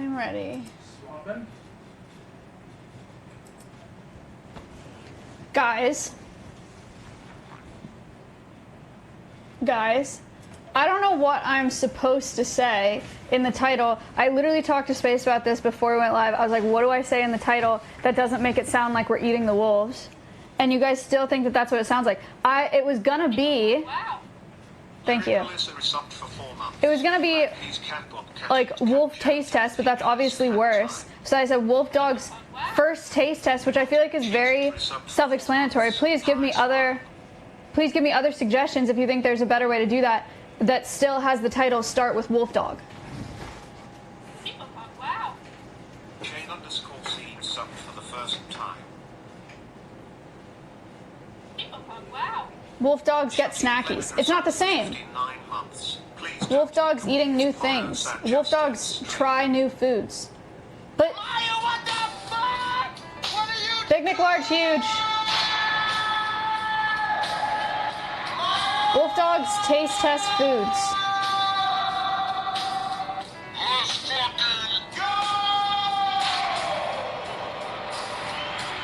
I'm ready. Swapping. Guys, I don't know what I'm supposed to say in the title. I literally talked to Space about this before we went live. I was like, what do I say in the title that doesn't make it sound like we're eating the wolves? And you guys still think that that's what it sounds like. It was gonna be... Wow. Thank you. It was gonna be like wolf taste test, but that's obviously worse. So I said Wolfdogs first taste test, which I feel like is very self-explanatory. Please give me other suggestions if you think there's a better way to do that that still has the title start with Wolfdog. Wow. Jane_C subbed for the first time. Wow. Wolfdogs get snackies. It's not the same. Wolfdogs eating new things. Wolfdogs try new foods. But What the fuck? What are you Big McLarge huge. Wolfdogs taste test foods.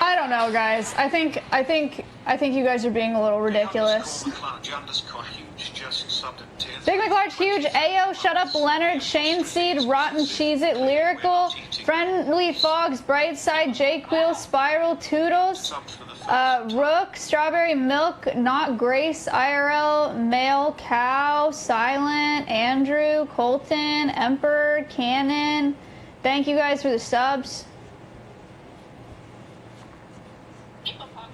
I don't know, guys. I think you guys are being a little ridiculous. Big McLarge huge, Ayo, shut up, Leonard, Shane Seed, Rotten Cheese It, Lyrical, Friendly Fogs, Brightside, J-Quill, Spiral, Toodles, Rook, Strawberry Milk, Not Grace, IRL, Male Cow, Silent, Andrew, Colton, Emperor, Cannon. Thank you guys for the subs.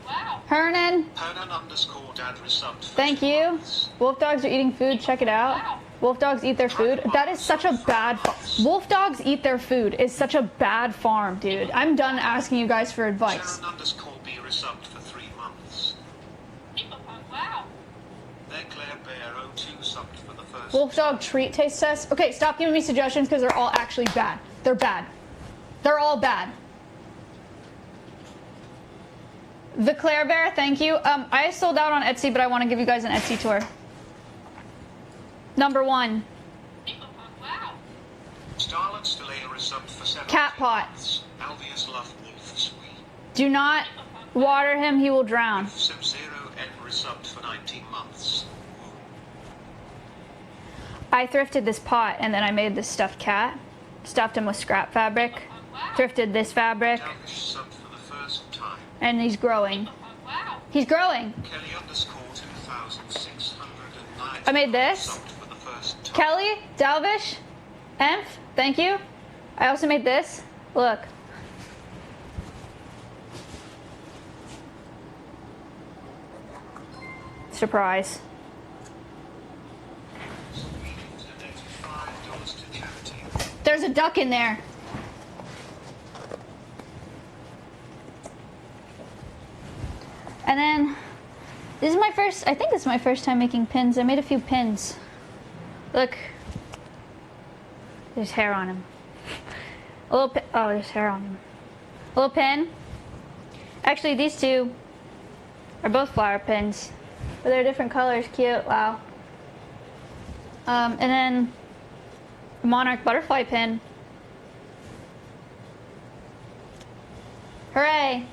Wow. Hernan. Hernan_dad resubbed for Thank 2 you. months. Wolfdogs are eating food. Check it out. Wolfdogs eat their food. That is such a bad... Wolfdogs eat their food is such a bad farm, dude. I'm done asking you guys for advice. Sharon_B resubbed for 3 months. Wow. Then Claire Bear 02 subbed for the first Wolfdog treat taste test. Okay, stop giving me suggestions because they're all actually bad. They're bad. They're all bad. The Claire Bear, thank you. I sold out on Etsy, but I want to give you guys an Etsy tour. Number 1. Wow. Starlet Stalea resubbed for 7 Cat pot. months. Alveus Love Wolf Sweet. Do not water him, he will drown. Sub-Zero N resubbed for 19 months. I thrifted this pot and then I made this stuffed cat. Stuffed him with scrap fabric. Thrifted this fabric. Dalvish subbed for the first time. And he's growing. Wow. He's growing. Kelly_2609 I made this. subbed for the first time. Kelly, Dalvish, Emph, thank you. I also made this. Look. Surprise. $5 to charity. There's a duck in there. And then, this is my first, I think this is my first time making pins. I made a few pins. Look. There's hair on him. A little pin, oh, there's hair on him. A little pin. Actually, these two are both flower pins. But they're different colors, cute, wow. And then, a monarch butterfly pin. Hooray!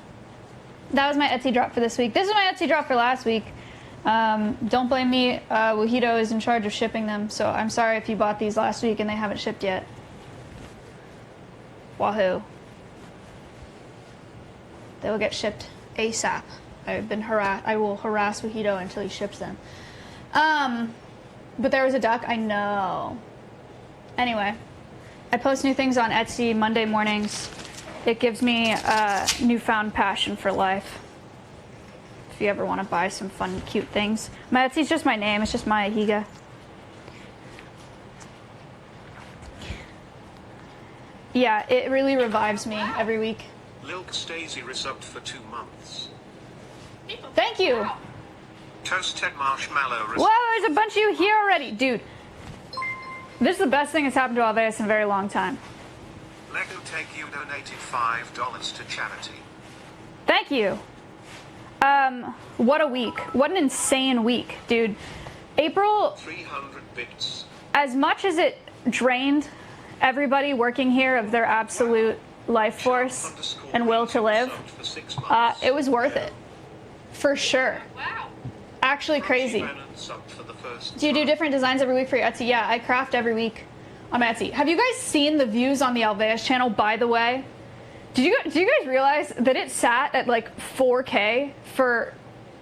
That was my Etsy drop for this week. This is my Etsy drop for last week. Don't blame me. Wahito is in charge of shipping them, so I'm sorry if you bought these last week and they haven't shipped yet. Wahoo. They will get shipped ASAP. I will harass Wahito until he ships them. But there was a duck. I know. Anyway, I post new things on Etsy Monday mornings. It gives me a newfound passion for life. If you ever want to buy some fun, cute things. My Etsy's just my name. It's just my Higa. Yeah, it really revives me every week. Lilk Stacey resubbed for 2 months. Thank you. Toasted Marshmallow resubbed. Whoa, there's a bunch of you here already. Dude, this is the best thing that's happened to Alveus in a very long time. Lego Take You donated $5 to charity. Thank you. What a week. What an insane week, dude. April, 300 bits. as much as it drained everybody working here of their absolute life force and will to live, it was worth it. For sure. Wow. Actually crazy. Do you do different designs every week for your Etsy? Yeah, I craft every week on my Etsy. Have you guys seen the views on the Alveus channel, by the way? Do you guys realize that it sat at like 4K for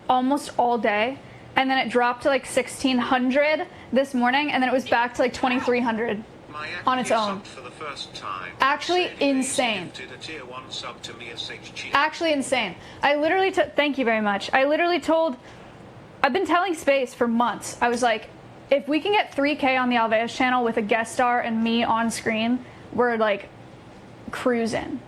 almost all day? And then it dropped to like 1,600 this morning, and then it was back to like 2,300 on its own. Actually insane. Actually insane. I literally thank you very much. I literally told, I've been telling Space for months. I was like, if we can get 3K on the Alveus channel with a guest star and me on screen, we're like cruising.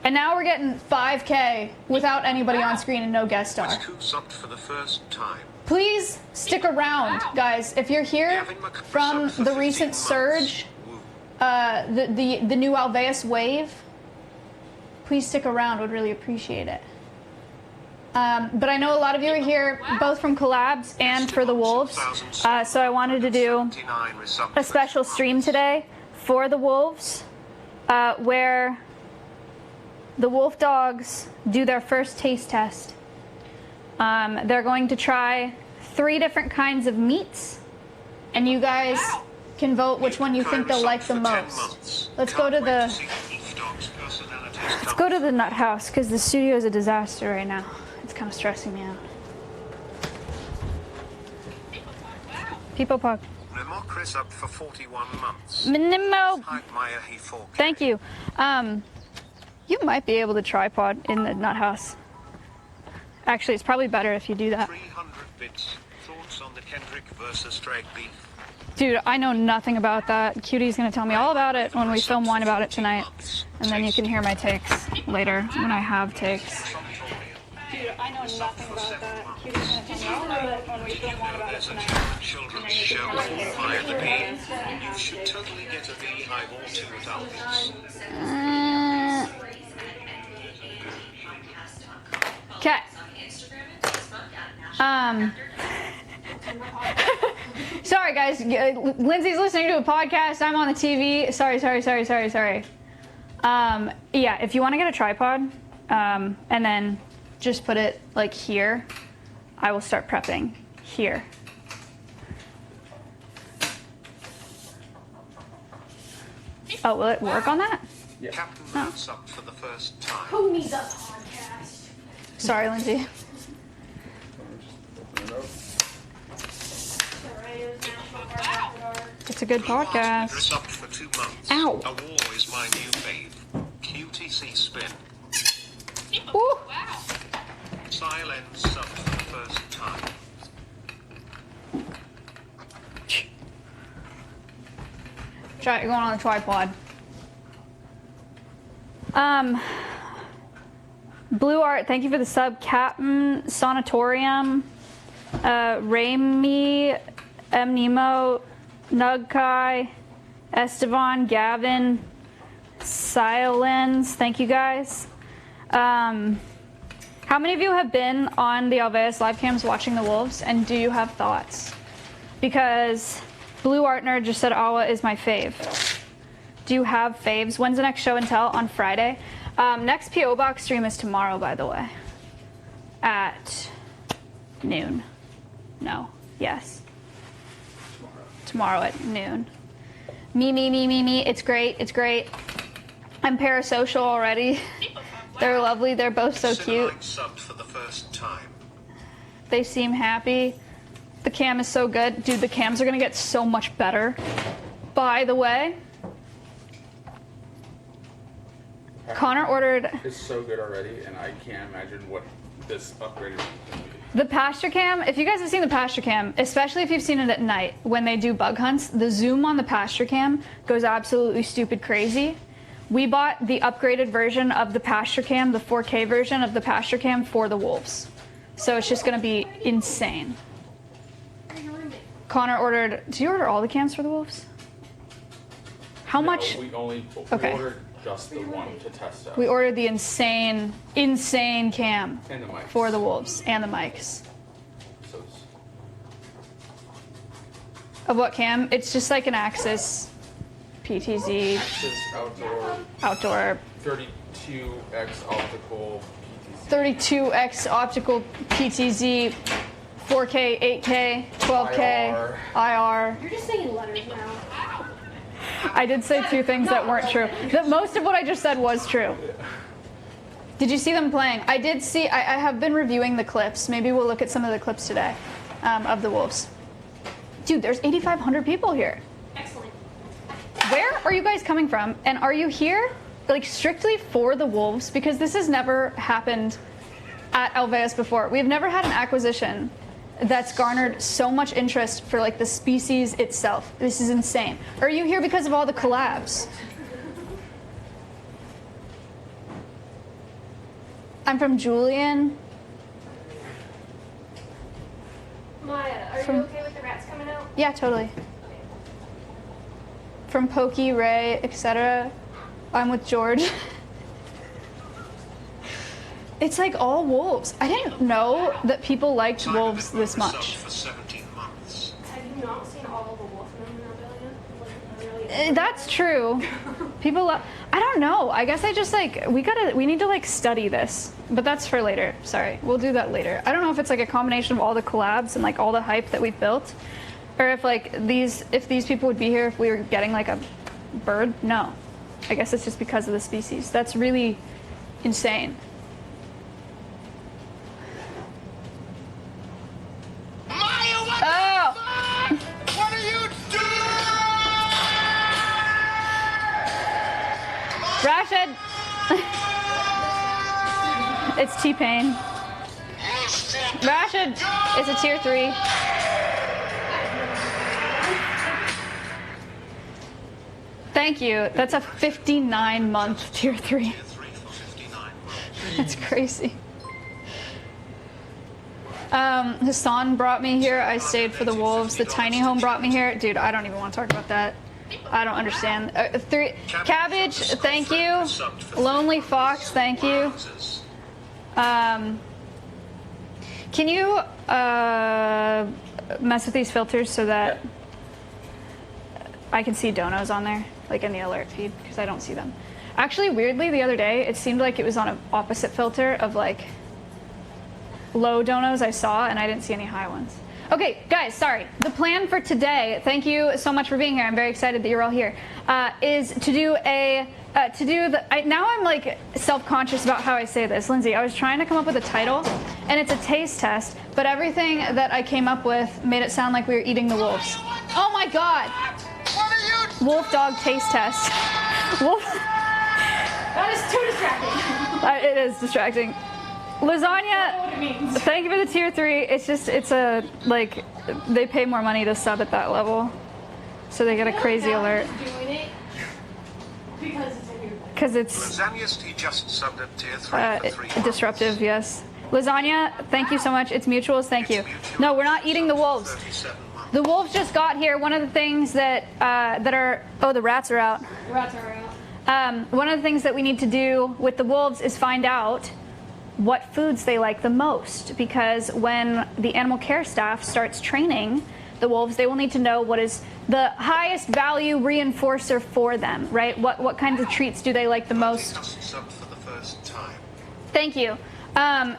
And now we're getting 5K without anybody on screen and no guest star. For the first time. Please stick around, guys. If you're here from the recent surge, the new Alveus wave, please stick around. Would really appreciate it. But I know a lot of you are here both from collabs and for the Wolves, so I wanted to do a special stream today for the Wolves, where the Wolfdogs do their first taste test. They're going to try 3 different kinds of meats, and you guys can vote which one you think they'll like the most. Let's go to the nut house, because the studio is a disaster right now. It's kind of stressing me out. People pug. Nemo Chris up for 41 months. Nemo. Maya, he 4K. Thank you. You might be able to tripod in the nut house. Actually, it's probably better if you do that. 300 bits. Thoughts on the Kendrick versus Drake beef? Dude, I know nothing about that. Cutie's gonna tell me all about it when we film Wine About It tonight. And then you can hear my takes later when I have takes. Dude, I know nothing about that. Cutie's gonna tell me all about it when we film Wine About It tonight. Children's show via the bee. You should totally get a beehive or 2 at Alveus. Okay. Sorry guys, Lindsay's listening to a podcast, I'm on the TV. Sorry. Yeah, if you want to get a tripod, and then just put it like here, I will start prepping here. Oh, will it work on that? Yeah. Captain Mounts up for the first time. Who needs a podcast? Sorry, Lindsay. It's a good podcast. Chris up for 2 months. Ow. A war is my new fave. QTC spin. Ooh. Wow. Silence up for the first time. Try going on the tripod. Blue Art, thank you for the sub. Captain Sanatorium, Raimi, M. Nemo, Nugkai, Esteban, Gavin, Silence, thank you guys. How many of you have been on the Alveus live cams watching the Wolves, and do you have thoughts? Because Blue Art Nerd just said Awa is my fave. Do you have faves? When's the next show and tell? On Friday. Next P.O. Box stream is tomorrow, by the way. At noon. No. Yes. Tomorrow at noon. Me. It's great. I'm parasocial already. They're lovely. They're both so cute. Subbed for the first time. They seem happy. The cam is so good. Dude, the cams are going to get so much better. By the way, Connor ordered... It's so good already, and I can't imagine what this upgraded is going to be. The pasture cam, if you guys have seen the pasture cam, especially if you've seen it at night when they do bug hunts, the zoom on the pasture cam goes absolutely stupid crazy. We bought the upgraded version of the pasture cam, the 4K version of the pasture cam for the Wolves. So it's just going to be insane. Connor ordered... Did you order all the cams for the Wolves? How much? We Okay. ordered just the one to test out. We ordered the insane cam And the mics. for the Wolves and the mics. So it's- Of what cam? It's just like an Axis. PTZ, Axis outdoor, outdoor, 32x optical PTZ. 32x optical PTZ, 4K, 8K, 12K, IR. You're just saying letters now. I did say two things that weren't true. Most of what I just said was true. Did you see them playing? I did see, I have been reviewing the clips. Maybe we'll look at some of the clips today of the Wolves. Dude, there's 8,500 people here. Excellent. Where are you guys coming from? And are you here like strictly for the Wolves? Because this has never happened at Alveus before. We've never had an acquisition that's garnered so much interest for like the species itself. This is insane. Are you here because of all the collabs? I'm from Julian. Maya, are you okay with the rats coming out? Yeah, totally. From Pokey, Ray, etc. I'm with George. It's like all wolves. I didn't know that people liked wolves this much. For 17 months. Have you not seen all of the wolf memorabilia? Like, really? That's true. People love. I don't know. I guess I just like we need to like study this, but that's for later. Sorry, we'll do that later. I don't know if it's like a combination of all the collabs and like all the hype that we've built, or if like if these people would be here if we were getting like a bird. No, I guess it's just because of the species. That's really insane. Maya, what Oh. the fuck? What are you doing? Rashid! It's T-Pain. Rashid is a tier 3. Thank you. That's a 59-month tier 3. Tier 3 for 59 months. That's crazy. Hassan brought me here. I stayed for the Wolves. The tiny home brought me here. Dude, I don't even want to talk about that. I don't understand. Cabbage, thank you. Lonely Fox, thank you. Can you mess with these filters so that I can see donos on there, like in the alert feed, because I don't see them. Actually, weirdly, the other day, it seemed like it was on an opposite filter of like low donos I saw, and I didn't see any high ones. Okay, guys, sorry. The plan for today, thank you so much for being here. I'm very excited that you're all here, is to do now I'm like self-conscious about how I say this. Lindsay, I was trying to come up with a title, and it's a taste test, but everything that I came up with made it sound like we were eating the wolves. Oh my God. What are you Wolf dog taste test. Wolf. That is too distracting. It is distracting. Lasagna, thank you for the tier 3. It's a, like, they pay more money to sub at that level. So they get a crazy alert. Doing it because it's in your life. Because it's Lasagna's he just subbed at tier 3 for 3 months. disruptive, yes. Lasagna, thank you so much. It's mutuals, thank you. No, we're not eating the wolves. 37 months. The wolves just got here. One of the things that are, oh, the rats are out. The rats are out. One of the things that we need to do with the wolves is find out what foods they like the most, because when the animal care staff starts training the wolves, they will need to know what is the highest value reinforcer for them, right? What kinds of treats do they like the most? Just subbed for the first time. Thank you.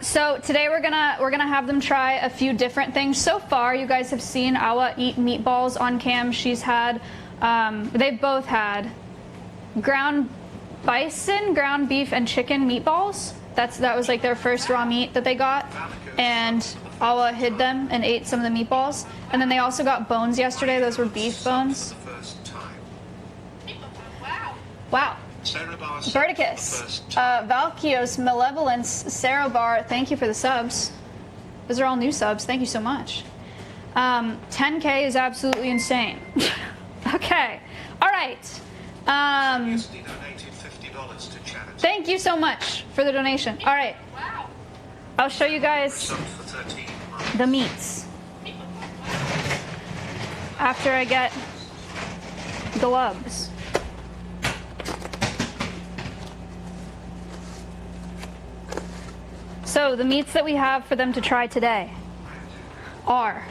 So today we're gonna have them try a few different things. So far, you guys have seen Awa eat meatballs on cam. She's had, they've both had ground bison, ground beef, and chicken meatballs. That was like their first raw meat that they got, and Awa hid them and ate some of the meatballs. And then they also got bones yesterday. Those were beef bones. For the first time. Wow. Wow. Cerebar subbed for the Verticus, first time. Valkios, Malevolence, Cerobar, thank you for the subs. Those are all new subs. Thank you so much. 10K is absolutely insane. Okay. All right. Previously donated $50 to charity. Thank you so much for the donation. All right. Wow. I'll show you guys Subbed for 13 months. the meats after I get gloves. So the meats that we have for them to try today are,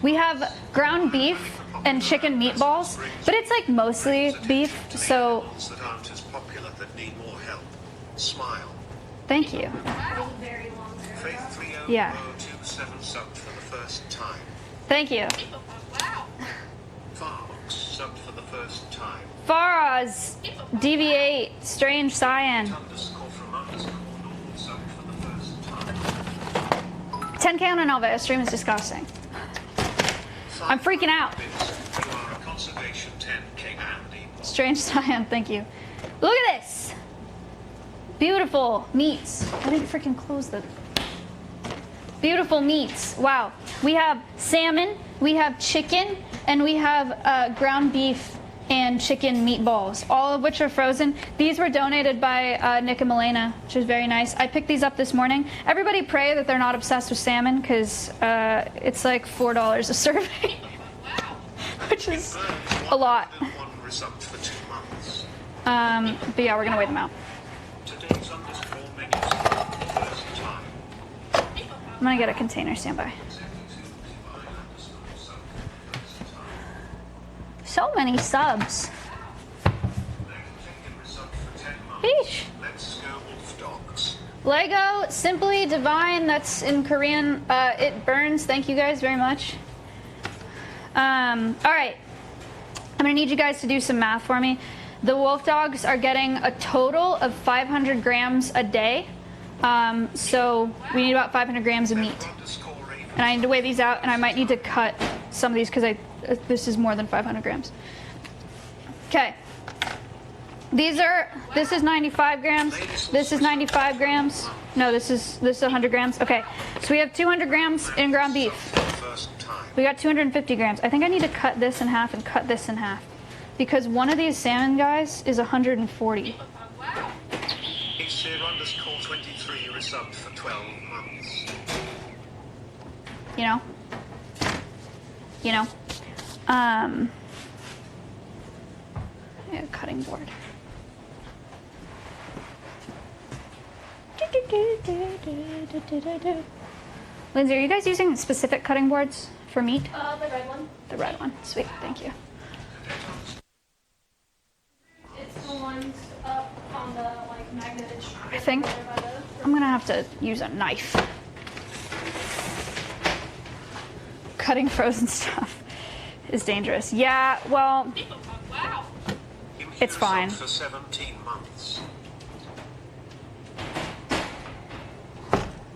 we have ground beef and chicken meatballs, but it's like mostly beef, so that aren't as popular that need more help. Smile. thank you. It was very long there. Faith 30027 Yeah. subbed for the first time. Thank you. Wow. Fox subbed for the first time. Faraz, Deviate, Strange Cyan. Underscore from underscore normal subbed for the first time. 10k on an Alveus stream is disgusting. I'm freaking out. You are a conservation 10k Andy. Strange Cyan, thank you. Look at this. Beautiful meats. I didn't freaking close the... Beautiful meats. Wow. We have salmon, we have chicken, and we have ground beef and chicken meatballs, all of which are frozen. These were donated by Nick and Milena, which is very nice. I picked these up this morning. Everybody pray that they're not obsessed with salmon, because it's like $4 a serving, which is a lot. One resubbed for 2 months. But yeah, we're gonna weigh them out. Today's underscore menu subbed for the first time. I'm gonna get a container standby. So many subs. Eesh. Let's go Wolfdogs. Lego Simply Divine, that's in Korean. It burns. Thank you guys very much. Alright. I'm gonna need you guys to do some math for me. The Wolfdogs are getting a total of 500 grams a day. So we need about 500 grams of meat. And I need to weigh these out, and I might need to cut some of these because this is more than 500 grams. Okay. This is 95 grams. This is 95 grams. No, this is 100 grams. Okay. So we have 200 grams in ground beef. We got 250 grams. I think I need to cut this in half and cut this in half, because one of these salmon guys is 140. It's underscore 23 resubbed for 12 months. You know? Yeah, cutting board. Lindsay, are you guys using specific cutting boards for meat? The red one. The red one. Sweet, thank you. It's the ones up on the like magneted. I think I'm gonna have to use a knife. Cutting frozen stuff is dangerous. Yeah, well, Wow. it's fine. For 17 months.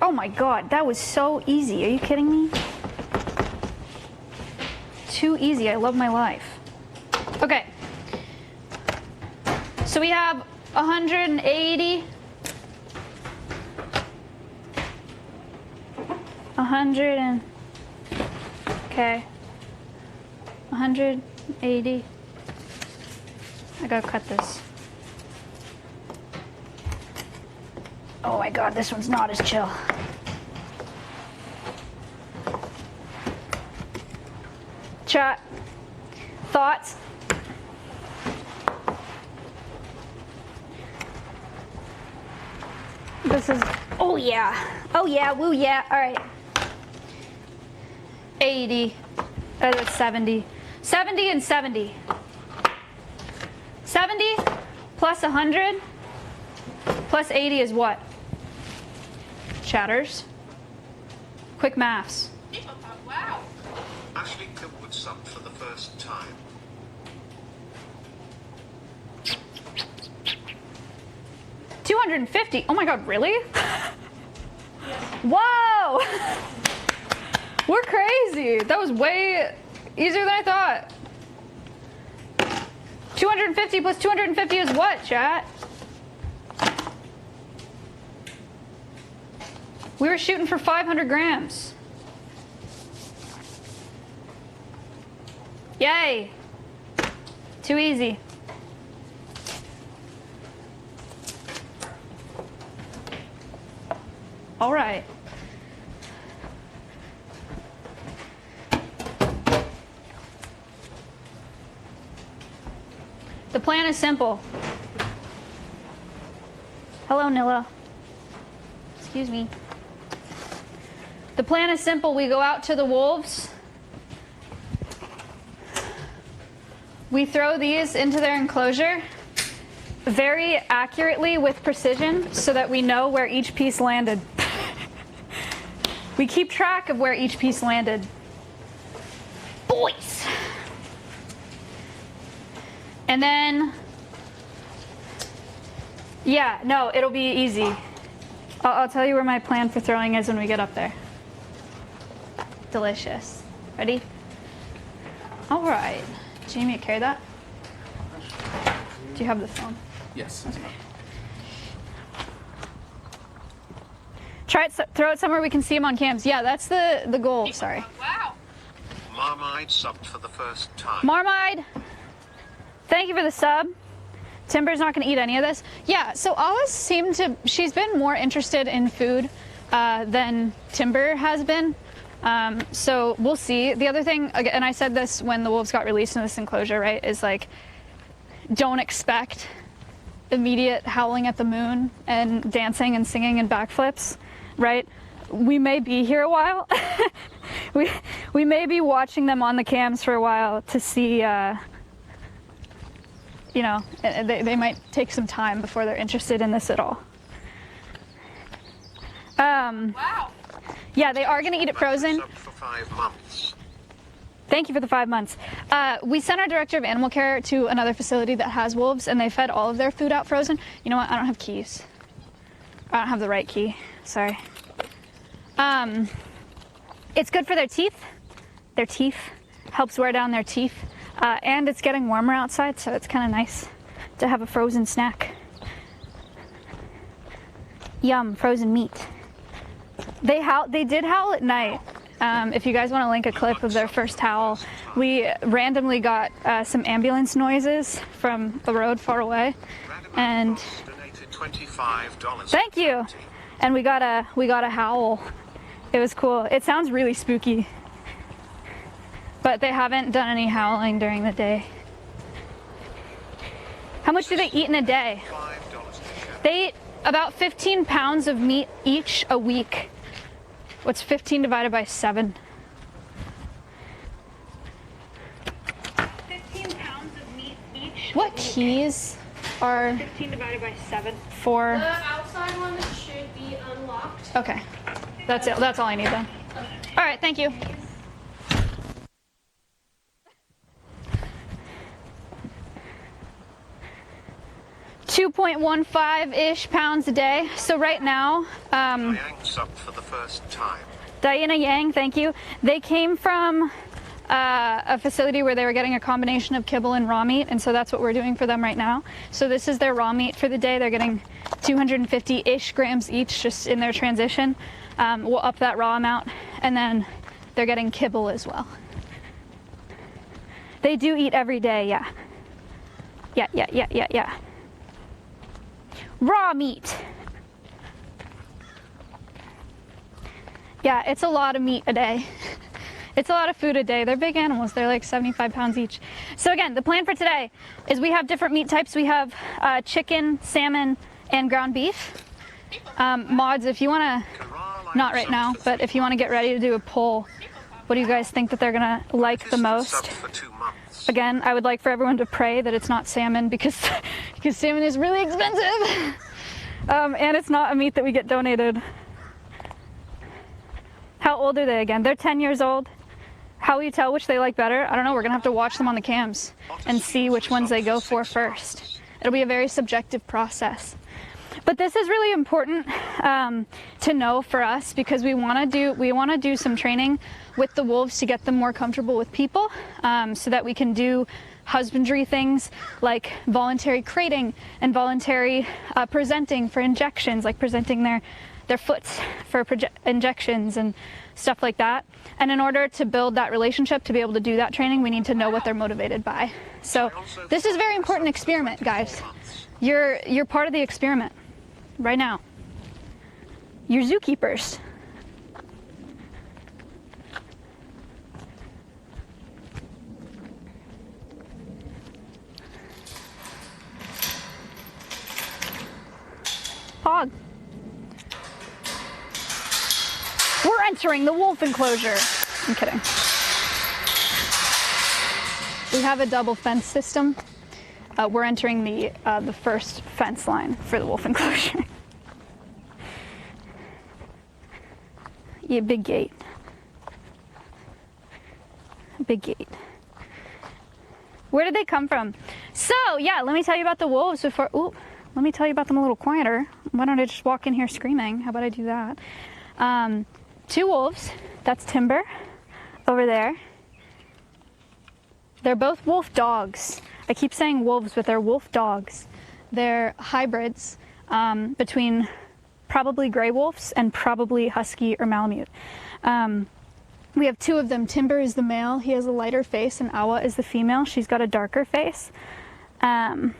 Oh my god, that was so easy. Are you kidding me? Too easy. I love my life. Okay. So we have 180. 100 and... Okay. 180. I gotta cut this. Oh my god, this one's not as chill. Chat. Thoughts? This is, oh yeah. Oh yeah, woo yeah. All right. 80. That's 70. 70 and 70. 70 plus 100 plus 80 is what? Chatters. Quick maths. Wow. Ashley Kilwood subbed for the first time. $250. Oh my god, really? Whoa! We're crazy. That was way easier than I thought. 250 plus 250 is what, chat? We were shooting for 500 grams. Yay! Too easy. All right. The plan is simple. Hello, Nilla. Excuse me. The plan is simple. We go out to the wolves. we throw these into their enclosure very accurately with precision so that we know where each piece landed. We keep track of where each piece landed. Boys! And then, yeah, no, it'll be easy. I'll tell you where my plan for throwing is when we get up there. Delicious. Ready? All right. Jamie, carry that. Do you have the phone? Yes. Try it. Throw it somewhere we can see them on cams. Yeah, that's the goal. Sorry. Wow. Marmite subbed for the first time. Marmite, thank you for the sub. Timber's not going to eat any of this. Yeah, so Alice seemed to, she's been more interested in food than Timber has been. So we'll see. The other thing, and I said this when the wolves got released in this enclosure, right, is like, don't expect immediate howling at the moon and dancing and singing and backflips, right? We may be here a while. we may be watching them on the cams for a while to see, you know, they might take some time before they're interested in this at all. Wow. Yeah, they are going to eat it frozen. Subbed for 5 months. Thank you for the 5 months. We sent our director of animal care to another facility that has wolves, and they fed all of their food out frozen. You know what? I don't have keys. I don't have the right key. Sorry. It's good for their teeth. Their teeth helps wear down their teeth. And it's getting warmer outside, so it's kind of nice to have a frozen snack. Yum, frozen meat. They did howl at night. If you guys want to link a clip of their first howl, we randomly got some ambulance noises from the road far away, and Donated $25. thank you. And we got a howl. It was cool. It sounds really spooky, but they haven't done any howling during the day. How much do they eat in a day? $5 They eat about 15 pounds of meat each a week. What's 15 divided by 7? 15 pounds of meat each. What keys are 15 divided by 7 for? The outside one should be unlocked. Okay, that's it. That's all I need then. All right, thank you. $2.15-ish pounds a day. So right now, Yang subbed for the first time. Diana Yang, thank you. They came from a facility where they were getting a combination of kibble and raw meat, and so that's what we're doing for them right now. So this is their raw meat for the day. They're getting 250-ish grams each just in their transition. We'll up that raw amount, and then they're getting kibble as well. They do eat every day, yeah. Yeah. Raw meat. Yeah, it's a lot of meat a day. It's a lot of food a day. They're big animals. They're like 75 pounds each. So again, the plan for today is we have different meat types. We have chicken, salmon, and ground beef. Mods, if you want to, not right now, but if you want to get ready to do a poll, what do you guys think that they're going to like the most? Subbed for 2 months. Again, I would like for everyone to pray that it's not salmon because salmon is really expensive. And it's not a meat that we get donated. How old are they again? They're 10 years old. How will you tell which they like better? I don't know. We're going to have to watch them on the cams and see which ones they go for first. It'll be a very subjective process. But this is really important to know for us because we want to do some training with the wolves to get them more comfortable with people, so that we can do husbandry things like voluntary crating and voluntary presenting for injections, like presenting their foots for injections and stuff like that. And in order to build that relationship, to be able to do that training, we need to know what they're motivated by. So this is a very important experiment, guys. You're part of the experiment right now. You're zookeepers. Pog. We're entering the wolf enclosure. I'm kidding. We have a double fence system. We're entering the first fence line for the wolf enclosure. Yeah, big gate. Big gate. Where did they come from? So, yeah, let me tell you about the wolves before... Ooh, let me tell you about them a little quieter. Why don't I just walk in here screaming? How about I do that? 2 wolves. That's Timber over there. They're both wolf dogs. I keep saying wolves, but they're wolf dogs. They're hybrids between probably gray wolves and probably husky or Malamute. We have 2 of them. Timber is the male. He has a lighter face, and Awa is the female. She's got a darker face. And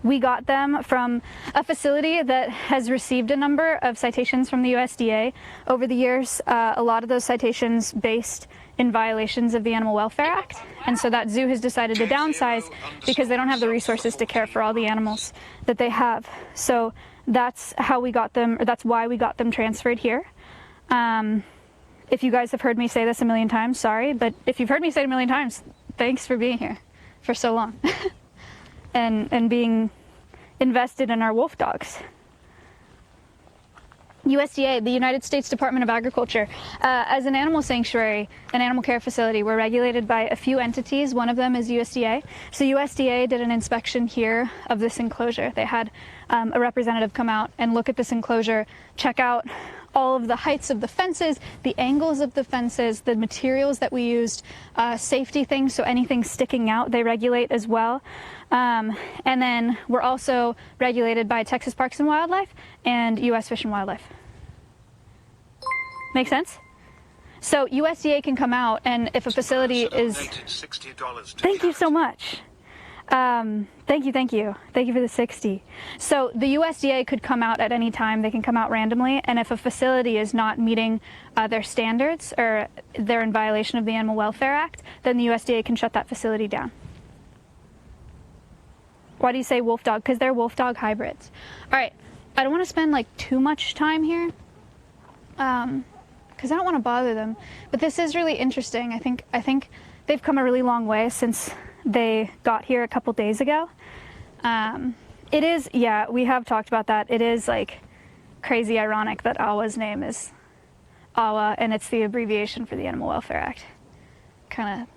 we got them from a facility that has received a number of citations from the USDA over the years. A lot of those citations based in violations of the Animal Welfare Act. And so that zoo has decided to downsize because they don't have the resources to care for all the animals that they have. So that's how we got them, or that's why we got them transferred here. If you guys have heard me say this a million times, sorry, but if you've heard me say it a million times, thanks for being here for so long and being invested in our wolf dogs. USDA, the United States Department of Agriculture, as an animal sanctuary, an animal care facility, we're regulated by a few entities. One of them is USDA. So USDA did an inspection here of this enclosure. They had a representative come out and look at this enclosure, check out all of the heights of the fences, the angles of the fences, the materials that we used, safety things, so anything sticking out they regulate as well. And then we're also regulated by Texas Parks and Wildlife and U.S. Fish and Wildlife. Make sense? So USDA can come out, and if a facility is... Thank you so much. Thank you for the 60. So the USDA could come out at any time. They can come out randomly, and if a facility is not meeting their standards or they're in violation of the Animal Welfare Act, then the USDA can shut that facility down. Why do you say wolf dog? Because they're wolf dog hybrids. All right, I don't want to spend like too much time here because I don't want to bother them, but this is really interesting. I think they've come a really long way since they got here a couple days ago. It is, yeah, we have talked about that. It is like crazy ironic that Awa's name is Awa, and it's the abbreviation for the Animal Welfare Act. Kind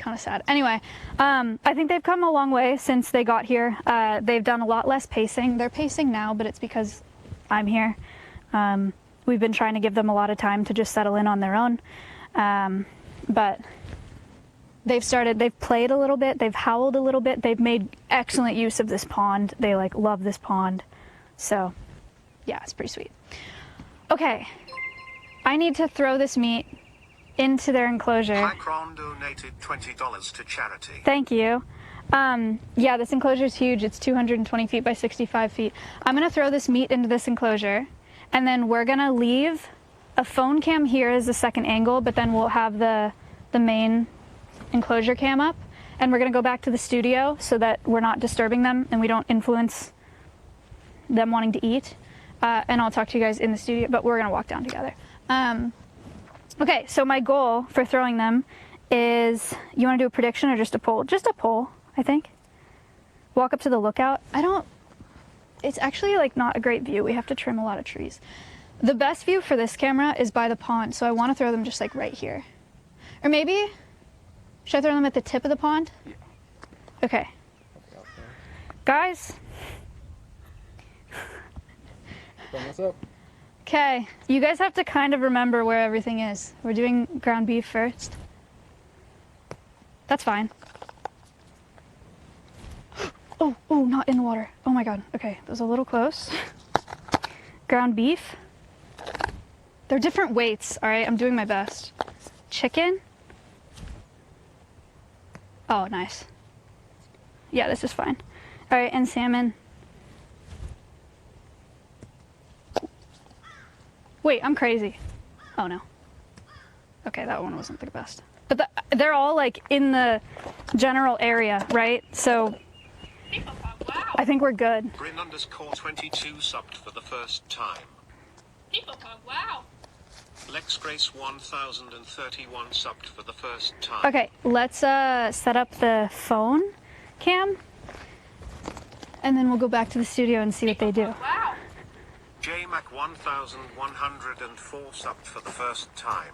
of sad. Anyway, I think they've come a long way since they got here. They've done a lot less pacing. They're pacing now, but it's because I'm here. We've been trying to give them a lot of time to just settle in on their own. But they've played a little bit, they've howled a little bit, they've made excellent use of this pond. They like love this pond. So yeah, it's pretty sweet. Okay, I need to throw this meat into their enclosure. Hycron donated $20 to charity. Thank you. Yeah, this enclosure is huge. It's 220 feet by 65 feet. I'm gonna throw this meat into this enclosure, and then we're gonna leave a phone cam here as a second angle, but then we'll have the main enclosure cam up, and we're gonna go back to the studio so that we're not disturbing them and we don't influence them wanting to eat. And I'll talk to you guys in the studio, but we're gonna walk down together. Okay, so my goal for throwing them is, you wanna do a prediction or just a poll? Just a poll, I think. Walk up to the lookout. It's actually like not a great view. We have to trim a lot of trees. The best view for this camera is by the pond, so I wanna throw them just like right here. Or maybe, should I throw them at the tip of the pond? Yeah. Okay. Guys. What's up? Okay, you guys have to kind of remember where everything is. We're doing ground beef first. That's fine. Oh, not in the water. Oh my God. Okay, that was a little close. Ground beef. They're different weights, all right? I'm doing my best. Chicken. Oh, nice. Yeah, this is fine. All right, and salmon. Wait, I'm crazy. Oh no. Okay, that one wasn't the best. But they're all like in the general area, right? So I think we're good. Grin_22 subbed for the first time. Wow. Lex Grace 1031 subbed for the first time. Okay, let's set up the phone cam, and then we'll go back to the studio and see what they do. Wow. JMac 1104 subbed for the first time.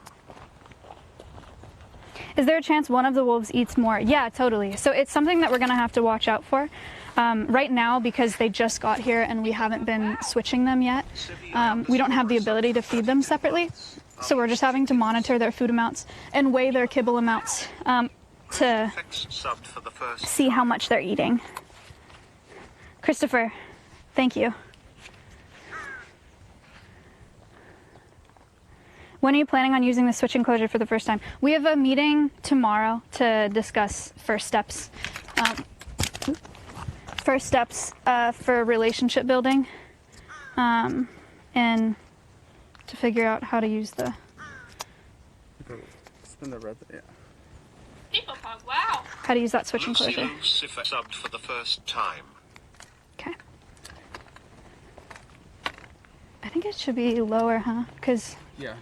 Is there a chance one of the wolves eats more? Yeah, totally. So it's something that we're gonna have to watch out for. Right now, because they just got here and we haven't been switching them yet, we don't have the ability to feed them separately. So we're just having to monitor their food amounts and weigh their kibble amounts to see how much they're eating. Christopher, thank you. When are you planning on using the switch enclosure for the first time? We have a meeting tomorrow to discuss first steps. For relationship building, and to figure out how to use the. Spin the red. Yeah. People pug. Wow. How to use that switch enclosure. Lucifer subbed for the first time. Okay. I think it should be lower, huh? Because Yeah.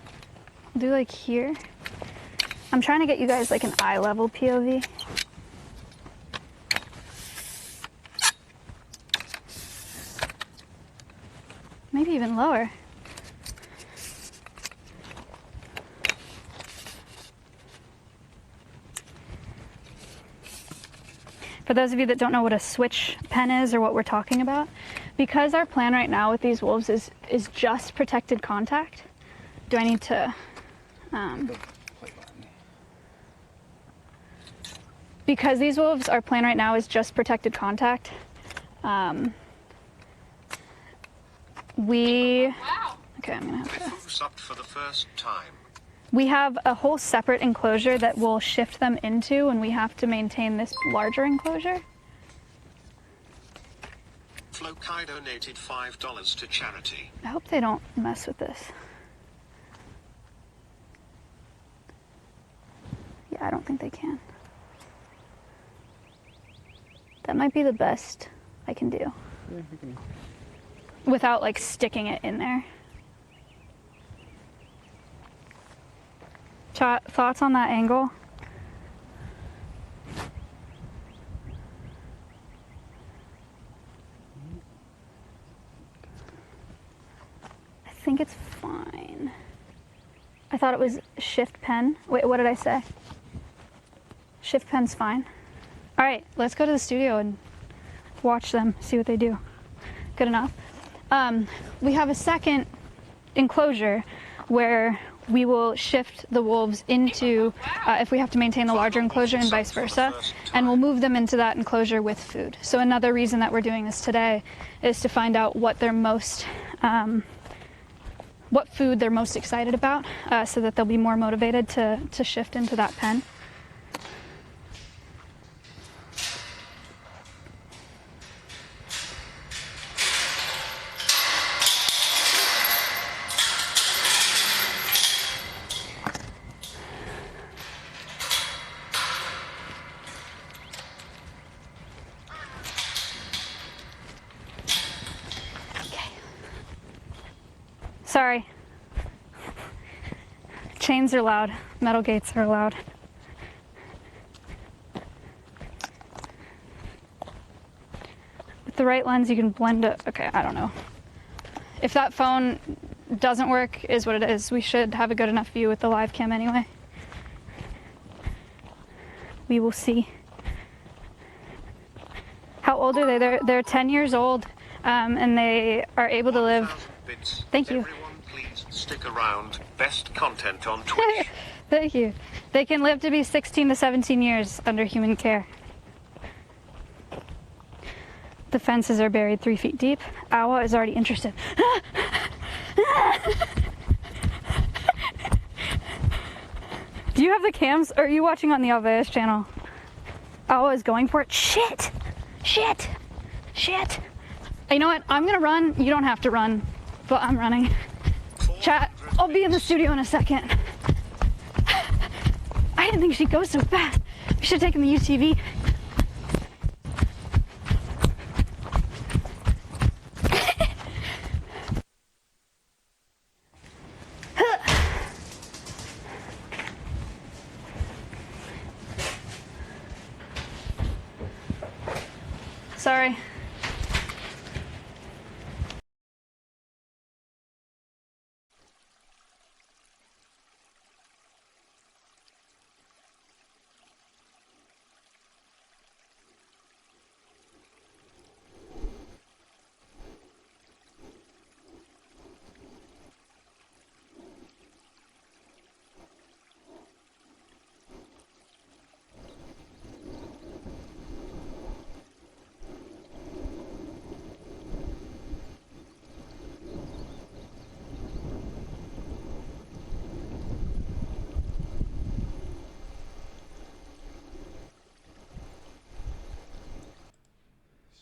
do like here. I'm trying to get you guys like an eye level POV. Maybe even lower. For those of you that don't know what a switch pen is or what we're talking about, because our plan right now with these wolves is just protected contact, do I need to... because these wolves, our plan right now is just protected contact, Wow. okay, I'm gonna have to... Subbed for the first time. We have a whole separate enclosure that we'll shift them into when we have to maintain this larger enclosure. Flokai donated $5 to charity. I hope they don't mess with this. Yeah, I don't think they can. That might be the best I can do. Yeah, we can. Without like sticking it in there. Thoughts on that angle? I think it's fine. I thought it was shift pen. Wait, what did I say? Shift pen's fine. All right, let's go to the studio and watch them, see what they do. Good enough. We have a second enclosure where we will shift the wolves into, if we have to maintain the larger enclosure and vice versa, and we'll move them into that enclosure with food. So another reason that we're doing this today is to find out what they're most, what food they're most excited about, so that they'll be more motivated to shift into that pen. Sorry. Chains are loud. Metal gates are loud. With the right lens, you can blend it. Okay, I don't know. If that phone doesn't work, is what it is. We should have a good enough view with the live cam anyway. We will see. How old are they? They're 10 years old, and they are able to live. Thank you. Everyone, please stick around. Best content on Twitch. Thank you. They can live to be 16 to 17 years under human care. The fences are buried 3 feet deep. Awa is already interested. Do you have the cams, or are you watching on the Alveus channel? Awa is going for it. Shit! Shit! Shit! You know what? I'm gonna run. You don't have to run, but I'm running. Chat, I'll be in the studio in a second. I didn't think she'd go so fast. We should have taken the UTV. Sorry.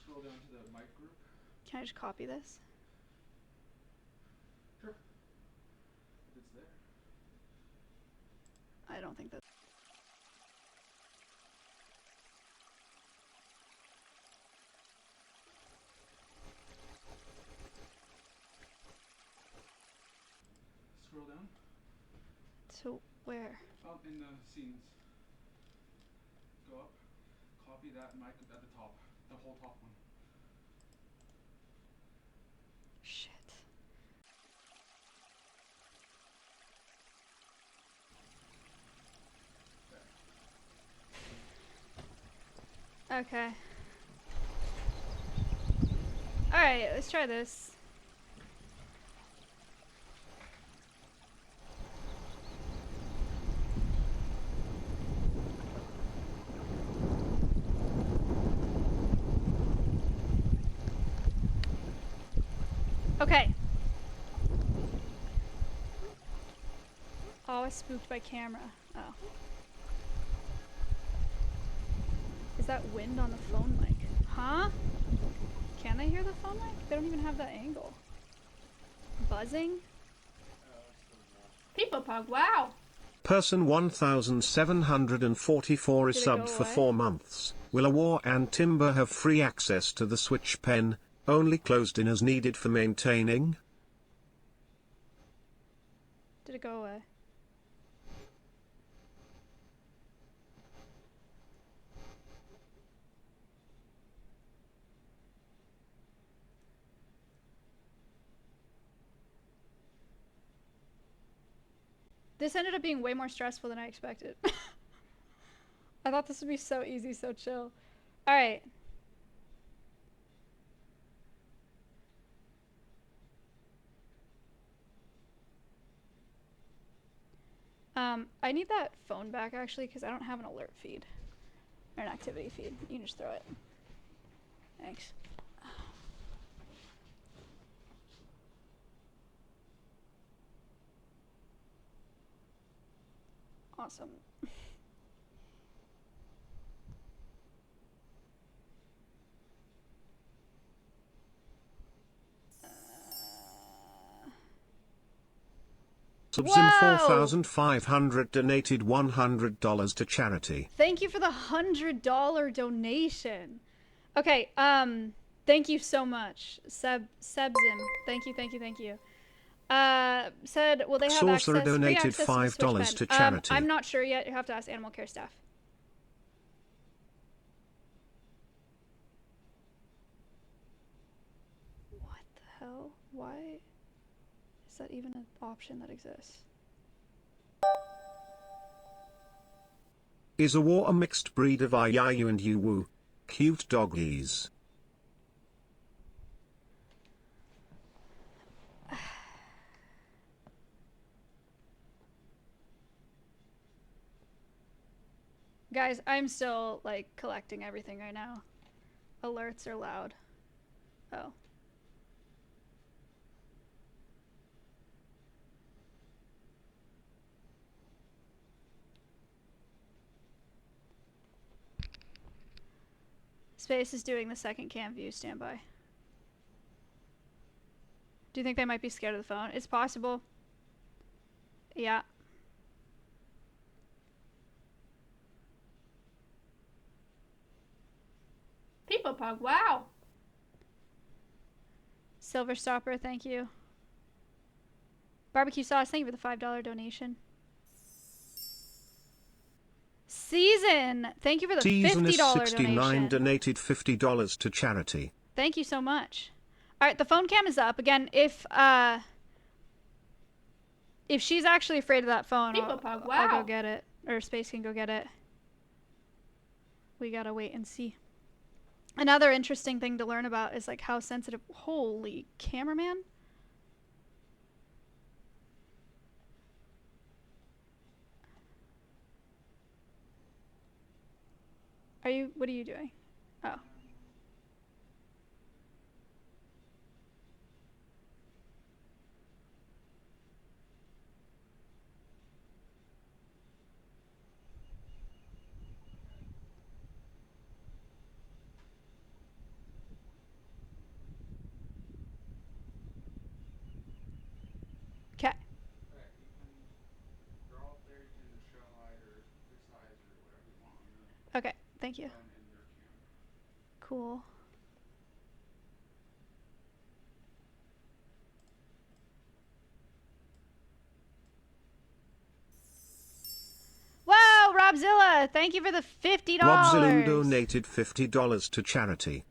Scroll down to the mic group. Can I just copy this? Sure. It's there. I don't think that. Scroll down. So where? Up in the scenes. Go up. Copy that mic at the top. The whole top one. Shit. Okay. Alright, let's try this. Okay. Oh, I was spooked by camera. Oh. Is that wind on the phone mic? Huh? Can they hear the phone mic? They don't even have that angle. Buzzing? People Pog, wow. Person 1744 is Did it go subbed for away? 4 months. Will a War and Timber have free access to the Switch pen, only closed in as needed for maintaining? Did it go away? This ended up being way more stressful than I expected. I thought this would be so easy, so chill. Alright. I need that phone back actually because I don't have an alert feed. Or an activity feed. You can just throw it. Thanks. Awesome. Subsim Whoa! 4500 donated $100 to charity. Thank you for the $100 donation. Okay, thank you so much. Sebzim. Thank you, thank you, thank you. Said, will they have Sorcerer access, free donated access to the Switch $5 pen? to charity. I'm not sure yet. You have to ask animal care staff. What the hell? Why is that even an option that exists? Is a War a mixed breed of Iyayu and Yuwu? Cute doggies. Guys, I'm still, like, collecting everything right now. Alerts are loud. Oh. Space is doing the second cam view standby. Do you think they might be scared of the phone? It's possible. Yeah. People Pog, wow. Silver Stopper, thank you. Barbecue Sauce, thank you for the $5 donation. Season, thank you for the Season is $50 69 donation. donated $50 to charity. Thank you so much. All right, the phone cam is up again. If she's actually afraid of that phone, People I'll pug, go wow. get it, or Space can go get it. We gotta wait and see. Another interesting thing to learn about is like how sensitive. Holy cameraman. What are you doing? Oh. Okay. Okay, they're all there. You can show light or fix eyes or whatever you want on the Okay, thank you. phone and your camera. Cool. Wow, Robzilla, thank you for the $50. Robzilla donated $50 to charity.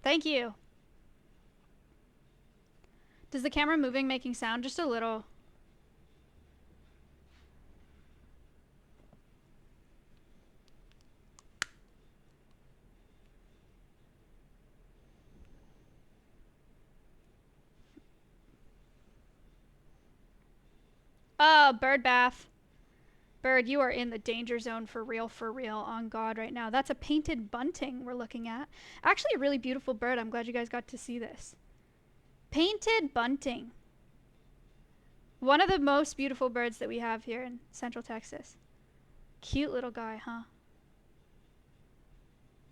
Thank you. Does the camera moving making sound? Just a little. Oh, bird bath. Bird, you are in the danger zone for real, on God right now. That's a painted bunting we're looking at. Actually, a really beautiful bird. I'm glad you guys got to see this. Painted bunting. One of the most beautiful birds that we have here in Central Texas. Cute little guy, huh?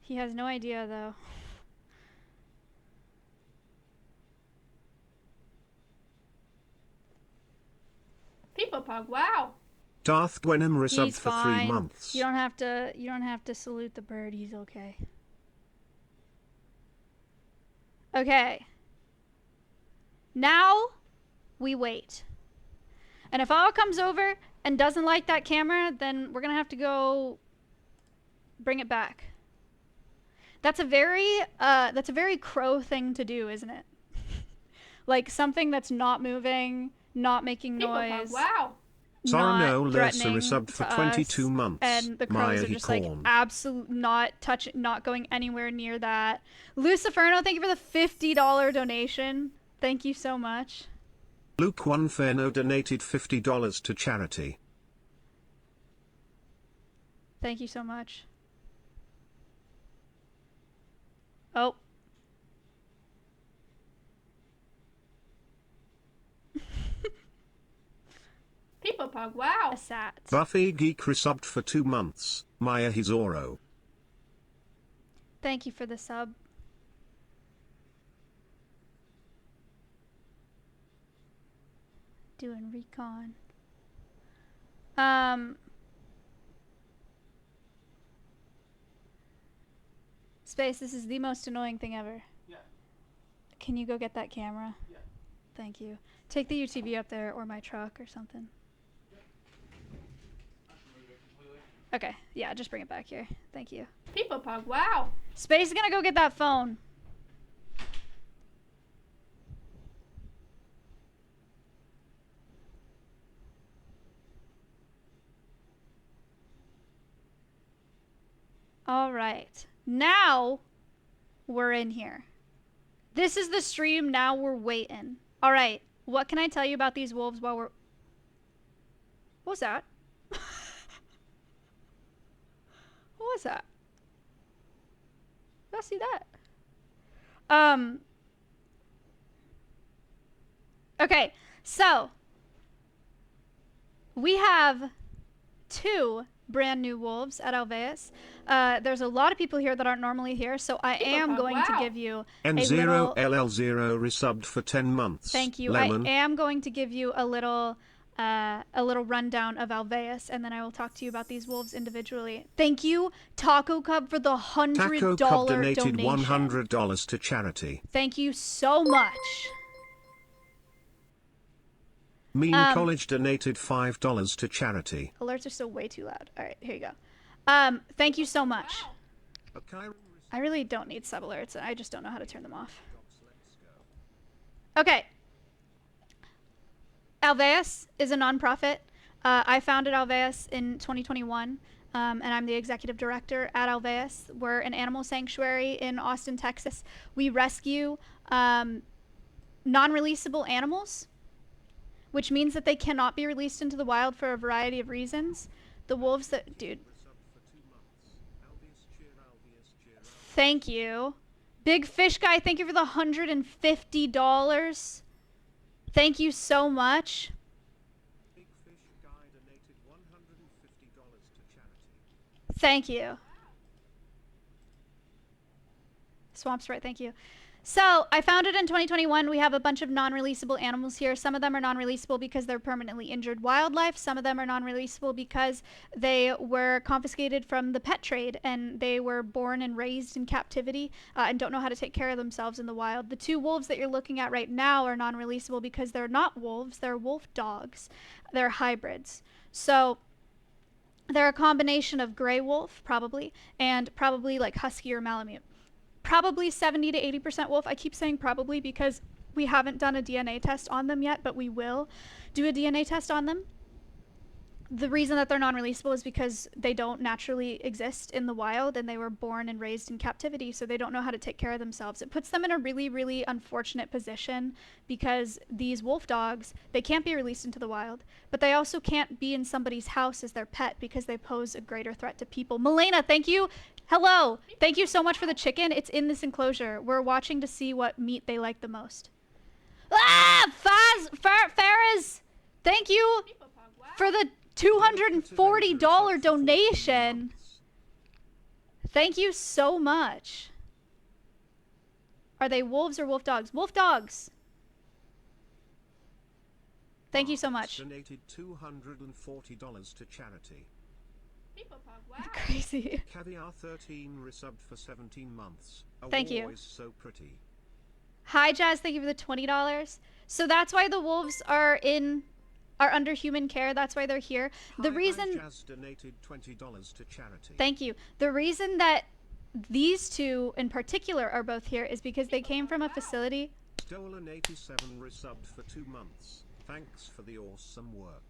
He has no idea, though. People pug, wow. Darth Gwenham resubbed He's for fine. 3 months. You don't have to salute the bird. He's okay. Okay. Now we wait. And if Al comes over and doesn't like that camera, then we're gonna have to go bring it back. That's a very crow thing to do, isn't it? Like something that's not moving, not making People pug, noise. wow. Sorano Not Lersa threatening resubbed for to 22 us, months. and the Maya crows are just like Hicorn. absolute not going anywhere near that. Luciferno, thank you for the $50 donation. Thank you so much. Luke Oneferno donated $50 to charity. Thank you so much. Oh. People pug, wow. A sat. Buffy Geek resubbed for 2 months. Maya Hizoro. Thank you for the sub. Doing recon. Space, this is the most annoying thing ever. Yeah. Can you go get that camera? Yeah. Thank you. Take the UTV up there or my truck or something. I should move it completely. Okay, yeah, just bring it back here. Thank you. People pug, wow. Space is gonna go get that phone. All right, now we're in here. This is the stream, now we're waiting. All right, what can I tell you about these wolves while we're... What was that? What was that? Did I see that? Okay, so we have 2 brand new wolves at Alveus. There's a lot of people here that aren't normally here, so I am going to give you a little... N0LL0 resubbed for 10 months. Thank you. Lemon. I am going to give you a little rundown of Alveus, and then I will talk to you about these wolves individually. Thank you, Taco Cub, for the $100 Taco Cub donated donation. $100 to charity. Thank you so much. Mean College donated $5 to charity. Alerts are still way too loud. All right, here you go. Thank you so much. I really don't need sub alerts. I just don't know how to turn them off. Okay. Alveus is a nonprofit. I founded Alveus in 2021, and I'm the executive director at Alveus. We're an animal sanctuary in Austin, Texas. We rescue non-releasable animals, which means that they cannot be released into the wild for a variety of reasons. The wolves that... Dude. Thank you. Big Fish Guy, thank you for the $150. Thank you so much. Big Fish Guy donated $150 to charity. Thank you. Swamp Sprite, thank you. So, I founded in 2021. We have a bunch of non-releasable animals here. Some of them are non-releasable because they're permanently injured wildlife. Some of them are non-releasable because they were confiscated from the pet trade and they were born and raised in captivity and don't know how to take care of themselves in the wild. The 2 wolves that you're looking at right now are non-releasable because they're not wolves. They're wolf dogs. They're hybrids. So, they're a combination of gray wolf, probably, and probably like husky or Malamute. Probably 70 to 80% wolf. I keep saying probably because we haven't done a DNA test on them yet, but we will do a DNA test on them. The reason that they're non-releasable is because they don't naturally exist in the wild and they were born and raised in captivity, so they don't know how to take care of themselves. It puts them in a really, really unfortunate position because these wolf dogs, they can't be released into the wild, but they also can't be in somebody's house as their pet because they pose a greater threat to people. Melena, thank you. Hello. Thank you so much for the chicken. It's in this enclosure. We're watching to see what meat they like the most. Ah! Farraz! Thank you for the $240 donation. Thank you so much. Are they wolves or wolf dogs? Wolf dogs. Thank you so much. Donated $240 to charity. Crazy. Caviar 13 resubbed for 17 months. Thank you. Is so pretty. Hi Jazz, thank you for the $20. So that's why the wolves are under human care. That's why they're here. The reason Jazz donated $20 to charity. Thank you. The reason that these 2 in particular are both here is because they came from a facility. Stolen 87 resubbed for 2 months. Thanks for the awesome work.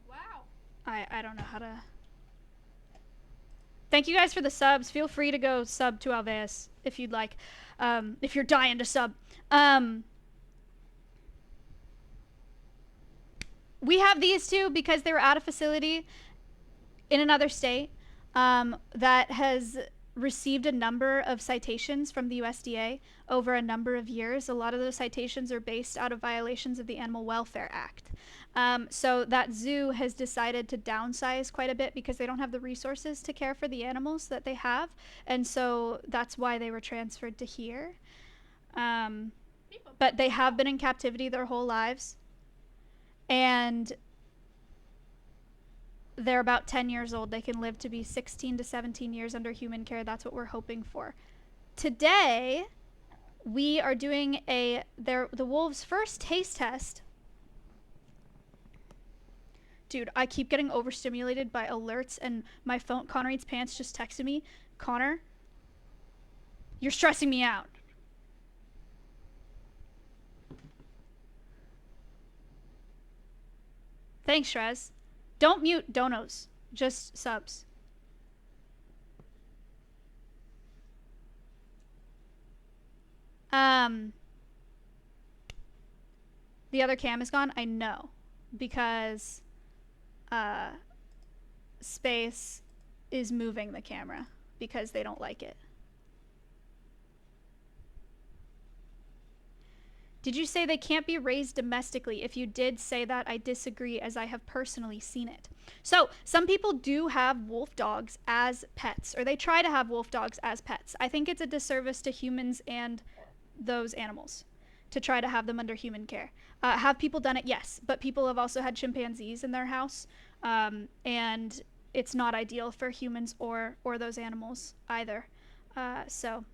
Wow. I don't know how to. Thank you guys for the subs. Feel free to go sub to Alveus if you'd like. If you're dying to sub. We have these 2 because they were at a facility in another state that has received a number of citations from the USDA over a number of years. A lot of those citations are based out of violations of the Animal Welfare Act. So that zoo has decided to downsize quite a bit because they don't have the resources to care for the animals that they have. And so that's why they were transferred to here. But they have been in captivity their whole lives. And they're about 10 years old. They can live to be 16 to 17 years under human care. That's what we're hoping for. Today, we are doing the wolves' first taste test. Dude, I keep getting overstimulated by alerts and my phone. Connor Eats Pants just texted me. Connor, you're stressing me out. Thanks, Shrez. Don't mute donos, just subs. The other cam is gone. I know, because Space is moving the camera because they don't like it. Did you say they can't be raised domestically? If you did say that, I disagree, as I have personally seen it. So, some people do have wolf dogs as pets, or they try to have wolf dogs as pets. I think it's a disservice to humans and those animals to try to have them under human care. Have people done it? Yes, but people have also had chimpanzees in their house, and it's not ideal for humans or those animals either. So,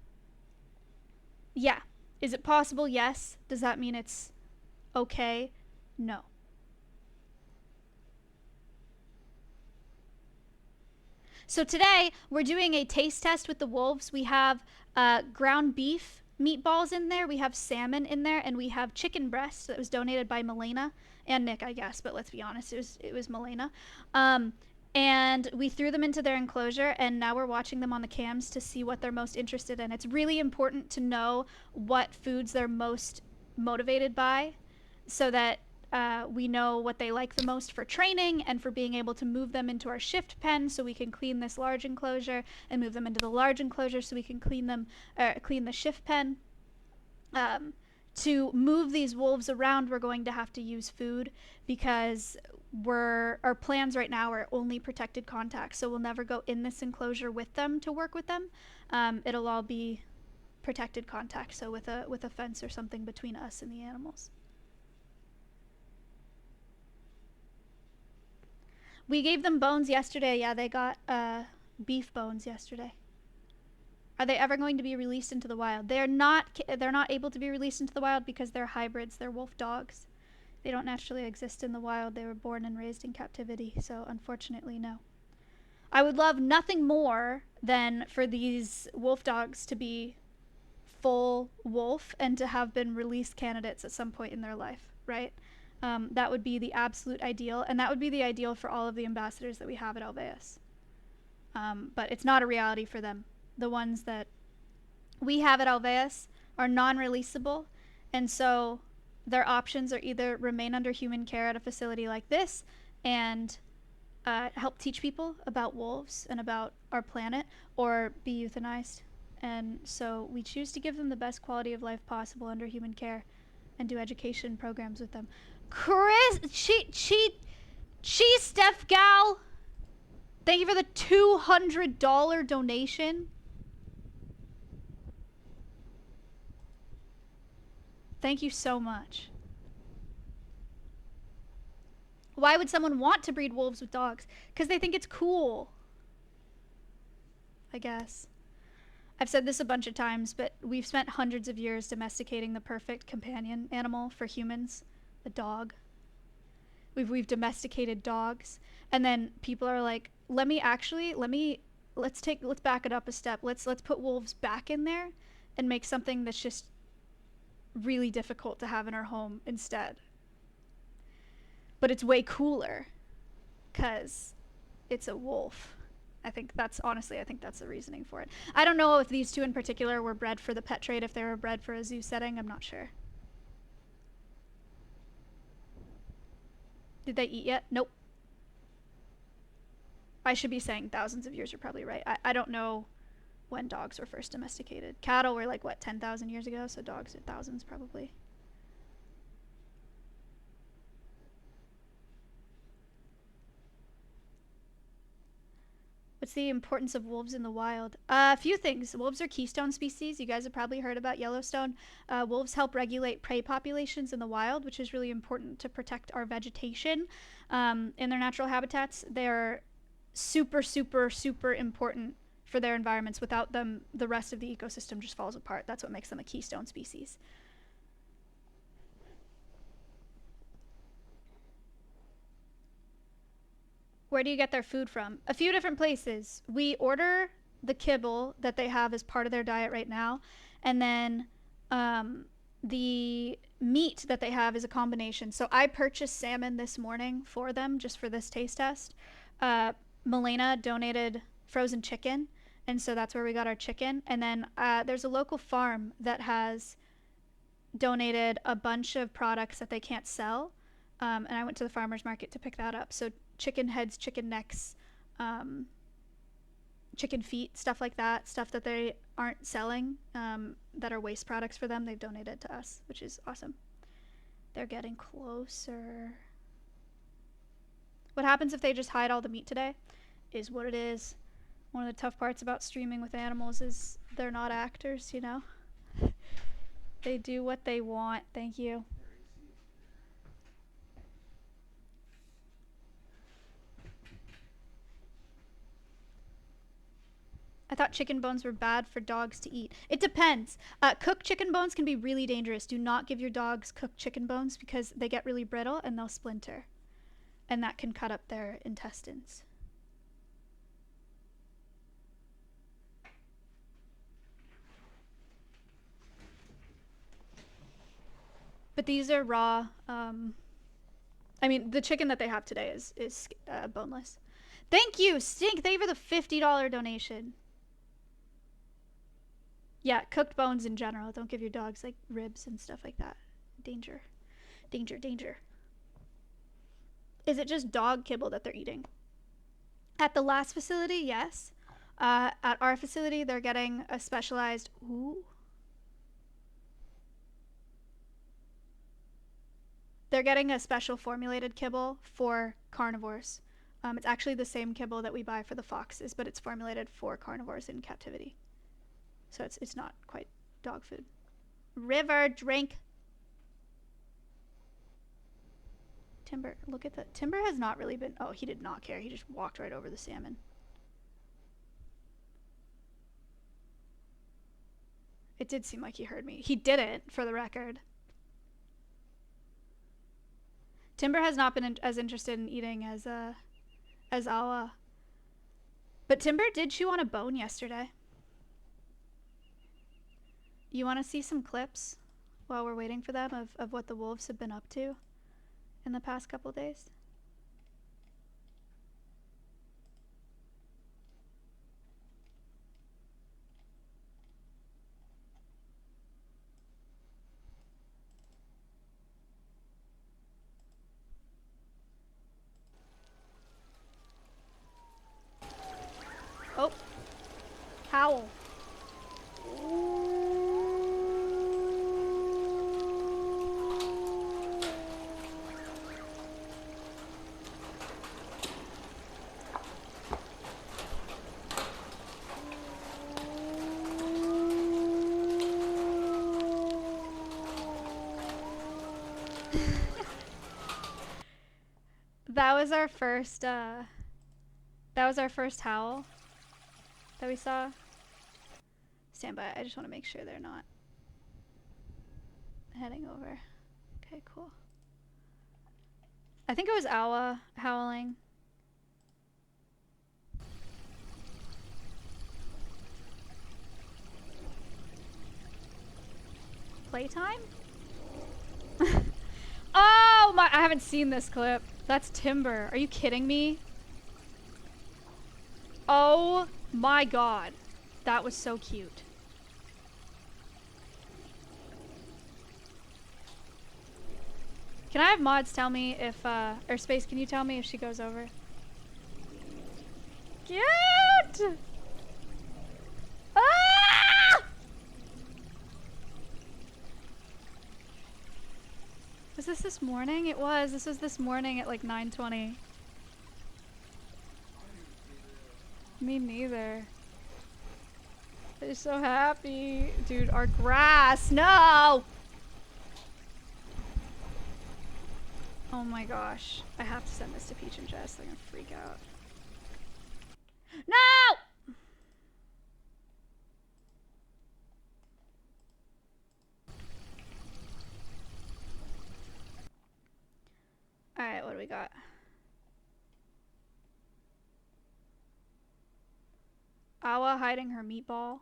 yeah. Is it possible? Yes. Does that mean it's okay? No. So today, we're doing a taste test with the wolves. We have ground beef meatballs in there, we have salmon in there, and we have chicken breast that was donated by Milena and Nick, I guess, but let's be honest, it was Milena. And we threw them into their enclosure, and now we're watching them on the cams to see what they're most interested in. It's really important to know what foods they're most motivated by, so that we know what they like the most for training and for being able to move them into our shift pen so we can clean this large enclosure, and move them into the large enclosure so we can clean the shift pen. To move these wolves around, we're going to have to use food, because our plans right now are only protected contact, so we'll never go in this enclosure with them to work with them. It'll all be protected contact, so with a fence or something between us and the animals. We gave them bones yesterday. Yeah, they got beef bones yesterday. Are they ever going to be released into the wild? They're not able to be released into the wild because they're hybrids. They're wolf dogs. They don't naturally exist in the wild. They were born and raised in captivity, so unfortunately, no. I would love nothing more than for these wolf dogs to be full wolf and to have been released candidates at some point in their life, right? That would be the absolute ideal, and that would be the ideal for all of the ambassadors that we have at Alveus. But it's not a reality for them. The ones that we have at Alveus are non-releasable, and so their options are either remain under human care at a facility like this and help teach people about wolves and about our planet, or be euthanized. And so we choose to give them the best quality of life possible under human care and do education programs with them. Chris, Steph Gal, thank you for the $200 donation. Thank you so much. Why would someone want to breed wolves with dogs? Because they think it's cool, I guess. I've said this a bunch of times, but we've spent hundreds of years domesticating the perfect companion animal for humans, the dog. We've domesticated dogs, and then people are like, let's back it up a step. Let's put wolves back in there and make something that's just really difficult to have in our home instead. But it's way cooler because it's a wolf. I think that's the reasoning for it. I don't know if these two in particular were bred for the pet trade, if they were bred for a zoo setting. I'm not sure. Did they eat yet? Nope. I should be saying thousands of years. You're probably right. I don't know when dogs were first domesticated. Cattle were like, what, 10,000 years ago? So dogs are thousands probably. What's the importance of wolves in the wild? A few things. Wolves are keystone species. You guys have probably heard about Yellowstone. Wolves help regulate prey populations in the wild, which is really important to protect our vegetation in their natural habitats. They're super, super, super important for their environments. Without them, the rest of the ecosystem just falls apart. That's what makes them a keystone species. Where do you get their food from? A few different places. We order the kibble that they have as part of their diet right now, and then the meat that they have is a combination. So I purchased salmon this morning for them just for this taste test. Milena donated frozen chicken, and so that's where we got our chicken. And then there's a local farm that has donated a bunch of products that they can't sell, and I went to the farmer's market to pick that up. So chicken heads, chicken necks, chicken feet, stuff like that, stuff that they aren't selling, that are waste products for them, they've donated to us, which is awesome. They're getting closer. What happens if they just hide all the meat today is what it is. One of the tough parts about streaming with animals is they're not actors, you know? They do what they want. Thank you. I thought chicken bones were bad for dogs to eat. It depends. Cooked chicken bones can be really dangerous. Do not give your dogs cooked chicken bones because they get really brittle and they'll splinter. And that can cut up their intestines. But these are raw. I mean, the chicken that they have today is boneless. Thank you, Stink. Thank you for the $50 donation. Yeah, cooked bones in general. Don't give your dogs like ribs and stuff like that. Danger. Danger, danger. Is it just dog kibble that they're eating? At the last facility, yes. At our facility, they're getting a specialized... Ooh. They're getting a special formulated kibble for carnivores. It's actually the same kibble that we buy for the foxes, but it's formulated for carnivores in captivity. So it's not quite dog food. River, drink. Timber, look at that. Timber has not really been... Oh, he did not care. He just walked right over the salmon. It did seem like he heard me. He didn't, for the record. Timber has not been as interested in eating as Awa. But Timber did chew on a bone yesterday. You want to see some clips while we're waiting for them of what the wolves have been up to in the past couple days? Oh, howl. That was our first howl that we saw. Stand by. I just want to make sure they're not heading over. Okay, cool. I think it was Awa howling. Playtime? Oh my, I haven't seen this clip. That's Timber. Are you kidding me? Oh my god. That was so cute. Can I have mods tell me if, or Space, can you tell me if she goes over? Cute! Ah! Was this morning? It was. This was this morning at like 9:20. Me neither. They're so happy. Dude, our grass. No! Oh my gosh. I have to send this to Peach and Jess. They're gonna freak out. No! Alright, what do we got? Awa hiding her meatball.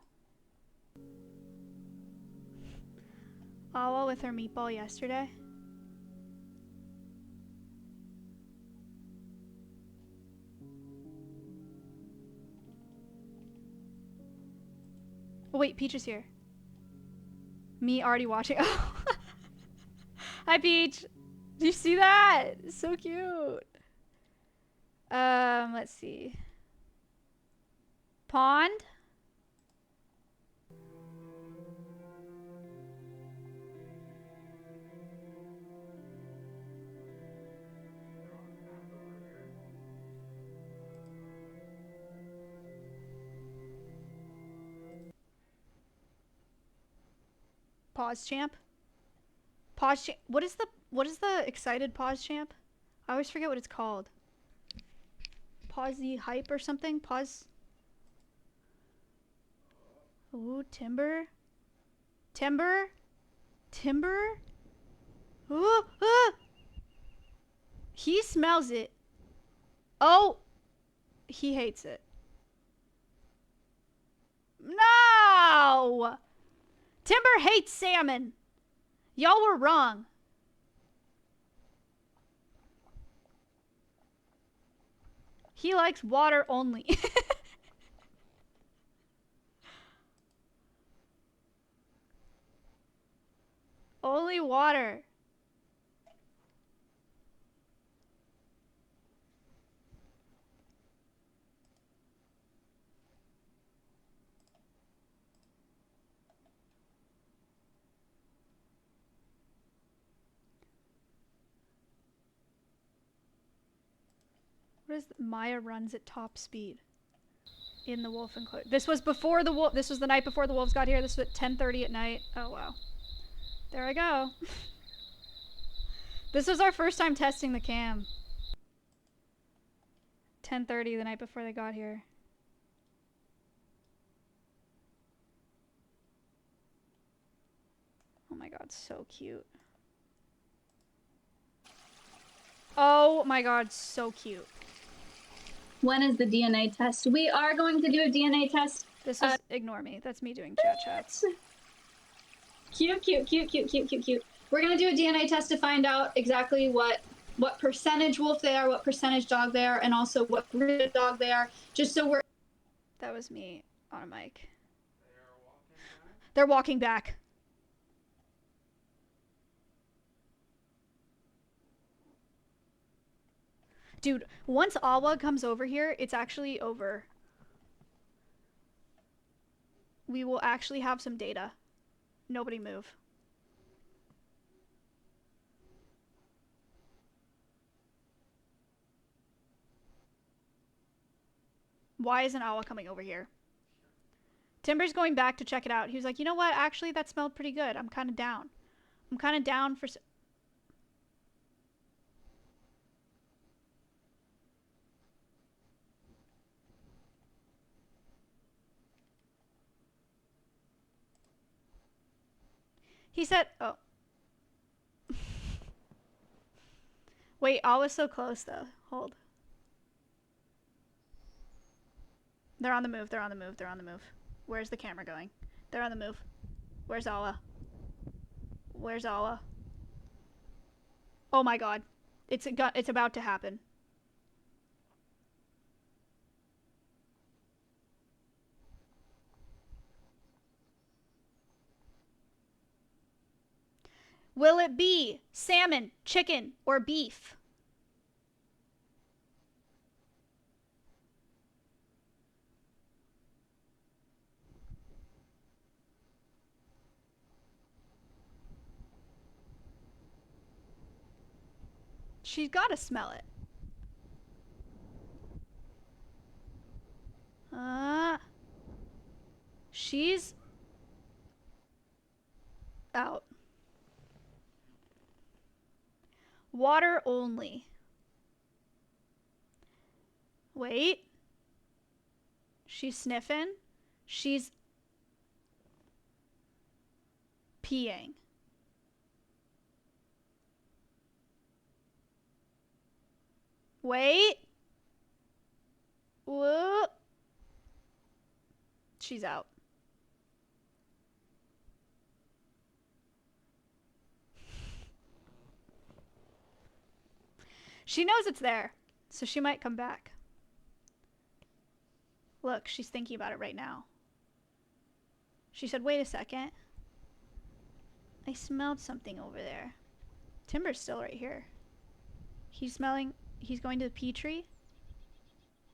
Awa with her meatball yesterday. Oh wait, Peach is here. Me already watching. Oh. Hi Peach! Did you see that? So cute. Let's see. Pond? Pause champ? Pause champ. What is the excited pause champ? I always forget what it's called. Pause the hype or something? Pause. Ooh, timber. Timber. Timber. Ooh, ah. He smells it. Oh, he hates it. No! Timber hates salmon. Y'all were wrong. He likes water only. Only water. What is Maya runs at top speed in the wolf enclosure? This was before the wolf. This was the night before the wolves got here. This was at 10:30 at night. Oh wow. There I go. This was our first time testing the cam. 10:30 the night before they got here. Oh my god, so cute. Oh my god, so cute. When is the DNA test? We are going to do a DNA test. This is ignore me. That's me doing chat chats. Cute, cute, cute, cute, cute, cute, cute. We're gonna do a DNA test to find out exactly what percentage wolf they are, what percentage dog they are, and also what breed of dog they are. Just so we're. That was me on a mic. They're walking back. Dude, once Awa comes over here, it's actually over. We will actually have some data. Nobody move. Why isn't Awa coming over here? Timber's going back to check it out. He was like, you know what? Actually, that smelled pretty good. I'm kind of down. I'm kind of down for... He said, oh. Wait, Awa's so close though. Hold. They're on the move, they're on the move, they're on the move. Where's the camera going? They're on the move. Where's Awa? Where's Awa? Oh my god. It's about to happen. Will it be salmon, chicken, or beef? She's gotta smell it. She's out. Water only. Wait. She's sniffing. She's peeing. Wait. Whoop. She's out. She knows it's there, so she might come back. Look, she's thinking about it right now. She said, wait a second. I smelled something over there. Timber's still right here. He's smelling, he's going to the pea tree.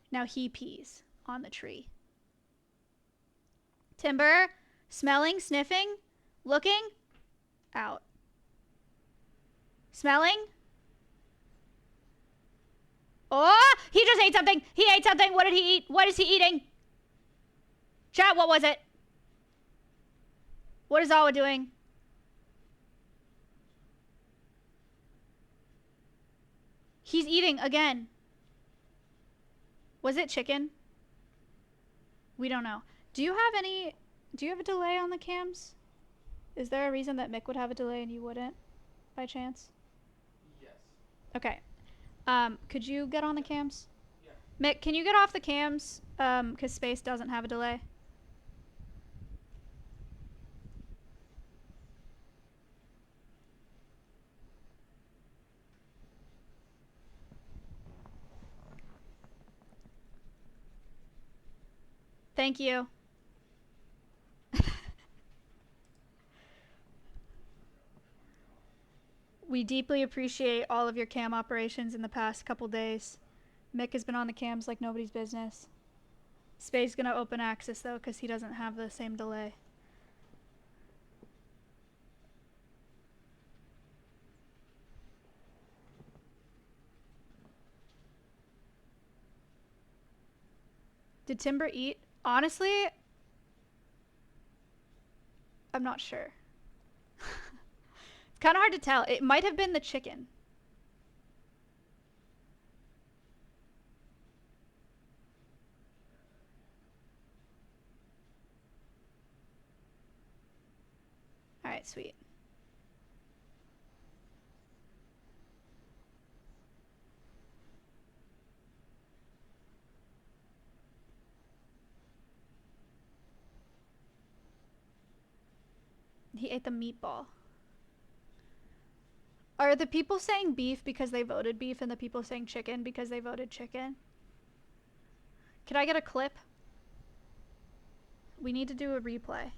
Now he pees on the tree. Timber, smelling, sniffing, looking, out. Smelling. Oh, he just ate something. He ate something. What did he eat? What is he eating? Chat, what was it? What is Awa doing? He's eating again. Was it chicken? We don't know. Do you have any Do you have a delay on the cams? Is there a reason that Mick would have a delay and you wouldn't, by chance? Yes. Okay. Could you get on the cams? Yeah. Mick, can you get off the cams? Because Space doesn't have a delay. Thank you. We deeply appreciate all of your cam operations in the past couple days. Mick has been on the cams like nobody's business. Space gonna open access though, because he doesn't have the same delay. Did Timber eat? Honestly, I'm not sure. It's kind of hard to tell. It might have been the chicken. Alright, sweet. He ate the meatball. Are the people saying beef because they voted beef and the people saying chicken because they voted chicken? Can I get a clip? We need to do a replay.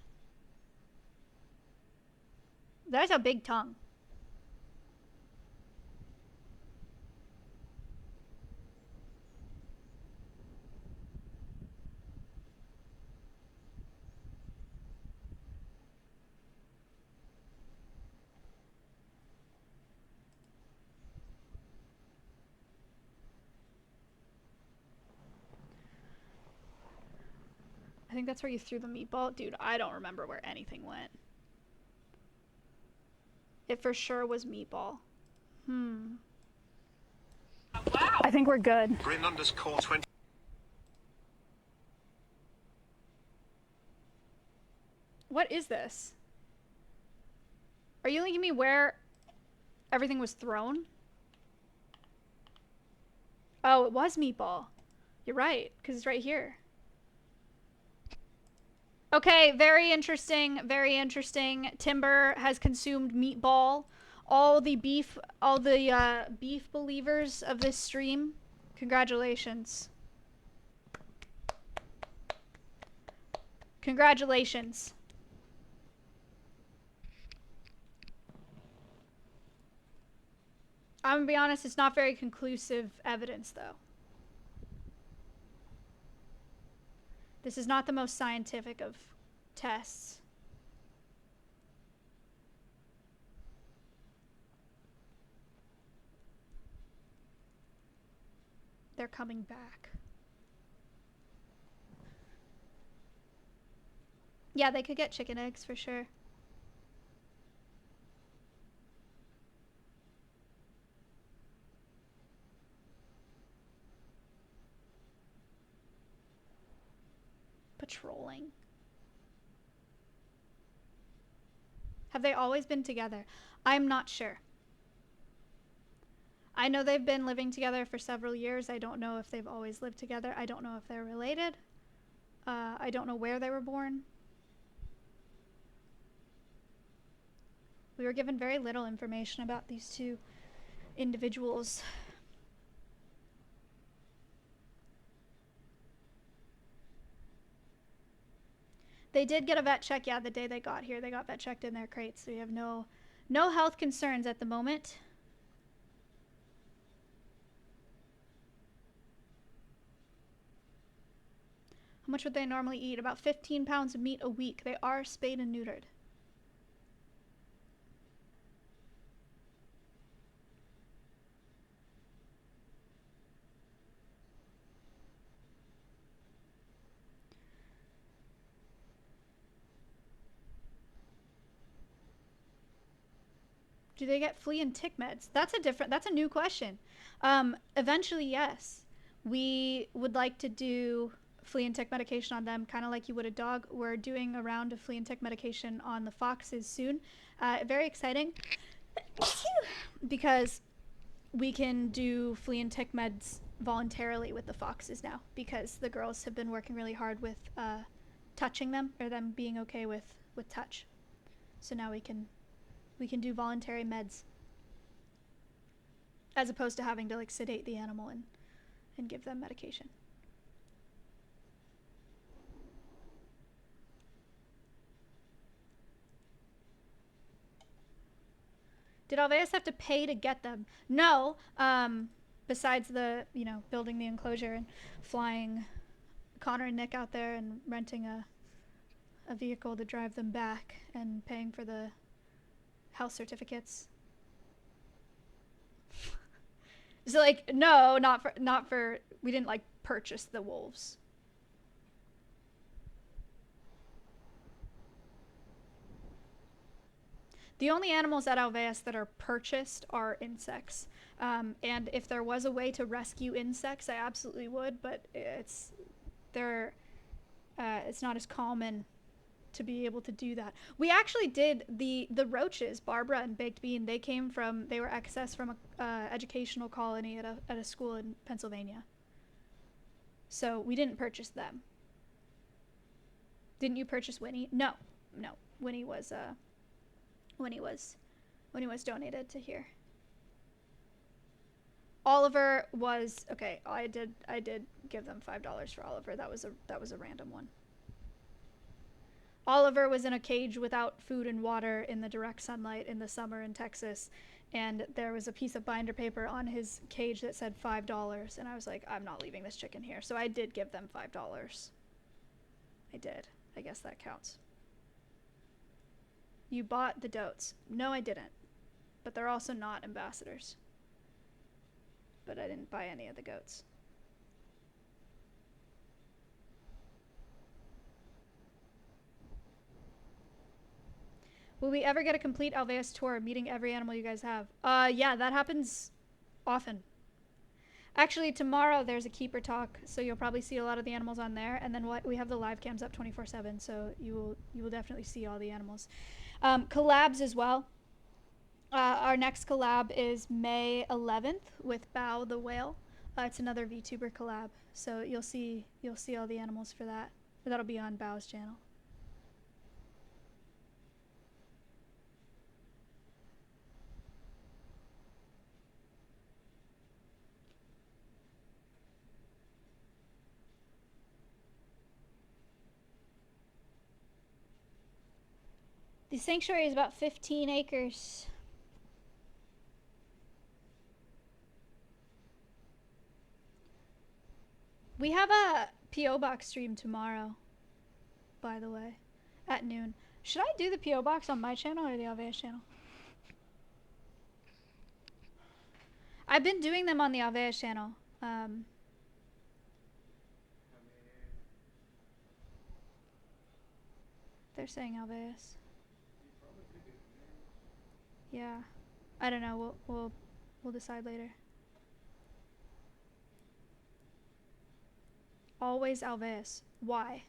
That's a big tongue. I think that's where you threw the meatball. Dude, I don't remember where anything went. It for sure was meatball. Wow. I think we're good. Grin underscore 20. What is this? Are you linking me where everything was thrown? Oh, it was meatball. You're right, because it's right here. Okay, very interesting, very interesting. Timber has consumed meatball. All the beef believers of this stream, congratulations. Congratulations. I'm gonna be honest, it's not very conclusive evidence though. This is not the most scientific of tests. They're coming back. Yeah, they could get chicken eggs for sure. Patrolling. Have they always been together? I'm not sure. I know they've been living together for several years. I don't know if they've always lived together. I don't know if they're related. I don't know where they were born. We were given very little information about these two individuals. They did get a vet check, yeah, the day they got here. They got vet checked in their crates, so we have no health concerns at the moment. How much would they normally eat? About 15 pounds of meat a week. They are spayed and neutered. Do they get flea and tick meds? That's a new question. Eventually, yes. We would like to do flea and tick medication on them, kind of like you would a dog. We're doing a round of flea and tick medication on the foxes soon. Very exciting because we can do flea and tick meds voluntarily with the foxes now, because the girls have been working really hard with touching them, or them being okay with touch. So now we can do voluntary meds, as opposed to having to like sedate the animal and give them medication. Did Alveus have to pay to get them? No. Besides the, building the enclosure and flying Connor and Nick out there and renting a vehicle to drive them back and paying for the health certificates. So like, no, not for, we didn't like purchase the wolves. The only animals at Alveus that are purchased are insects. And if there was a way to rescue insects, I absolutely would, but it's not as common to be able to do that. We actually did the roaches, Barbara and Baked Bean. They were excess from a educational colony at a school in Pennsylvania. So we didn't purchase them. Didn't you purchase Winnie? No. Winnie was donated to here. Oliver was okay. I did give them $5 for Oliver. That was a random one. Oliver was in a cage without food and water in the direct sunlight in the summer in Texas, and there was a piece of binder paper on his cage that said $5, and I was like, I'm not leaving this chicken here. So I did give them $5. I did. I guess that counts. You bought the dotes. No, I didn't. But they're also not ambassadors. But I didn't buy any of the goats. Will we ever get a complete Alveus tour, meeting every animal you guys have? Yeah, that happens often. Actually, tomorrow there's a keeper talk, so you'll probably see a lot of the animals on there. And then we have the live cams up 24/7, so you will definitely see all the animals. Collabs as well. Our next collab is May 11th with Bao the Whale. It's another VTuber collab, so you'll see all the animals for that. That'll be on Bao's channel. The sanctuary is about 15 acres. We have a P.O. Box stream tomorrow, by the way, at noon. Should I do the P.O. Box on my channel or the Alveus channel? I've been doing them on the Alveus channel. They're saying Alveus. Yeah, I don't know. We'll decide later. Always Alveus. Why?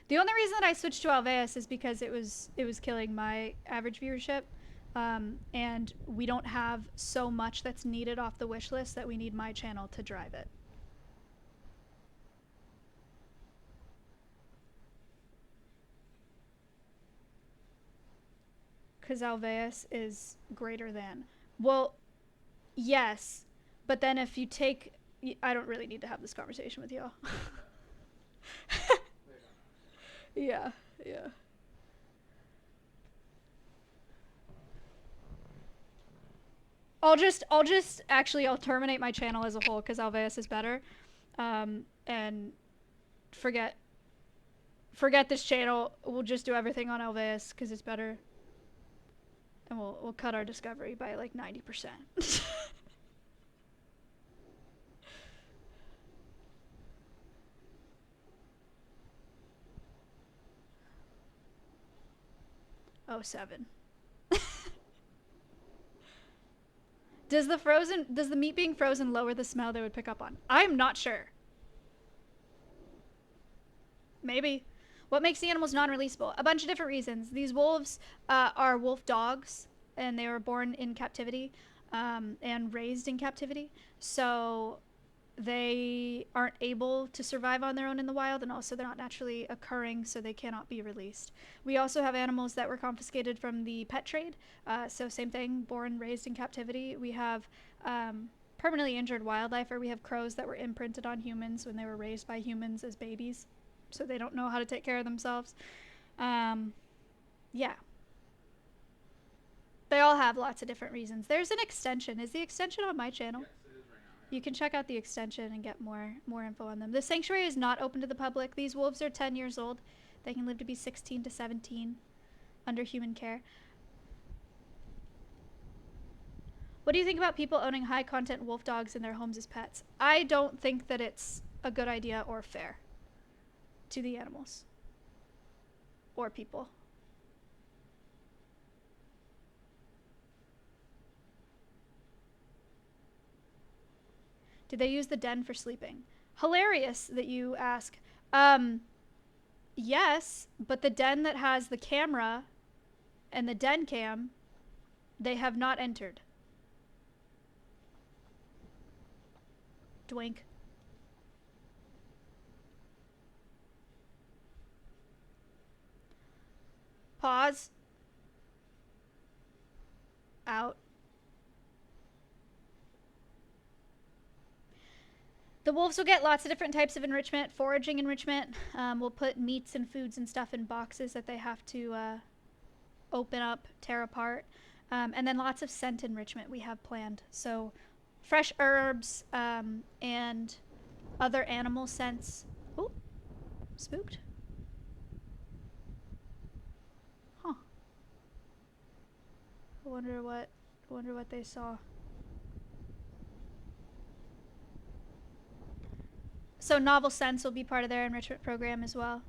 The only reason that I switched to Alveus is because it was killing my average viewership, and we don't have so much that's needed off the wish list that we need my channel to drive it. Because Alveus is greater than. Well, yes, but then if you take... I don't really need to have this conversation with y'all. Yeah. I'll terminate my channel as a whole because Alveus is better. And forget this channel. We'll just do everything on Alveus because it's better. And we'll cut our discovery by like 90%. Oh, 7. Does the meat being frozen lower the smell they would pick up on? I'm not sure. Maybe. What makes the animals non-releasable? A bunch of different reasons. These wolves are wolf dogs, and they were born in captivity and raised in captivity. So they aren't able to survive on their own in the wild, and also they're not naturally occurring, so they cannot be released. We also have animals that were confiscated from the pet trade. So same thing, born, raised in captivity. We have permanently injured wildlife, or we have crows that were imprinted on humans when they were raised by humans as babies. So they don't know how to take care of themselves. Yeah. They all have lots of different reasons. There's an extension. Is the extension on my channel? Yes, it is right now. You can check out the extension and get more info on them. The sanctuary is not open to the public. These wolves are 10 years old. They can live to be 16 to 17 under human care. What do you think about people owning high content wolf dogs in their homes as pets? I don't think that it's a good idea or fair to the animals or people. Did they use the den for sleeping? Hilarious that you ask. Yes, but the den that has the camera and the den cam, they have not entered. Dwink. Pause. Out. The wolves will get lots of different types of enrichment. Foraging enrichment. We'll put meats and foods and stuff in boxes that they have to open up, tear apart. And then lots of scent enrichment we have planned. So fresh herbs and other animal scents. Oh, spooked. Huh. I wonder what they saw. So novel scents will be part of their enrichment program as well.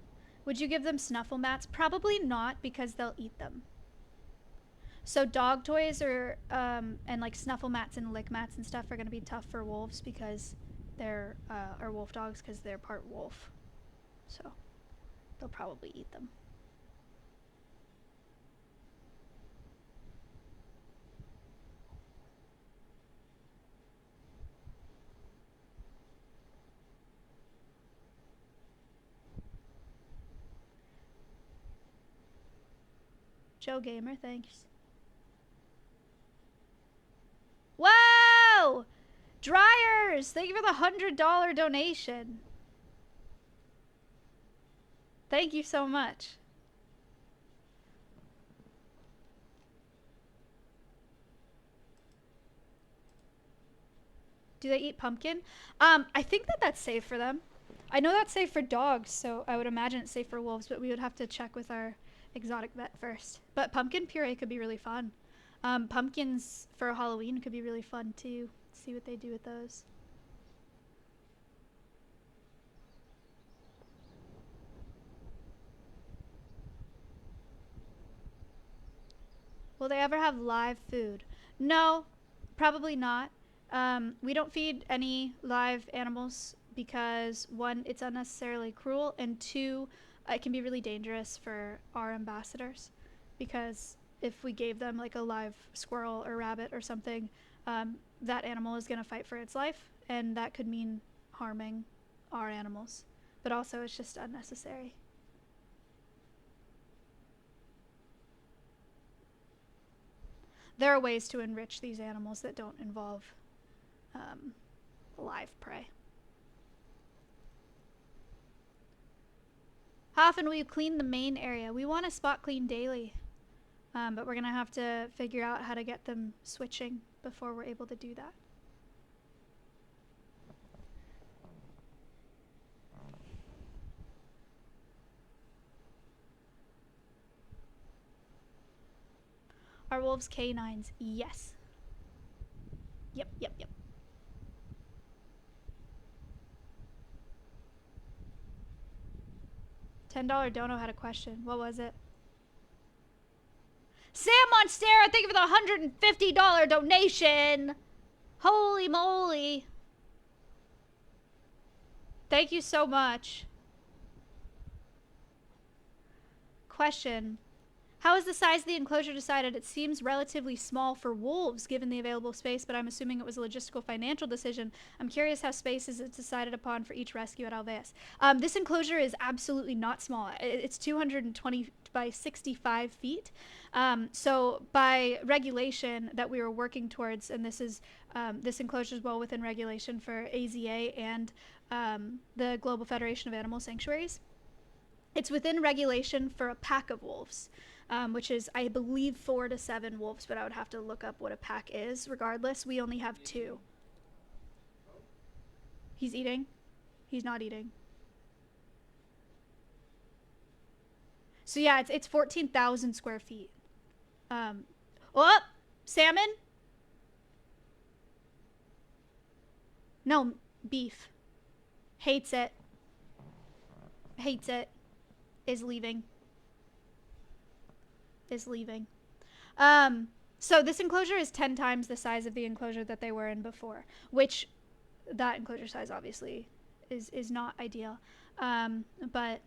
Would you give them snuffle mats? Probably not, because they'll eat them. So dog toys are and like snuffle mats and lick mats and stuff are going to be tough for wolves because they're or wolf dogs because they're part wolf. So they'll probably eat them. Joe Gamer, thanks. Wow! Dryers! Thank you for the $100 donation. Thank you so much. Do they eat pumpkin? I think that that's safe for them. I know that's safe for dogs, so I would imagine it's safe for wolves, but we would have to check with our exotic vet first. But pumpkin puree could be really fun. Pumpkins for Halloween could be really fun too. See what they do with those. Will they ever have live food? No, probably not. We don't feed any live animals because one, it's unnecessarily cruel, and two, it can be really dangerous for our ambassadors because if we gave them like a live squirrel or rabbit or something, that animal is going to fight for its life, and that could mean harming our animals. But also it's just unnecessary. There are ways to enrich these animals that don't involve live prey. How often will you clean the main area? We want to spot clean daily, but we're going to have to figure out how to get them switching before we're able to do that. Are wolves canines? Yes. Yep. $10 dono had a question. What was it? Sam Monstera, thank you for the $150 donation. Holy moly. Thank you so much. Question. How is the size of the enclosure decided? It seems relatively small for wolves given the available space, but I'm assuming it was a logistical financial decision. I'm curious how space is decided upon for each rescue at Alveus. This enclosure is absolutely not small. It's 220 by 65 feet. So by regulation that we were working towards, and this is this enclosure is well within regulation for AZA and the Global Federation of Animal Sanctuaries. It's within regulation for a pack of wolves. Which is, I believe, 4 to 7 wolves, but I would have to look up what a pack is. Regardless, we only have 2. He's eating. He's not eating. So yeah, it's 14,000 square feet. Oh, salmon? No, beef. Hates it. Hates it. Is leaving. Is leaving. So this enclosure is 10 times the size of the enclosure that they were in before, which that enclosure size obviously is not ideal. But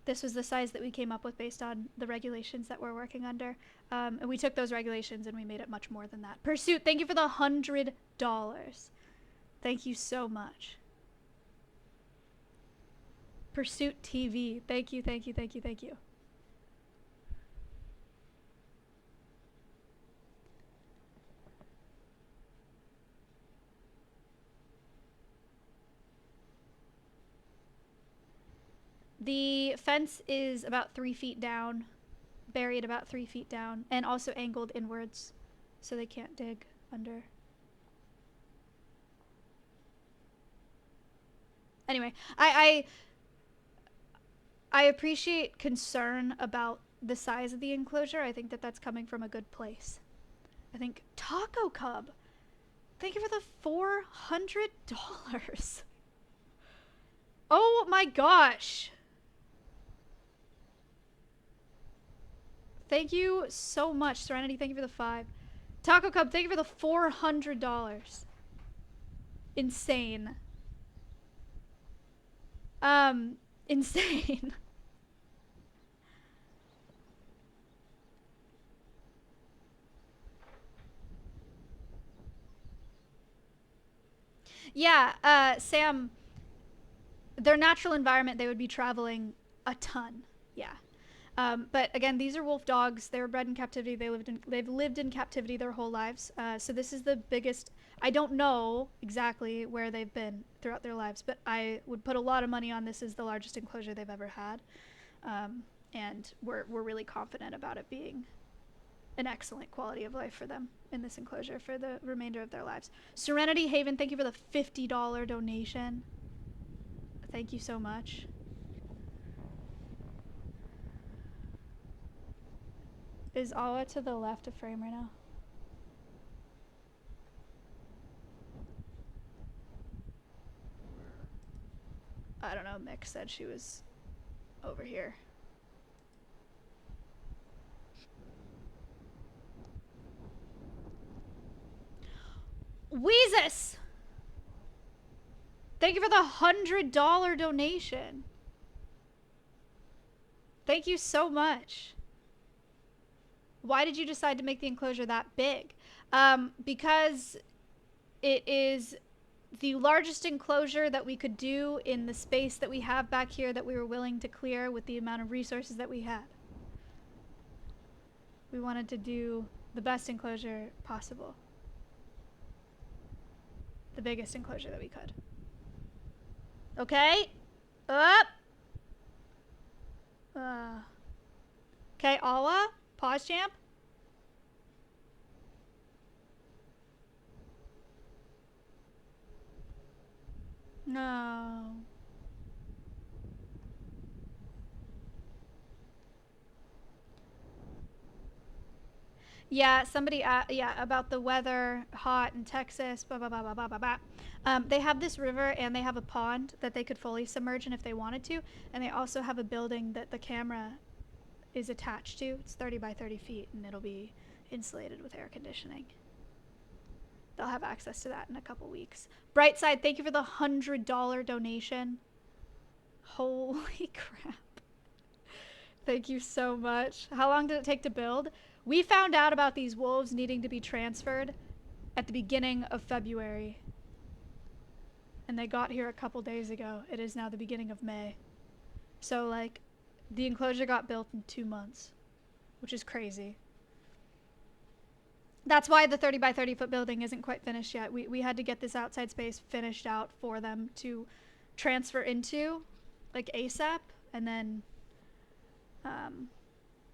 this was the size that we came up with based on the regulations that we're working under. And we took those regulations and we made it much more than that. Pursuit, thank you for the $100. Thank you so much. Pursuit TV, thank you, thank you, thank you, thank you. The fence is about 3 feet down, buried about 3 feet down, and also angled inwards, so they can't dig under. Anyway, I appreciate concern about the size of the enclosure. I think that that's coming from a good place. I think Taco Cub, thank you for the $400. Oh my gosh. Thank you so much, Serenity. Thank you for the 5. Taco Cub, thank you for the $400. Insane. Insane. Yeah, Sam, their natural environment, they would be traveling a ton. Yeah. But again, these are wolf dogs. They were bred in captivity. They've lived in captivity their whole lives. So this is the biggest. I don't know exactly where they've been throughout their lives, but I would put a lot of money on this is the largest enclosure they've ever had. And we're really confident about it being an excellent quality of life for them in this enclosure for the remainder of their lives. Serenity Haven, thank you for the $50 donation. Thank you so much. Is Awa to the left of frame right now? I don't know. Mick said she was over here. Weezus! Thank you for the $100 donation. Thank you so much. Why did you decide to make the enclosure that big? Because it is the largest enclosure that we could do in the space that we have back here that we were willing to clear with the amount of resources that we had. We wanted to do the best enclosure possible. The biggest enclosure that we could. Okay? Up! Okay, Awa? Pause champ? No. Yeah, somebody, yeah, about the weather, hot in Texas, blah, blah, blah, blah, blah, blah, blah. They have this river and they have a pond that they could fully submerge in if they wanted to. And they also have a building that the camera is attached to. It's 30 by 30 feet and it'll be insulated with air conditioning. they'll have access to that in a couple weeks. Brightside, thank you for the $100 donation. Holy crap. Thank you so much. How long did it take to build? We found out about these wolves needing to be transferred at the beginning of February. And they got here a couple days ago. It is now the beginning of May. So, like, the enclosure got built in 2 months, which is crazy. That's why the 30 by 30 foot building isn't quite finished yet. We had to get this outside space finished out for them to transfer into, like, ASAP, and then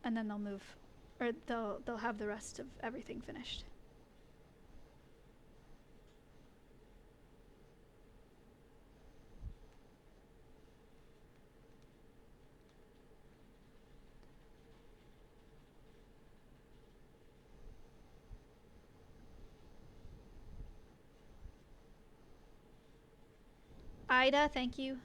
they'll move, or they'll have the rest of everything finished. Ida, thank you.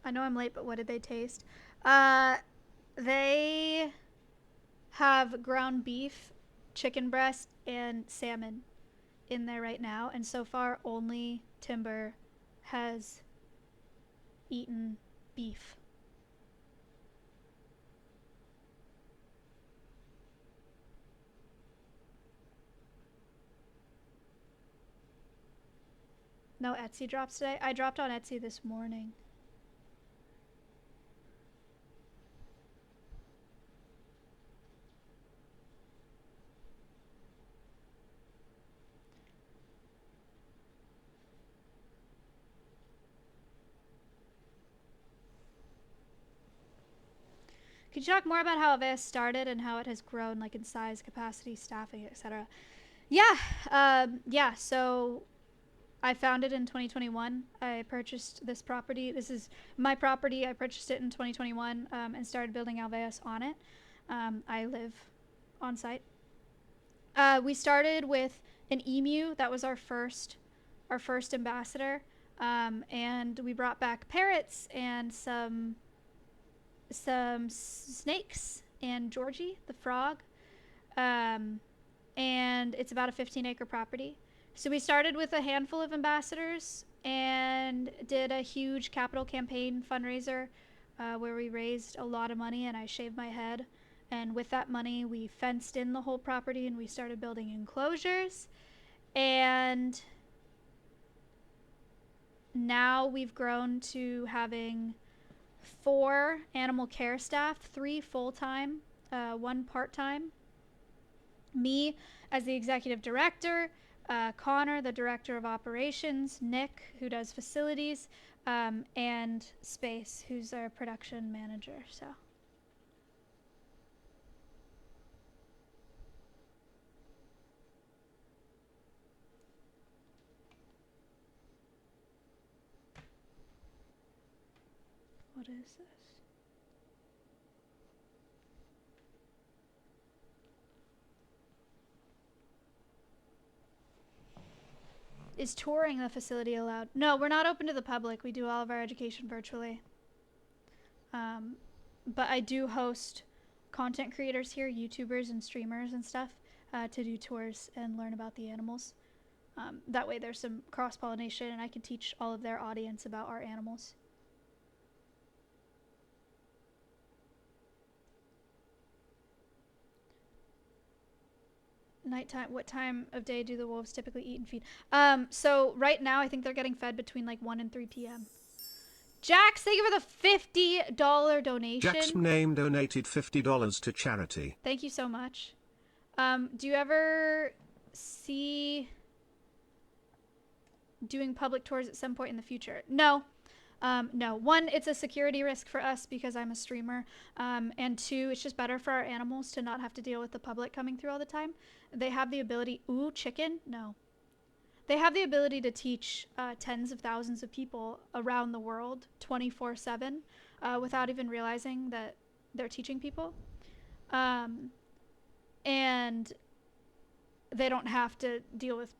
I know I'm late, but what did they taste? They have ground beef, chicken breast, and salmon in there right now. And so far, only Timber has eaten beef. No Etsy drops today? I dropped on Etsy this morning. Could you talk more about how Alveus started and how it has grown, like in size, capacity, staffing, etc.? Yeah, so I founded in 2021. I purchased this property. This is my property. I purchased it in 2021 and started building Alveus on it. I live on site. We started with an emu. That was our first ambassador. And we brought back parrots and some snakes and Georgie, the frog. And it's about a 15-acre property. So we started with a handful of ambassadors and did a huge capital campaign fundraiser where we raised a lot of money and I shaved my head. And with that money, we fenced in the whole property and we started building enclosures. And now we've grown to having 4 animal care staff, 3 full-time, 1 part-time. Me as the executive director, Connor, the director of operations, Nick, who does facilities, and Space, who's our production manager. So. What is this? Is touring the facility allowed? No, we're not open to the public. We do all of our education virtually. But I do host content creators here, YouTubers and streamers and stuff, to do tours and learn about the animals. That way there's some cross-pollination and I can teach all of their audience about our animals. Nighttime, what time of day do the wolves typically eat and feed? So right now I think they're getting fed between like 1 and 3 p.m. Jax, thank you for the $50 donation. Jack's name donated $50 to charity. Thank you so much. Do you ever see doing public tours at some point in the future? No. No. 1, it's a security risk for us because I'm a streamer. And 2, it's just better for our animals to not have to deal with the public coming through all the time. They have the ability... Ooh, chicken? No. They have the ability to teach tens of thousands of people around the world 24/7 without even realizing that they're teaching people. And they don't have to deal with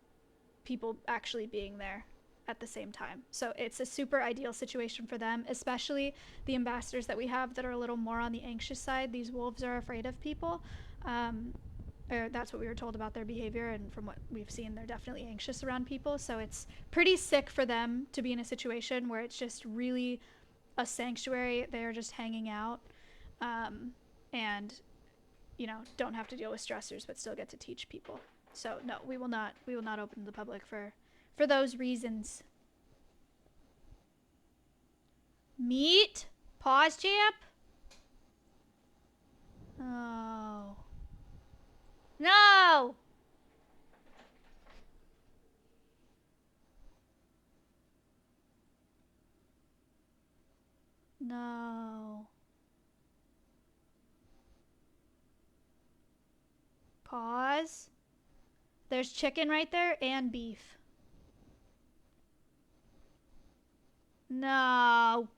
people actually being there. at the same time. So it's a super ideal situation for them, especially the ambassadors that we have that are a little more on the anxious side. These wolves are afraid of people. Or that's what we were told about their behavior, and from what we've seen, they're definitely anxious around people. So it's pretty sick for them to be in a situation where it's just really a sanctuary. They're just hanging out, and you know, don't have to deal with stressors, but still get to teach people. So no, we will not open to the public for those reasons. Meat? Pause, champ? Oh. No! No. Pause. There's chicken right there and beef. No.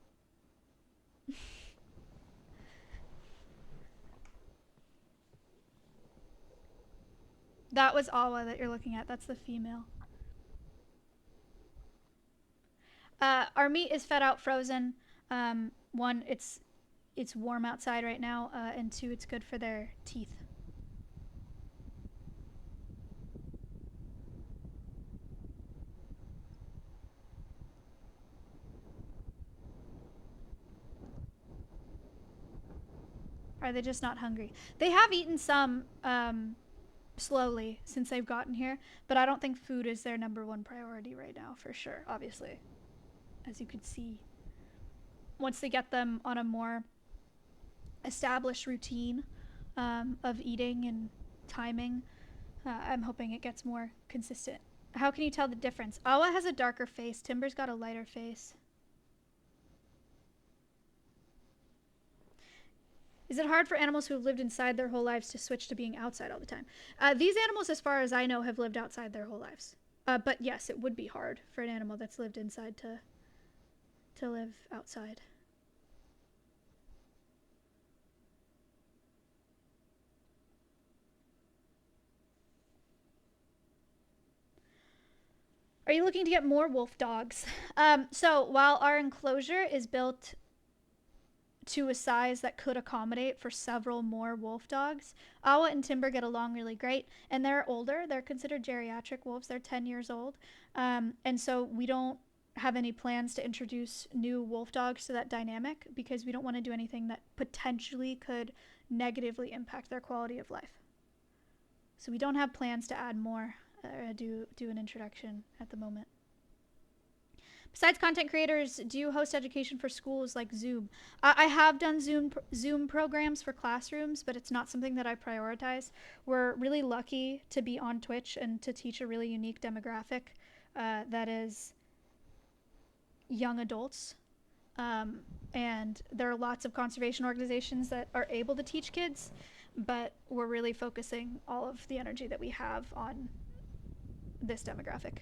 That was Awa that you're looking at. That's the female. Our meat is fed out frozen. One, it's warm outside right now, and two, it's good for their teeth. Are they just not hungry? They have eaten some slowly since they've gotten here, but I don't think food is their #1 priority right now, for sure, obviously. As you could see. Once they get them on a more established routine of eating and timing, I'm hoping it gets more consistent. How can you tell the difference? Awa has a darker face. Timber's got a lighter face. Is it hard for animals who have lived inside their whole lives to switch to being outside all the time? These animals, as far as I know, have lived outside their whole lives. But yes, it would be hard for an animal that's lived inside to live outside. Are you looking to get more wolf dogs? So while our enclosure is built to a size that could accommodate for several more wolf dogs, Awa and Timber get along really great, and they're older. They're considered geriatric wolves. They're 10 years old. And so we don't have any plans to introduce new wolf dogs to that dynamic because we don't want to do anything that potentially could negatively impact their quality of life. So we don't have plans to add more or do an introduction at the moment. Besides content creators, do you host education for schools like Zoom? I have done Zoom programs for classrooms, but it's not something that I prioritize. We're really lucky to be on Twitch and to teach a really unique demographic that is young adults. And there are lots of conservation organizations that are able to teach kids, but we're really focusing all of the energy that we have on this demographic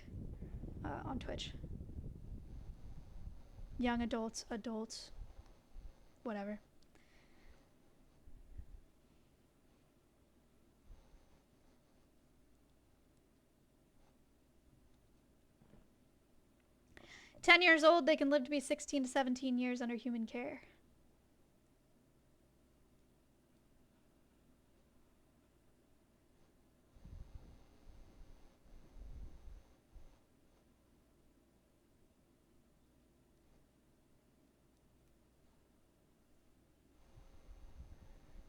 on Twitch. Young adults, whatever. "10 years old, they can live to be 16 to 17 years under human care."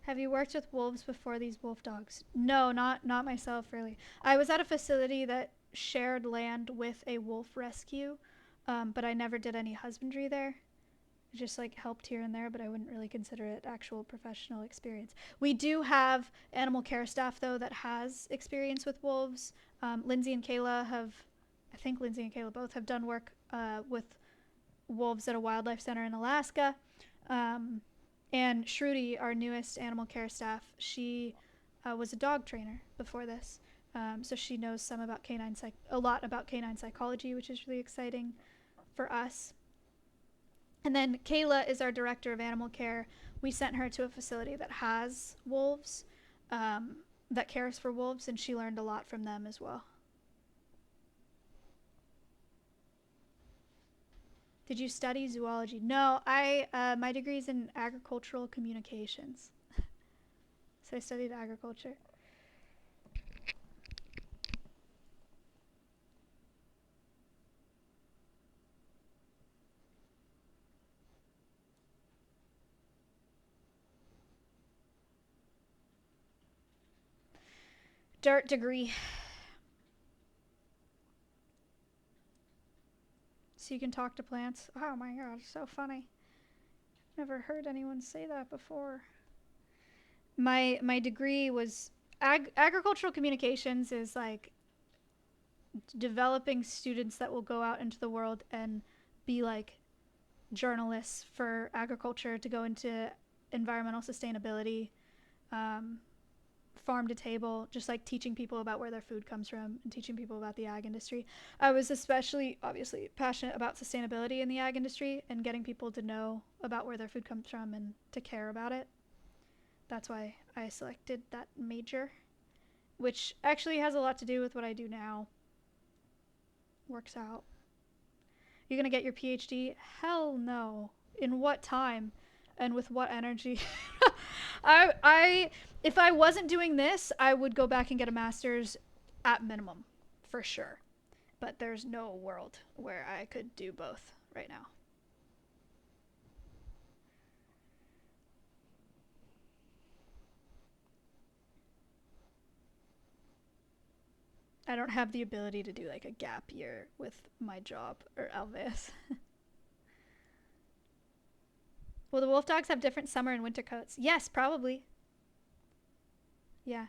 Have you worked with wolves before these wolf dogs? No, not myself, really. I was at a facility that shared land with a wolf rescue, but I never did any husbandry there. Just like helped here and there, but I wouldn't really consider it actual professional experience. We do have animal care staff, though, that has experience with wolves. Lindsay and Kayla I think Lindsay and Kayla both have done work with wolves at a wildlife center in Alaska. And Shruti, our newest animal care staff, she was a dog trainer before this. So she knows a lot about canine psychology, which is really exciting for us. And then Kayla is our director of animal care. We sent her to a facility that has wolves, that cares for wolves, and she learned a lot from them as well. Did you study zoology? No, I my degree is in agricultural communications. So I studied agriculture. Dirt degree. So you can talk to plants. Oh my god, so funny. Never heard anyone say that before. My degree was agricultural communications is like developing students that will go out into the world and be like journalists for agriculture, to go into environmental sustainability, farm to table, just like teaching people about where their food comes from and teaching people about the ag industry. I was especially obviously passionate about sustainability in the ag industry and getting people to know about where their food comes from and to care about it. That's why I selected that major, which actually has a lot to do with what I do now. Works out. You're gonna get your PhD? Hell no. In what time and with what energy? If I wasn't doing this, I would go back and get a master's at minimum, for sure. But there's no world where I could do both right now. I don't have the ability to do like a gap year with my job or Alveus. Will the Wolfdogs have different summer and winter coats? Yes, probably. Yeah.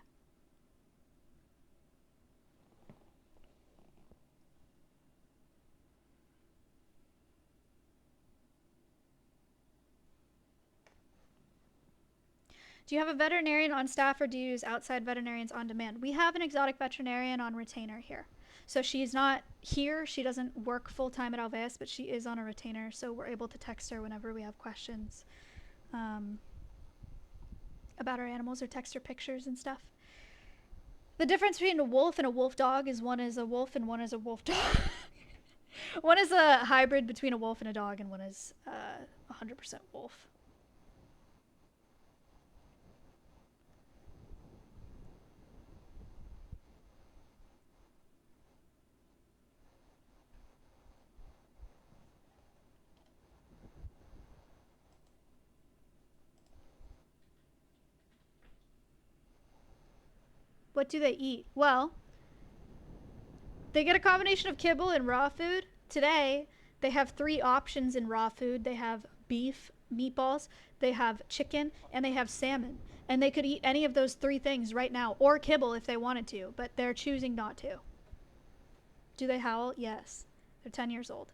Do you have a veterinarian on staff, or do you use outside veterinarians on demand? We have an exotic veterinarian on retainer here. So she's not here. She doesn't work full-time at Alveus, but she is on a retainer, so we're able to text her whenever we have questions about our animals, or text her pictures and stuff. The difference between a wolf and a wolf dog is one is a wolf and one is a wolf dog. One is a hybrid between a wolf and a dog, and one is 100% wolf. What do they eat? Well, they get a combination of kibble and raw food. Today, they have 3 options in raw food. They have beef, meatballs, they have chicken, and they have salmon. And they could eat any of those 3 things right now, or kibble if they wanted to, but they're choosing not to. Do they howl? Yes. They're 10 years old.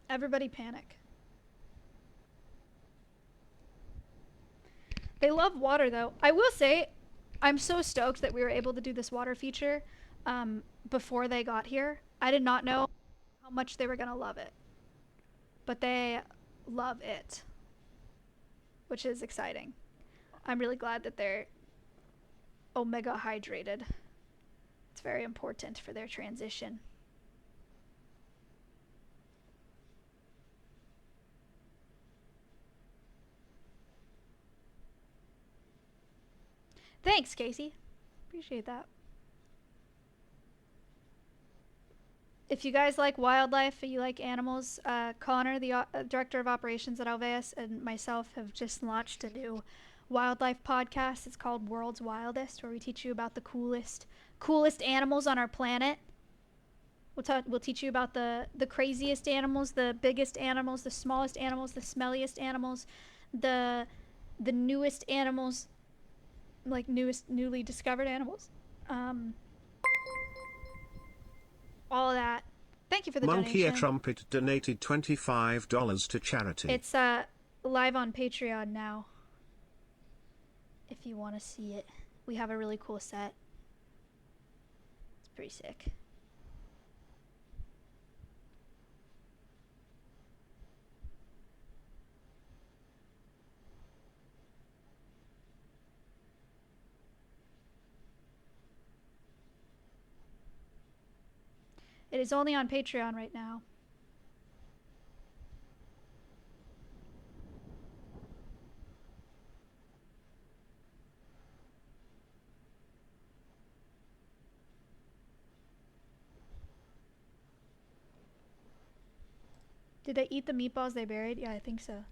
Everybody panic. They love water, though. I will say, I'm so stoked that we were able to do this water feature before they got here. I did not know how much they were going to love it. But they love it, which is exciting. I'm really glad that they're omega hydrated. It's very important for their transition. Thanks, Casey. Appreciate that. If you guys like wildlife, if you like animals, Connor, the director of operations at Alveus, and myself have just launched a new wildlife podcast. It's called World's Wildest, where we teach you about the coolest animals on our planet. We'll teach you about the craziest animals, the biggest animals, the smallest animals, the smelliest animals, the newest animals, like newly discovered animals. All of that. Thank you for the Monkey donation. Trumpet donated $25 to charity. It's live on Patreon now. If you want to see it. We have a really cool set. It's pretty sick. It is only on Patreon right now. Did they eat the meatballs they buried? Yeah, I think so.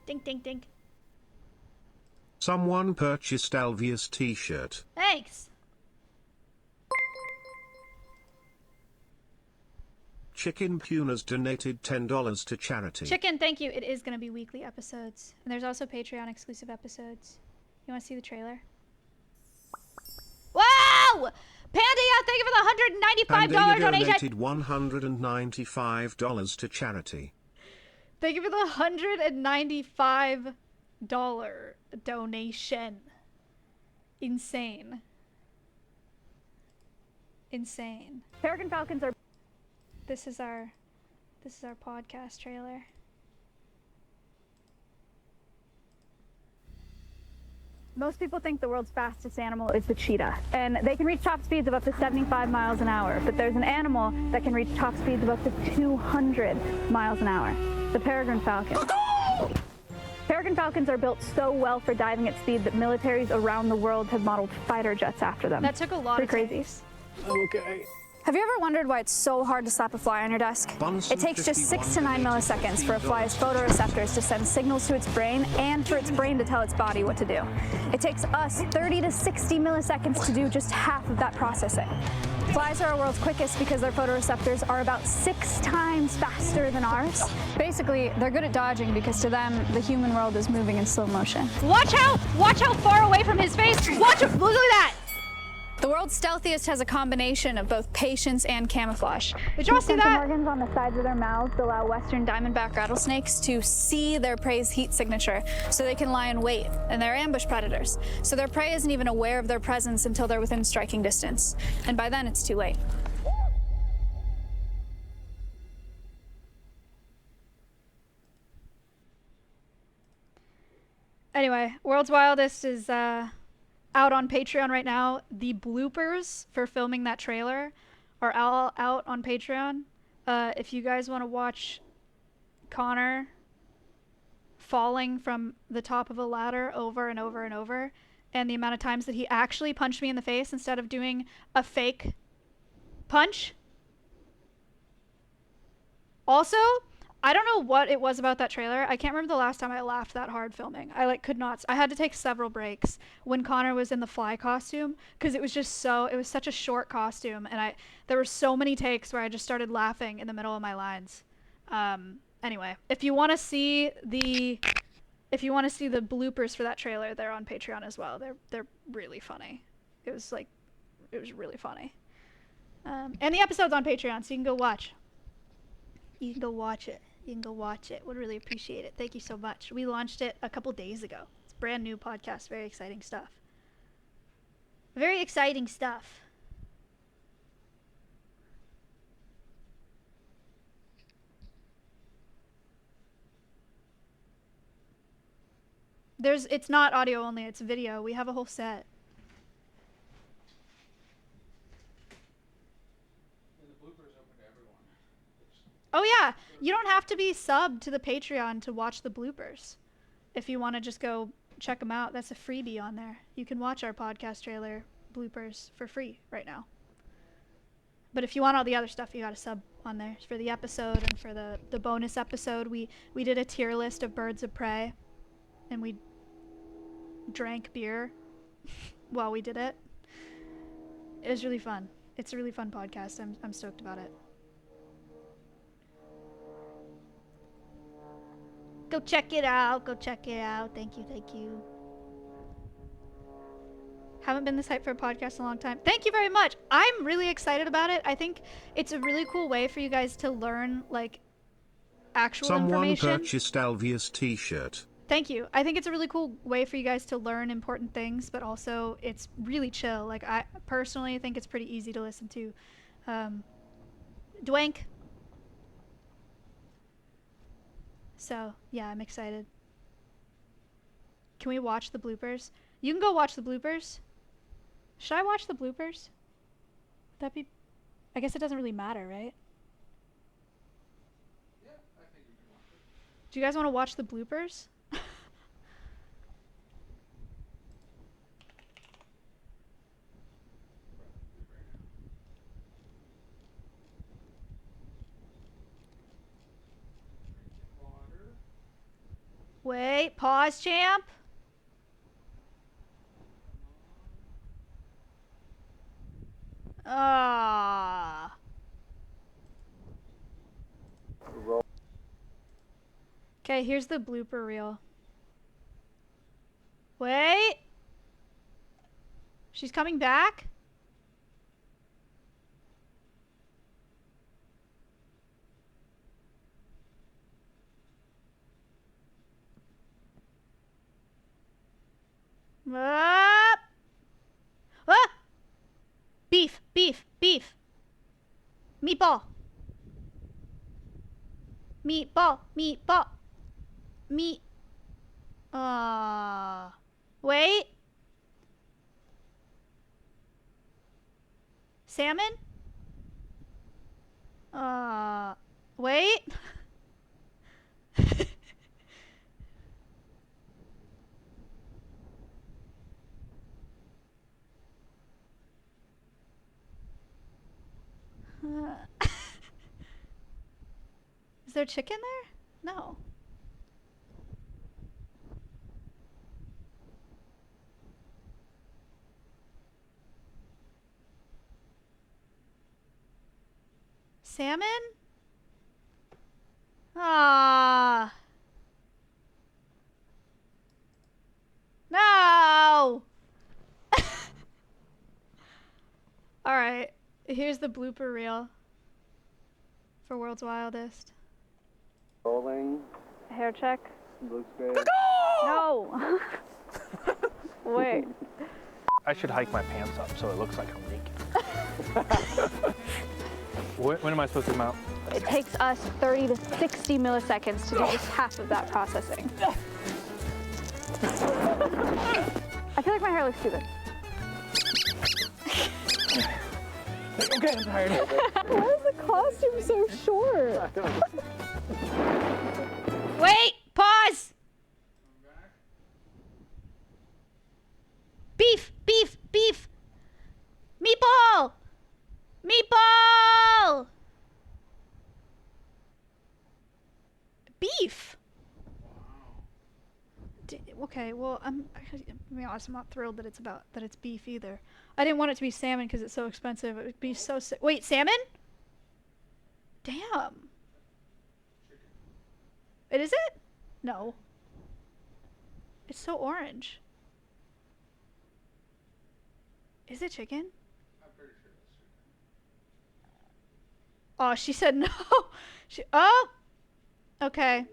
Dink, dink, dink. Someone purchased Alveus t-shirt. Thanks. Chicken Puna's donated $10 to charity. Chicken, thank you. It is going to be weekly episodes. And there's also Patreon exclusive episodes. You want to see the trailer? Wow! Pandia, thank you for the $195 donation. Donated $195 to charity. Thank you for the $195 donation. Insane. Insane. Peregrine Falcons are... This is our podcast trailer. Most people think the world's fastest animal is the cheetah, and they can reach top speeds of up to 75 miles an hour, but there's an animal that can reach top speeds of up to 200 miles an hour, the peregrine falcon. Peregrine falcons are built so well for diving at speed that militaries around the world have modeled fighter jets after them. That took a lot of crazy. Okay. Have you ever wondered why it's so hard to slap a fly on your desk? It takes just 6 to 9 milliseconds for a fly's photoreceptors to send signals to its brain and for its brain to tell its body what to do. It takes us 30 to 60 milliseconds to do just half of that processing. Flies are our world's quickest because their photoreceptors are about 6 times faster than ours. Basically, they're good at dodging because to them, the human world is moving in slow motion. Watch how far away from his face. Watch it. Look at that. The world's stealthiest has a combination of both patience and camouflage. Did y'all see that? Organs on the sides of their mouths allow western diamondback rattlesnakes to see their prey's heat signature so they can lie in wait, and they're ambush predators. So their prey isn't even aware of their presence until they're within striking distance. And by then, it's too late. Anyway, World's Wildest is out on Patreon right now. The bloopers for filming that trailer are all out on Patreon. If you guys want to watch Connor falling from the top of a ladder over and over and over, and the amount of times that he actually punched me in the face instead of doing a fake punch. Also, I don't know what it was about that trailer. I can't remember the last time I laughed that hard filming. I could not. I had to take several breaks when Connor was in the fly costume because it was such a short costume, and there were so many takes where I just started laughing in the middle of my lines. Anyway, if you want to see the bloopers for that trailer, they're on Patreon as well. They're really funny. It was really funny. And the episode's on Patreon, so you can go watch. You can go watch it. Would really appreciate it. Thank you so much. We launched it a couple days ago. It's a brand new podcast. Very exciting stuff. Very exciting stuff. It's not audio only, it's video. We have a whole set. Oh yeah, you don't have to be subbed to the Patreon to watch the bloopers. If you want to just go check them out, that's a freebie on there. You can watch our podcast trailer bloopers for free right now. But if you want all the other stuff, you got to sub on there for the episode and for the bonus episode. We did a tier list of birds of prey, and we drank beer while we did it. It was really fun. It's a really fun podcast. I'm stoked about it. Go check it out. Thank you. Haven't been this hyped for a podcast in a long time. Thank you very much. I'm really excited about it. I think it's a really cool way for you guys to learn, like, actual information. Someone purchased Alveus t-shirt. Thank you. I think it's a really cool way for you guys to learn important things, but also it's really chill. Like, I personally think it's pretty easy to listen to. Dwank. So, yeah, I'm excited. Can we watch the bloopers? You can go watch the bloopers. Should I watch the bloopers? Would that be... I guess it doesn't really matter, right? Yeah, I think you can watch it. Do you guys want to watch the bloopers? Water. Wait, pause, champ. Ah. Okay, here's the blooper reel. Wait. She's coming back? Up. Ah! Beef, beef, beef. Meatball. Meatball, meatball. Meat. Wait. Salmon? Wait. Is there chicken there? No. Salmon? Ah. No. All right. Here's the blooper reel for World's Wildest. Rolling. Hair check. Looks great. No. Wait. I should hike my pants up so it looks like I'm naked. When am I supposed to come out? It takes us 30 to 60 milliseconds to do just half of that processing. I feel like my hair looks stupid. Okay, I'm tired. Why is the costume so short? Wait, pause. Beef, beef, beef. Meatball. Meatball. Beef. Okay, well, to be honest, I'm not thrilled that it's beef either. I didn't want it to be salmon because it's so expensive. It would be so wait, salmon? Damn. Is it? No. It's so orange. Is it chicken? I'm pretty sure that's chicken. Oh, she said no. Okay.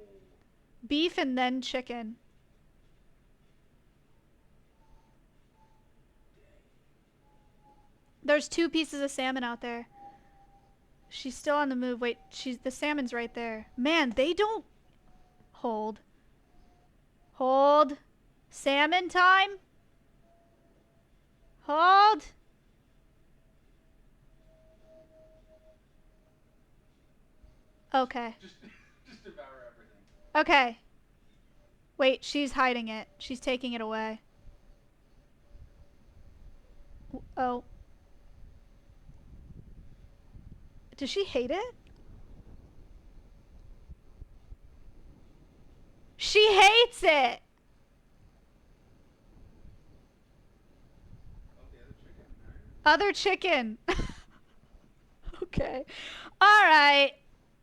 Beef and then chicken. There's 2 pieces of salmon out there. She's still on the move. Wait, the salmon's right there. Man, they don't hold. Hold. Salmon time. Hold. Okay. Just devour everything. Okay. Wait, she's hiding it. She's taking it away. Oh. Does she hate it? She hates it! Other chicken. Okay. Alright.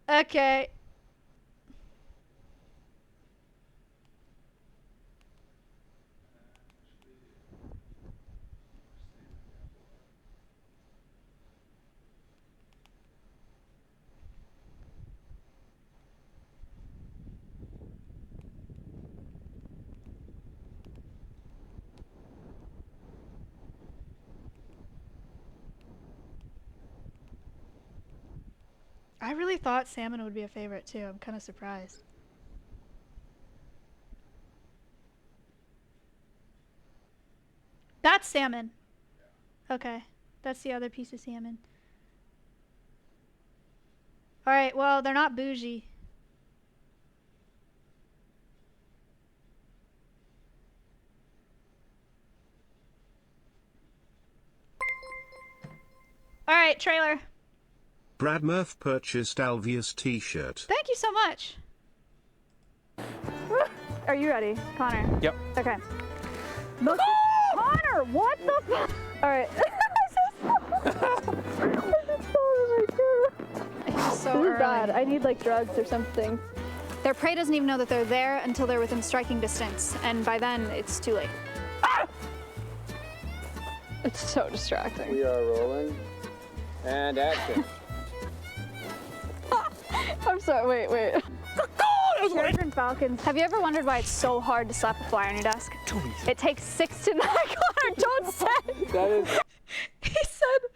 Okay. I really thought salmon would be a favorite too. I'm kind of surprised. That's salmon. Okay. That's the other piece of salmon. Alright, well, they're not bougie. Alright, trailer. Brad Murph purchased Alveus t-shirt. Thank you so much. Are you ready, Connor? Yep. Okay. Look, Connor, what the fuck? All right. So This is bad. I need like drugs or something. Their prey doesn't even know that they're there until they're within striking distance, and by then it's too late. It's so distracting. We are rolling. And action. I'm sorry, wait. Peregrine falcons. Have you ever wondered why it's so hard to slap a fly on your desk? It takes 6 to 9. Connor, don't say. That is. He said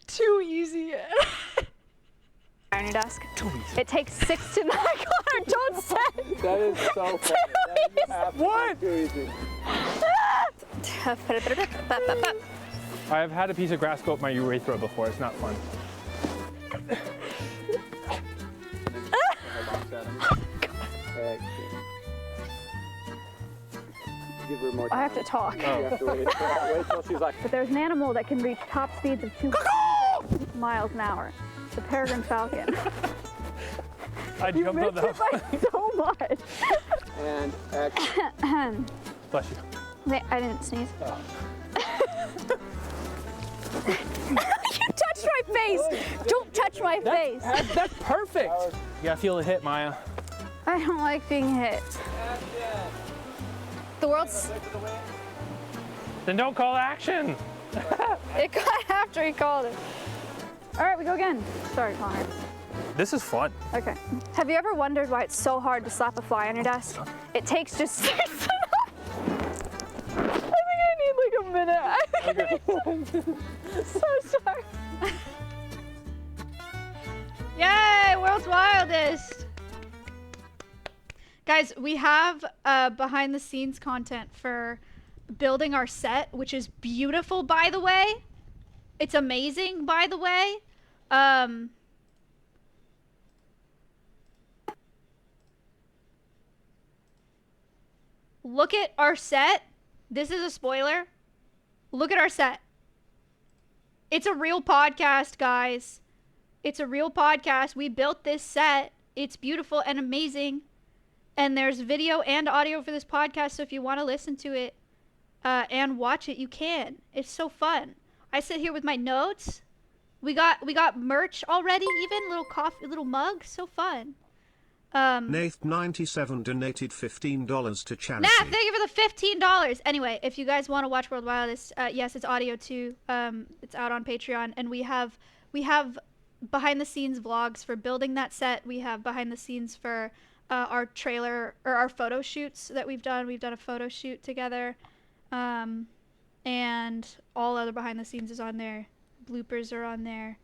too easy. On your desk. It takes 6 to 9. Connor, don't say. That is so funny. What? Too easy. I've had a piece of grass go up my urethra before. It's not fun. Give her more I time. have to talk. You have to wait till she's like. But there's an animal that can reach top speeds of 2 miles an hour. The peregrine falcon. I You jumped on missed it by that. so much. And action. Bless you. Wait, I didn't sneeze. Oh. You touched my face! Don't touch my face! That's perfect. You gotta feel the hit, Maya. I don't like being hit. The world's... Then don't call action. It got after he called it. All right, we go again. Sorry, Connor. This is fun. Okay. Have you ever wondered why it's so hard to slap a fly on your desk? It takes just 6 to 9. I think I need like a minute. So sorry. Yay, world's wildest. Guys, we have behind the scenes content for building our set, which is beautiful, by the way. It's amazing, by the way. Look at our set. This is a spoiler. Look at our set. It's a real podcast, guys. It's a real podcast. We built this set. It's beautiful and amazing. And there's video and audio for this podcast, so if you want to listen to it and watch it, you can. It's so fun. I sit here with my notes. We got merch already, even little mug. So fun. Nath97 donated $15 to charity. Nath, thank you for the $15. Anyway, if you guys want to watch World Wildest, yes, it's audio too. It's out on Patreon, and we have behind the scenes vlogs for building that set. We have behind the scenes for our trailer or our photo shoots that we've done. We've done a photo shoot together, and all other behind the scenes is on there. Bloopers are on there.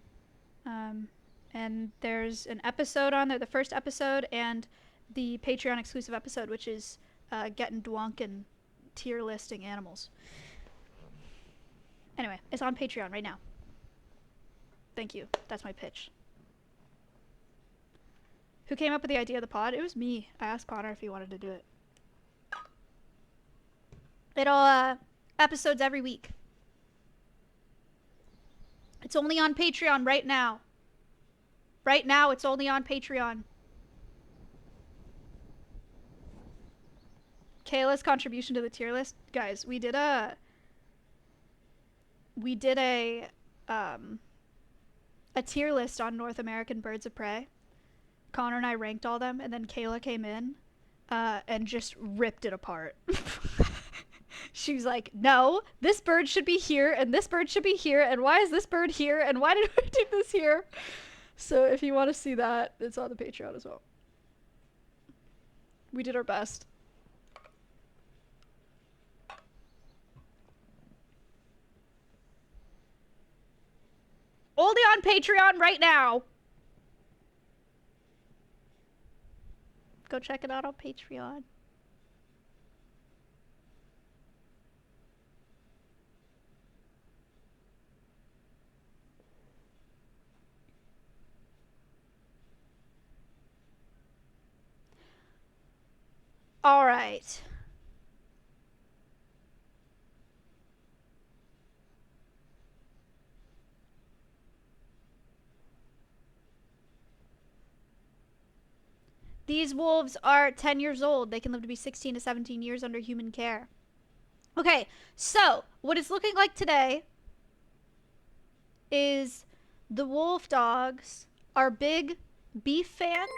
And there's an episode on there, the first episode, and the Patreon exclusive episode, which is getting dwunk and tier listing animals. Anyway, it's on Patreon right now. Thank you. That's my pitch. Who came up with the idea of the pod? It was me. I asked Connor if he wanted to do it. It'll, episodes every week. It's only on Patreon right now. Right now, it's only on Patreon. Kayla's contribution to the tier list. Guys, we did a tier list on North American birds of prey. Connor and I ranked all them, and then Kayla came in and just ripped it apart. She was like, no, this bird should be here, and this bird should be here, and why is this bird here, and why did we do this here? So if you want to see that, it's on the Patreon as well. We did our best. Only on Patreon right now. Go check it out on Patreon. All right. These wolves are 10 years old. They can live to be 16 to 17 years under human care. Okay, so what it's looking like today is the Wolfdogs are big beef fans.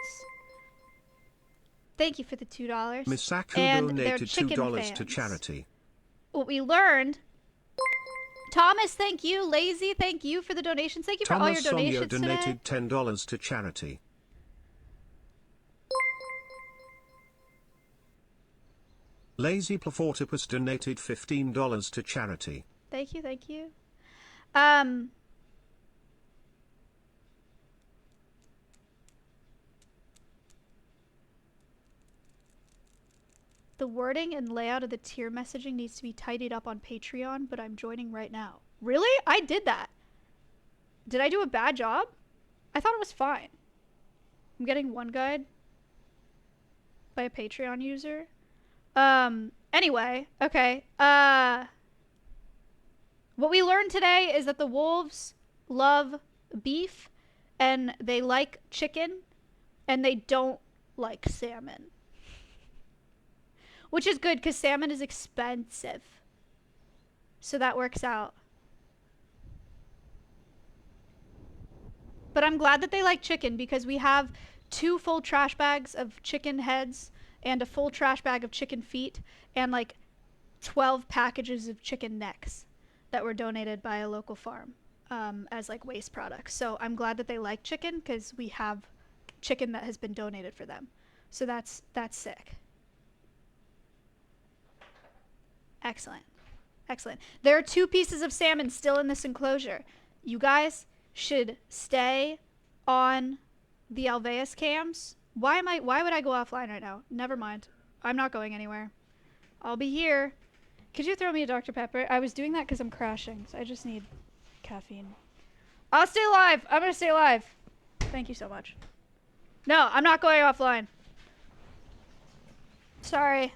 Thank you for the $2. Misaku And they're donated chicken $2 fans. to charity. What we learned... Thomas, thank you. Lazy, thank you for the donations. Thank you for all your Thomas Sonia donations today. donated $10 to charity. Lazy Plafortipus donated $15 to charity. Thank you, thank you. The wording and layout of the tier messaging needs to be tidied up on Patreon, but I'm joining right now. Really? I did that. Did I do a bad job? I thought it was fine. I'm getting one guide by a Patreon user. Anyway, okay. What we learned today is that the wolves love beef and they like chicken and they don't like salmon. Which is good because salmon is expensive. So that works out. But I'm glad that they like chicken because we have 2 full trash bags of chicken heads and a full trash bag of chicken feet and like 12 packages of chicken necks that were donated by a local farm as like waste products. So I'm glad that they like chicken because we have chicken that has been donated for them. So that's sick. Excellent. Excellent. There are 2 pieces of salmon still in this enclosure. You guys should stay on the Alveus cams. Why would I go offline right now? Never mind. I'm not going anywhere. I'll be here. Could you throw me a Dr. Pepper? I was doing that because I'm crashing, so I just need caffeine. I'll stay alive. I'm gonna stay alive. Thank you so much. No, I'm not going offline. Sorry.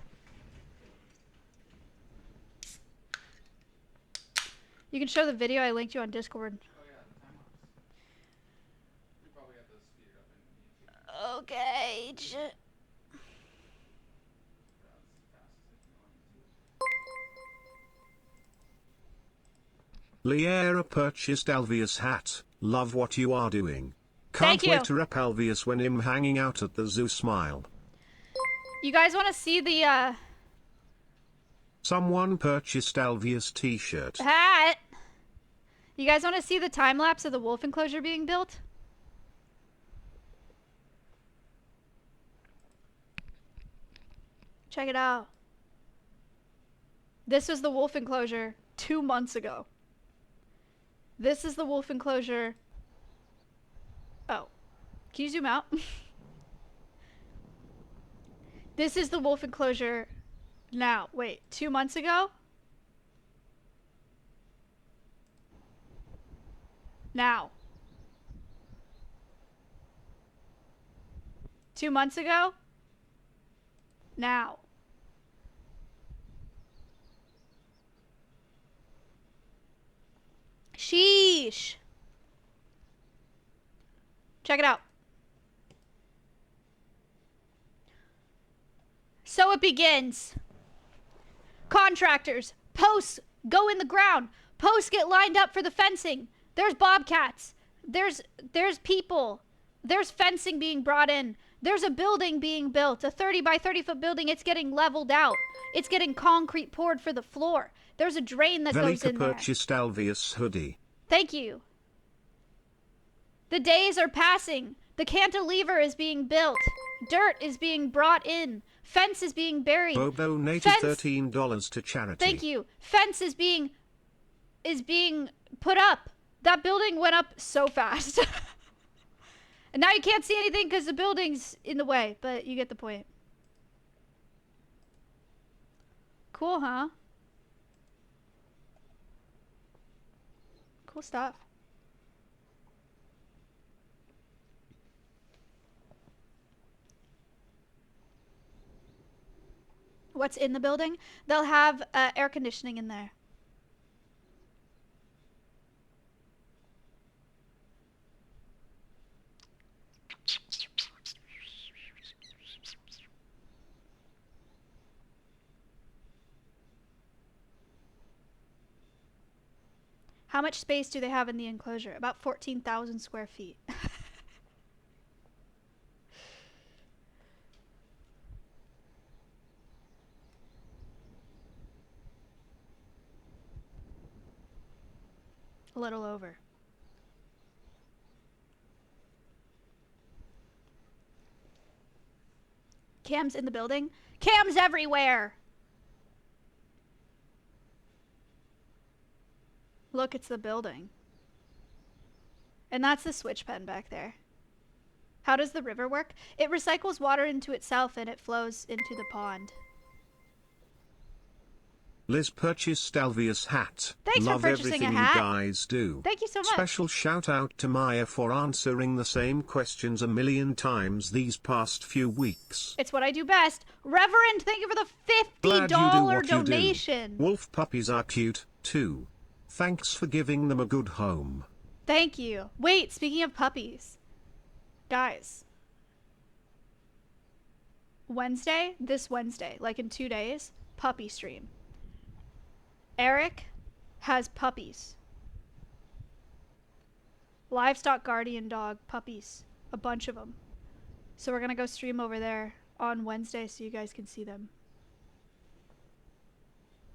You can show the video. I linked you on Discord. Oh yeah, the time lapse. We probably have to speed it up in YouTube. Okay. Liera purchased Alveus hat. Love what you are doing. Can't Thank you. wait to rep Alveus when I'm hanging out at the zoo. Smile. You guys want to see the Someone purchased Alveus t-shirt. hat? You guys want to see the time lapse of the wolf enclosure being built? Check it out. This was the wolf enclosure 2 months ago. This is the wolf enclosure. Oh. Can you zoom out? This is the wolf enclosure now. Wait, 2 months ago? Now. 2 months ago? Now. Sheesh. Check it out. So it begins. Contractors, posts go in the ground. Posts get lined up for the fencing. There's bobcats. There's people. There's fencing being brought in. There's a building being built, a 30 by 30 foot building. It's getting leveled out. It's getting concrete poured for the floor. There's a drain that goes in there. purchased Alveus hoodie. Thank you. The days are passing. The cantilever is being built. Dirt is being brought in. Fence is being buried. Bobo donated $13 to charity. Thank you. Fence is being put up. That building went up so fast. And now you can't see anything because the building's in the way, but you get the point. Cool, huh? Cool stuff. what's in the building, they'll have air conditioning in there. How much space do they have in the enclosure? About 14,000 square feet. A little over. Cam's in the building? Cam's everywhere! Look, it's the building. And that's the switch pen back there. How does the river work? It recycles water into itself and it flows into the pond. Liz purchased Alveus hat. Thanks Love for purchasing everything a hat. you guys do. Thank you so much. Special shout out to Maya for answering the same questions 1,000,000 times these past few weeks. It's what I do best. Reverend, thank you for the Glad $50 you do what donation. You do. Wolf puppies are cute, too. Thanks for giving them a good home. Thank you. Wait, speaking of puppies. Guys. Wednesday, this Wednesday, like in 2 days, puppy stream. Eric has puppies. Livestock guardian dog puppies. A bunch of them. So we're gonna go stream over there on Wednesday so you guys can see them.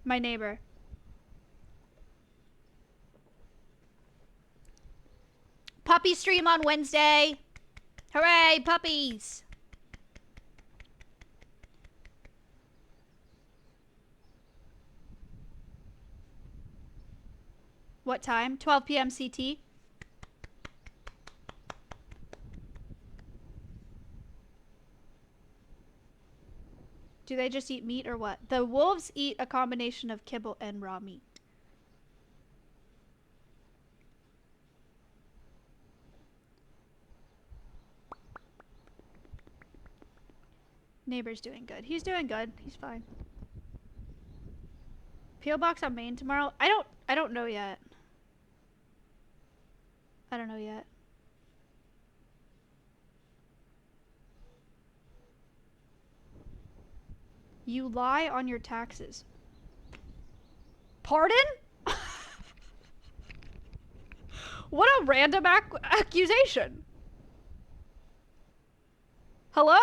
My neighbor. Puppy stream on Wednesday. Hooray, puppies. What time? 12 p.m. CT. Do they just eat meat or what? The wolves eat a combination of kibble and raw meat. Neighbor's doing good. He's doing good. He's fine. P.O. box on Maine tomorrow? I don't know yet. I don't know yet. You lie on your taxes. Pardon? What a random accusation. Hello?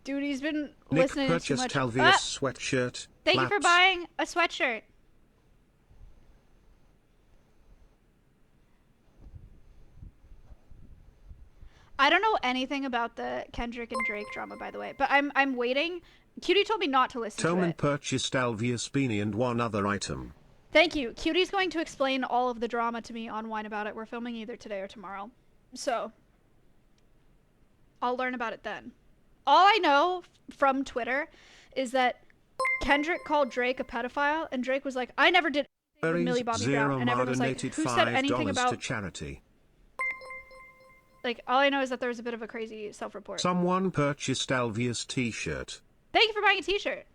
Dude, he's been Nick listening to too purchased much. Alveus sweatshirt. Thank you for flaps. buying a sweatshirt. I don't know anything about the Kendrick and Drake drama, by the way, but I'm waiting. Cutie told me not to listen to Toman it. purchased Alveus beanie and one other item. Thank you. Cutie's going to explain all of the drama to me on Wine About It. We're filming either today or tomorrow. So, I'll learn about it then. All I know from Twitter is that Kendrick called Drake a pedophile, and Drake was like, I never did anything with Millie Bobby Brown. And everyone was like, who said anything $5 about... to charity. Like, all I know is that there was a bit of a crazy self-report. Someone purchased Alveus t-shirt. Thank you for buying a t-shirt.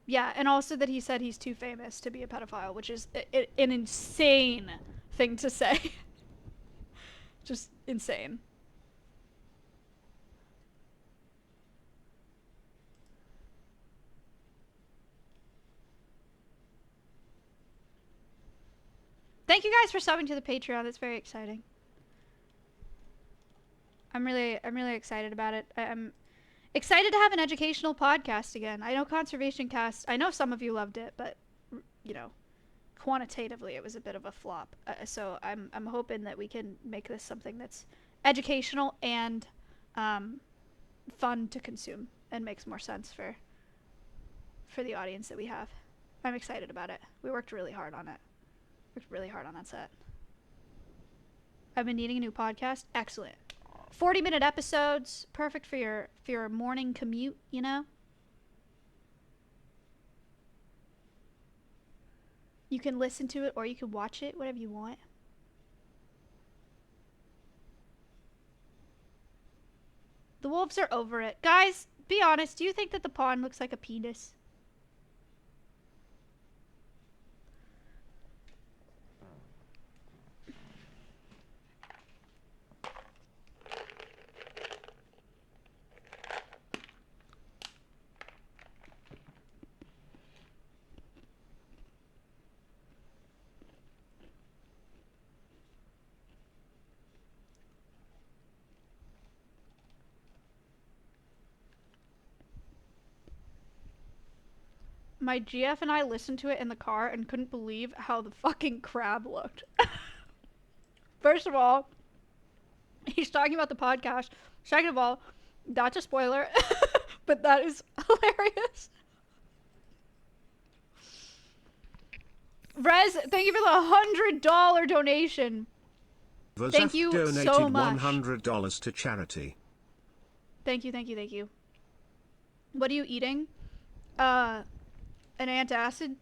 Yeah, and also that he said he's too famous to be a pedophile, which is an insane thing to say. Just insane. Thank you guys for subbing to the Patreon. That's very exciting. I'm really excited about it. I'm excited to have an educational podcast again. I know Conservation Cast, I know some of you loved it, but you know, quantitatively it was a bit of a flop. So I'm hoping that we can make this something that's educational and fun to consume and makes more sense for the audience that we have. I'm excited about it. We worked really hard on it. Worked really hard on that set. I've been needing a new podcast. Excellent. 40-minute episodes, perfect for your morning commute, you know? You can listen to it or you can watch it, whatever you want. The wolves are over it. Guys, be honest. Do you think that the pond looks like a penis? My GF and I listened to it in the car and couldn't believe how the fucking crab looked. First of all, he's talking about the podcast. Second of all, that's a spoiler, but that is hilarious. Rez, thank you for the $100 donation. Thank you donated so much. $100 to charity. Thank you, thank you, thank you. What are you eating? An antacid?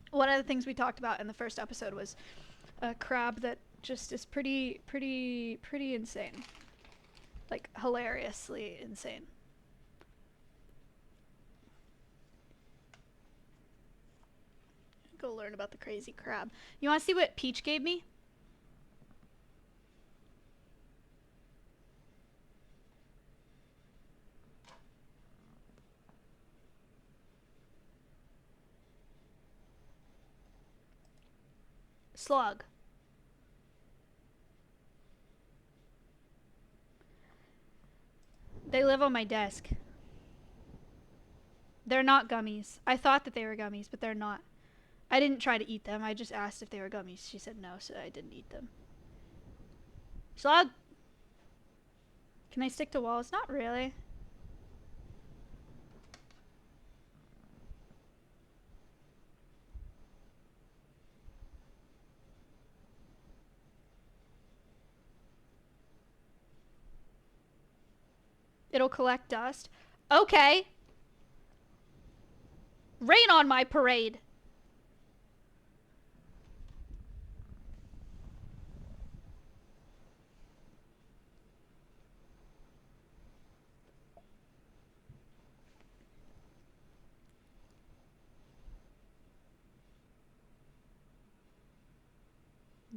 One of the things we talked about in the first episode was a crab that just is pretty insane. Like, hilariously insane. Go learn about the crazy crab. You want to see what Peach gave me? Slug. They live on my desk. They're not gummies. I thought that they were gummies, but they're not. I didn't try to eat them. I just asked if they were gummies. She said no, so I didn't eat them. Slug! Can I stick to walls? Not really. It'll collect dust. Okay. Rain on my parade.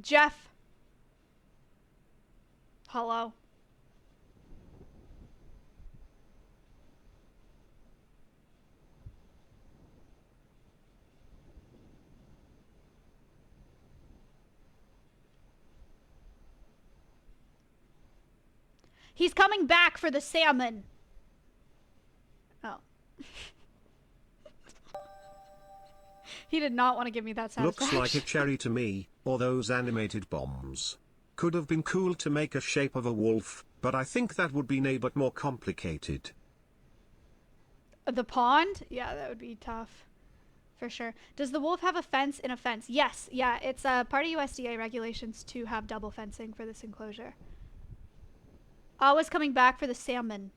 Jeff. Hello. He's coming back for the salmon. Oh. He did not want to give me that satisfaction. Looks like a cherry to me, or those animated bombs. Could have been cool to make a shape of a wolf, but I think that would be a bit more complicated. The pond? Yeah, that would be tough. For sure. Does the wolf have a fence in a fence? Yes. Yeah, it's part of USDA regulations to have double fencing for this enclosure. Always coming back for the salmon.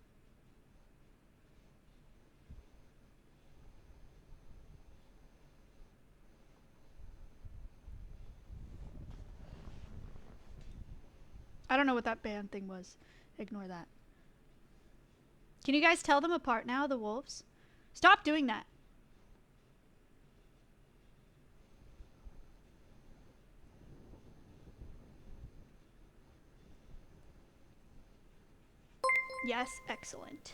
I don't know what that band thing was. Ignore that. Can you guys tell them apart now, the wolves? Stop doing that. Yes, excellent.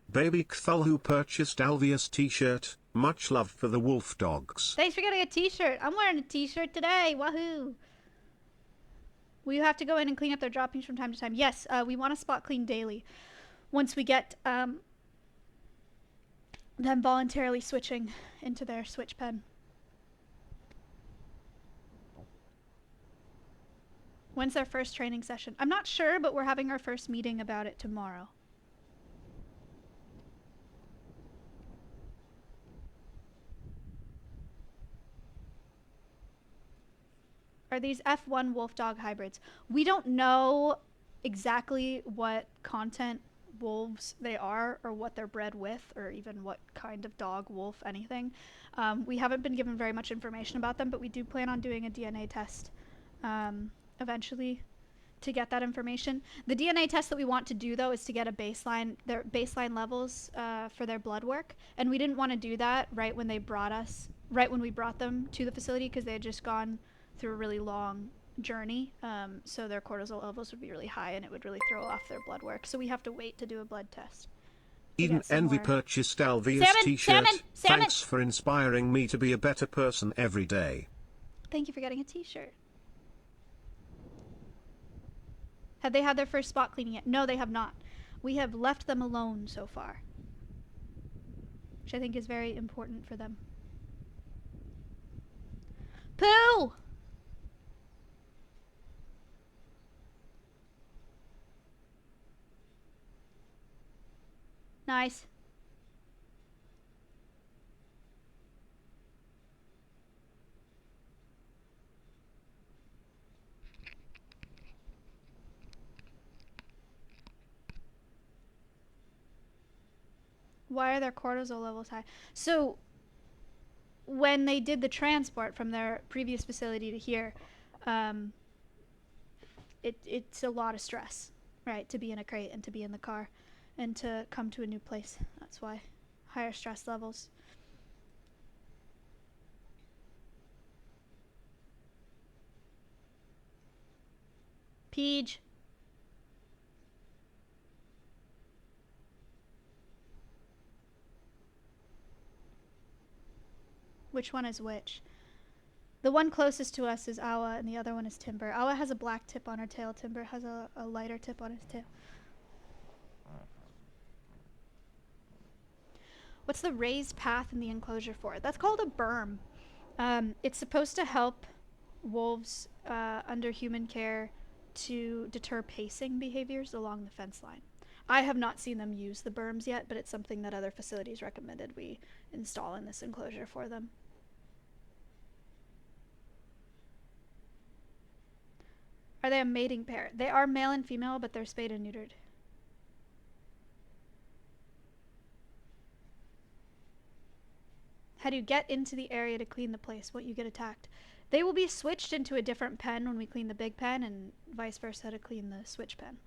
Baby Kthul who purchased Alveus t-shirt, much love for the Wolfdogs. Thanks for getting a t-shirt. I'm wearing a t-shirt today. Wahoo. Will you have to go in and clean up their droppings from time to time? Yes, we want to spot clean daily. Once we get them voluntarily switching into their switch pen. When's their first training session? I'm not sure, but we're having our first meeting about it tomorrow. Are these F1 Wolfdog hybrids? We don't know exactly what content wolves they are, or what they're bred with, or even what kind of dog, wolf, anything. We haven't been given very much information about them, but we do plan on doing a DNA test eventually to get that information. The DNA test that we want to do though is to get a baseline, their baseline levels for their blood work, and we didn't want to do that right when we brought them to the facility because they had just gone through a really long journey, so their cortisol levels would be really high and it would really throw off their blood work. So we have to wait to do a blood test. Eden Envy purchased Alveus t-shirt. Thanks for inspiring me to be a better person every day. Thank you for getting a t-shirt. Have they had their first spot cleaning yet? No, they have not. We have left them alone so far, which I think is very important for them. Pooh! Nice. Why are their cortisol levels high? So when they did the transport from their previous facility to here, it's a lot of stress, right? To be in a crate and to be in the car and to come to a new place. That's why. Higher stress levels. Peach. Which one is which? The one closest to us is Awa, and the other one is Timber. Awa has a black tip on her tail. Timber has a lighter tip on his tail. What's the raised path in the enclosure for? That's called a berm. It's supposed to help wolves under human care to deter pacing behaviors along the fence line. I have not seen them use the berms yet, but it's something that other facilities recommended we install in this enclosure for them. Are they a mating pair? They are male and female, but they're spayed and neutered. How do you get into the area to clean the place? Won't you get attacked? They will be switched into a different pen when we clean the big pen, and vice versa to clean the switch pen.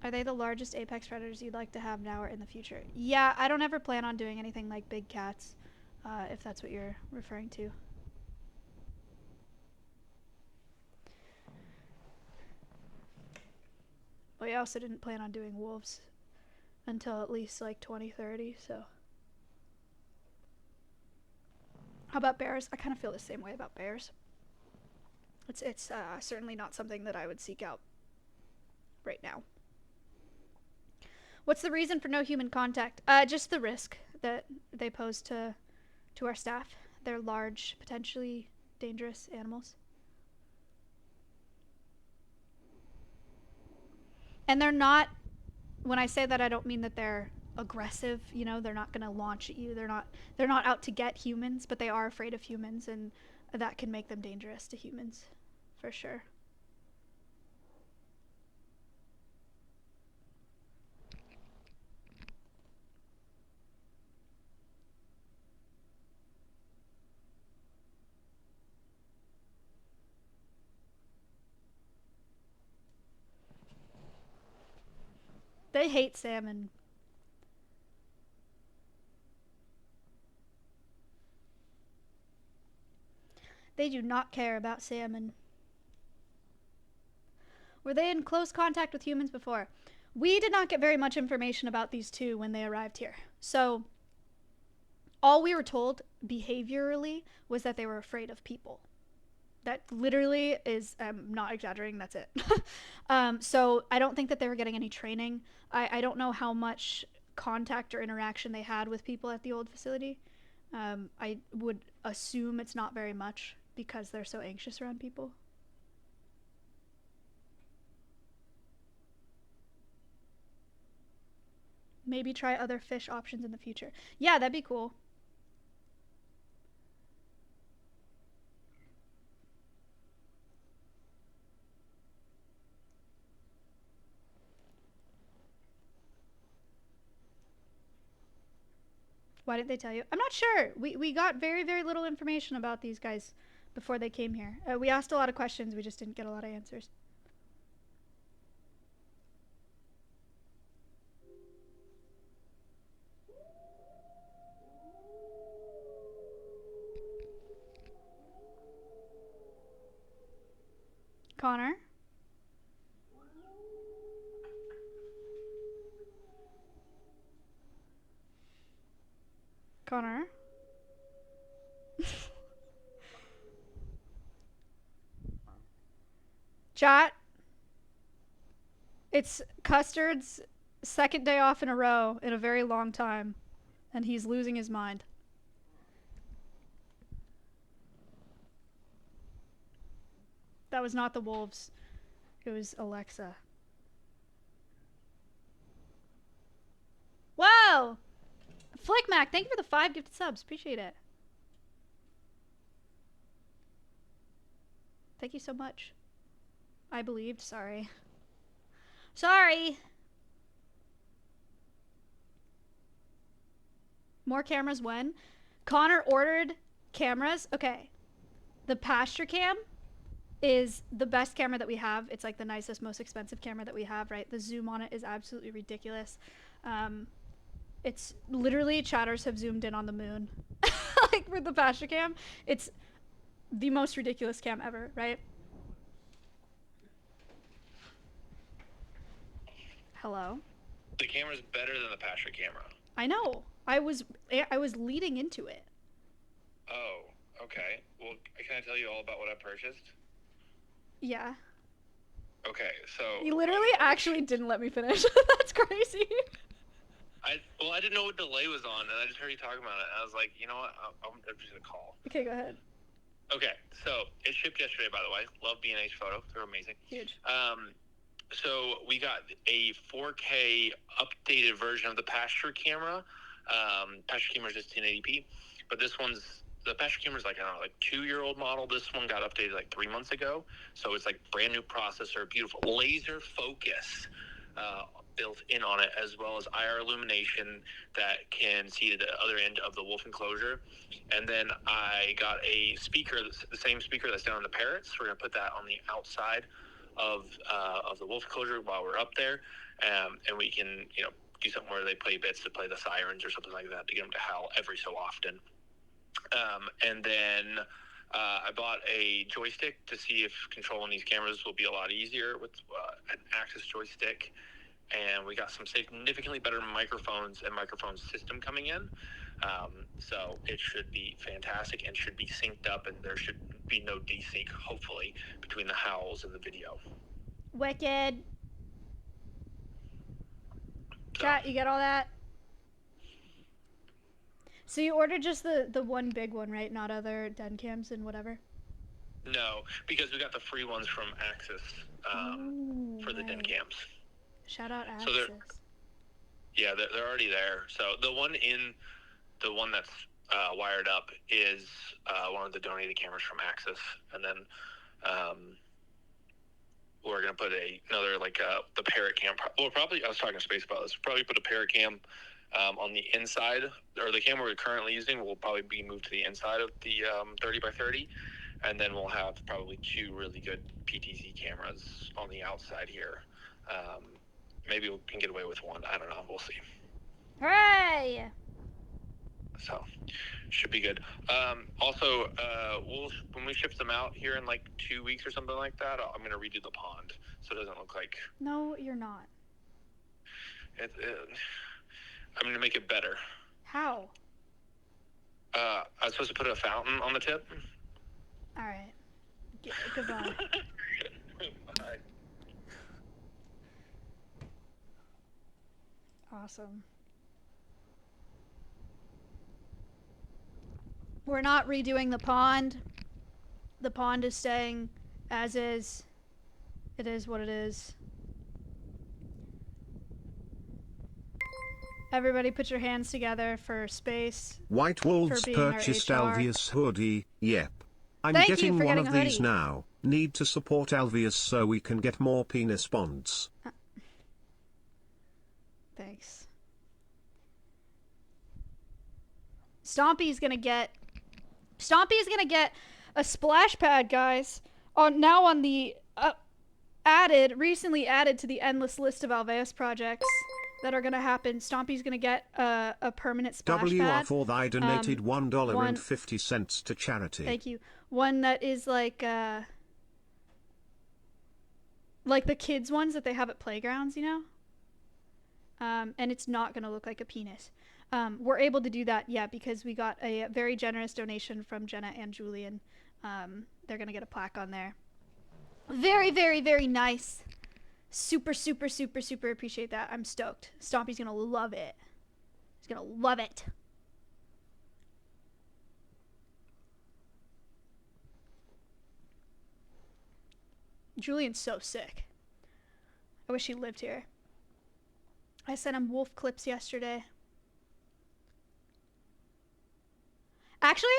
Are they the largest apex predators you'd like to have now or in the future? Yeah, I don't ever plan on doing anything like big cats, if that's what you're referring to. We also didn't plan on doing wolves until at least like 2030, so. How about bears? I kind of feel the same way about bears. It's certainly not something that I would seek out right now. What's the reason for no human contact? Just the risk that they pose to our staff. They're large, potentially dangerous animals. And they're not, when I say that, I don't mean that they're aggressive, you know, they're not going to launch at you. They're not out to get humans, but they are afraid of humans, and that can make them dangerous to humans, for sure. They hate salmon. They do not care about salmon. Were they in close contact with humans before? We did not get very much information about these two when they arrived here. So all we were told behaviorally was that they were afraid of people. That literally is, I'm not exaggerating, that's it. So I don't think that they were getting any training. I don't know how much contact or interaction they had with people at the old facility. I would assume it's not very much because they're so anxious around people. Maybe try other fish options in the future. Yeah, that'd be cool. Why didn't they tell you? I'm not sure. We got very, very little information about these guys before they came here. We asked a lot of questions, we just didn't get a lot of answers. Connor? Connor? Chat? It's Custard's second day off in a row in a very long time, and he's losing his mind. That was not the wolves. It was Alexa. Whoa! Flickmac, thank you for the 5 gifted subs. Appreciate it. Thank you so much. I believed. Sorry. Sorry! More cameras when? Connor ordered cameras. Okay. The pasture cam is the best camera that we have. It's like the nicest, most expensive camera that we have, right? The zoom on it is absolutely ridiculous. It's literally, chatters have zoomed in on the moon. Like with the pasture cam, it's the most ridiculous cam ever, right? Hello? The camera's better than the pasture camera. I know. I was leading into it. Oh, okay. Well, can I tell you all about what I purchased? Yeah. Okay, so... You literally actually didn't let me finish. That's crazy. I didn't know what delay was on, and I just heard you talking about it. And I was like, you know what? I'm just gonna call. Okay, go ahead. Okay, so it shipped yesterday, by the way. Love B&H Photo. They're amazing. Huge. So we got a 4K updated version of the pasture camera. Pasture camera is just 1080p, but this one's, the pasture camera is like, I don't know, like 2-year-old model. This one got updated like 3 months ago. So it's like brand new processor, beautiful laser focus built in on it, as well as IR illumination that can see the other end of the wolf enclosure. And then I got a speaker, the same speaker that's down on the parrots. We're gonna put that on the outside of the wolf enclosure while we're up there, and we can, you know, do something where they play bits to play the sirens or something like that to get them to howl every so often. And then I bought a joystick to see if controlling these cameras will be a lot easier with an Axis joystick. And we got some significantly better microphones and microphone system coming in. So it should be fantastic and should be synced up, and there should be no desync, hopefully, between the howls and the video. Wicked. Chat, you get all that? So you ordered just the one big one, right? Not other den cams and whatever? No, because we got the free ones from Axis for the den cams. Shout out Axis. So they're already there. So the one that's wired up is one of the donated cameras from Axis, and then we're gonna put another the parrot cam. Well, probably I was talking to Space about this. Probably put a parrot cam on the inside, or the camera we're currently using will probably be moved to the inside of the 30x30, and then we'll have probably 2 really good PTZ cameras on the outside here. Maybe we can get away with 1. I don't know. We'll see. Hooray! So, should be good. Also, when we ship them out here in like 2 weeks or something like that, I'm going to redo the pond so it doesn't look like... No, you're not. I'm going to make it better. How? I was supposed to put a fountain on the tip. All right. Goodbye. Bye. Awesome. We're not redoing the pond. The pond is staying as is. It is what it is. Everybody put your hands together for Space. White Wolves purchased Alveus hoodie. Yep. I'm getting one of these now. Need to support Alveus so we can get more penis bonds. Thanks. Stompy's gonna get a splash pad, guys. Now on the recently added to the endless list of Alveus projects that are gonna happen. Stompy's gonna get a permanent splash pad. WR4 I donated $1.50 to charity. Thank you. One that is like the kids ones that they have at playgrounds, you know? And it's not gonna look like a penis. We're able to do that, yeah, because we got a very generous donation from Jenna and Julian. They're gonna get a plaque on there. Very, very, very nice. Super, super, super, super appreciate that. I'm stoked. Stompy's gonna love it. He's gonna love it. Julian's so sick. I wish he lived here. I sent him wolf clips yesterday. Actually,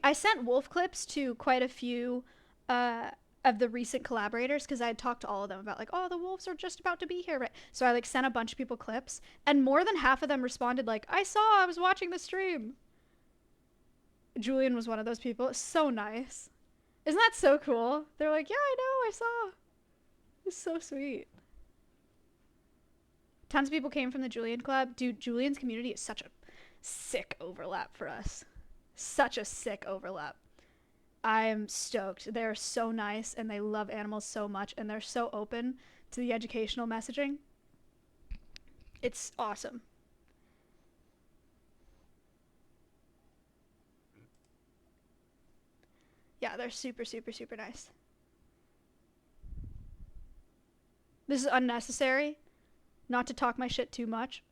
I sent wolf clips to quite a few of the recent collaborators because I had talked to all of them about like, oh, the wolves are just about to be here, right? So I like sent a bunch of people clips, and more than half of them responded like, I was watching the stream. Julian was one of those people. It's so nice. Isn't that so cool? They're like, yeah, I know, I saw. It's so sweet. Tons of people came from the Julian Club. Dude, Julian's community is such a sick overlap for us. Such a sick overlap. I'm stoked. They're so nice and they love animals so much and they're so open to the educational messaging. It's awesome. Yeah, they're super, super, super nice. This is unnecessary. Not to talk my shit too much.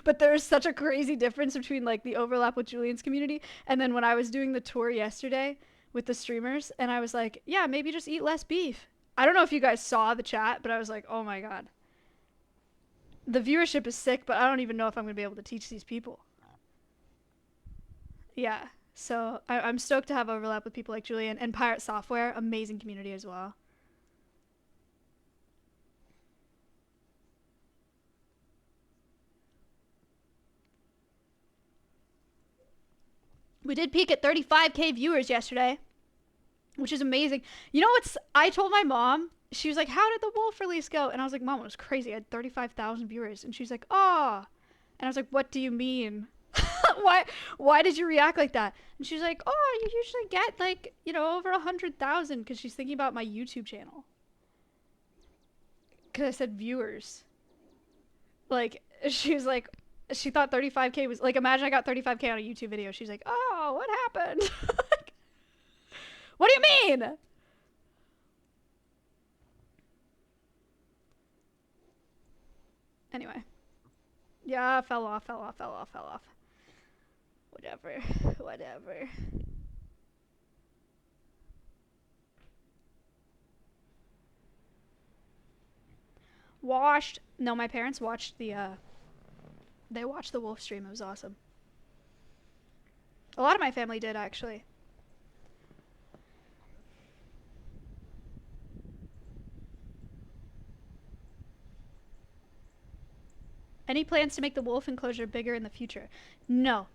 But there's such a crazy difference between like the overlap with Julian's community and then when I was doing the tour yesterday with the streamers and I was like, yeah, maybe just eat less beef. I don't know if you guys saw the chat, but I was like, oh my god. The viewership is sick, but I don't even know if I'm going to be able to teach these people. Yeah, so I'm stoked to have overlap with people like Julian and Pirate Software, amazing community as well. We did peak at 35k viewers yesterday, which is amazing. You know what's, I told my mom, she was like, how did the wolf release go? And I was like, Mom, it was crazy. I had 35,000 viewers. And she's like, oh. And I was like, what do you mean? Why did you react like that? And she's like, oh, you usually get like, you know, over 100,000 because she's thinking about my YouTube channel. Because I said viewers. Like, she was like, she thought 35k was, like, imagine I got 35k on a YouTube video. She's like, oh, what happened? Like, what do you mean? Anyway. Yeah, fell off. Whatever. No, my parents watched the, they watched the wolf stream. It was awesome. A lot of my family did, actually. Any plans to make the wolf enclosure bigger in the future? No.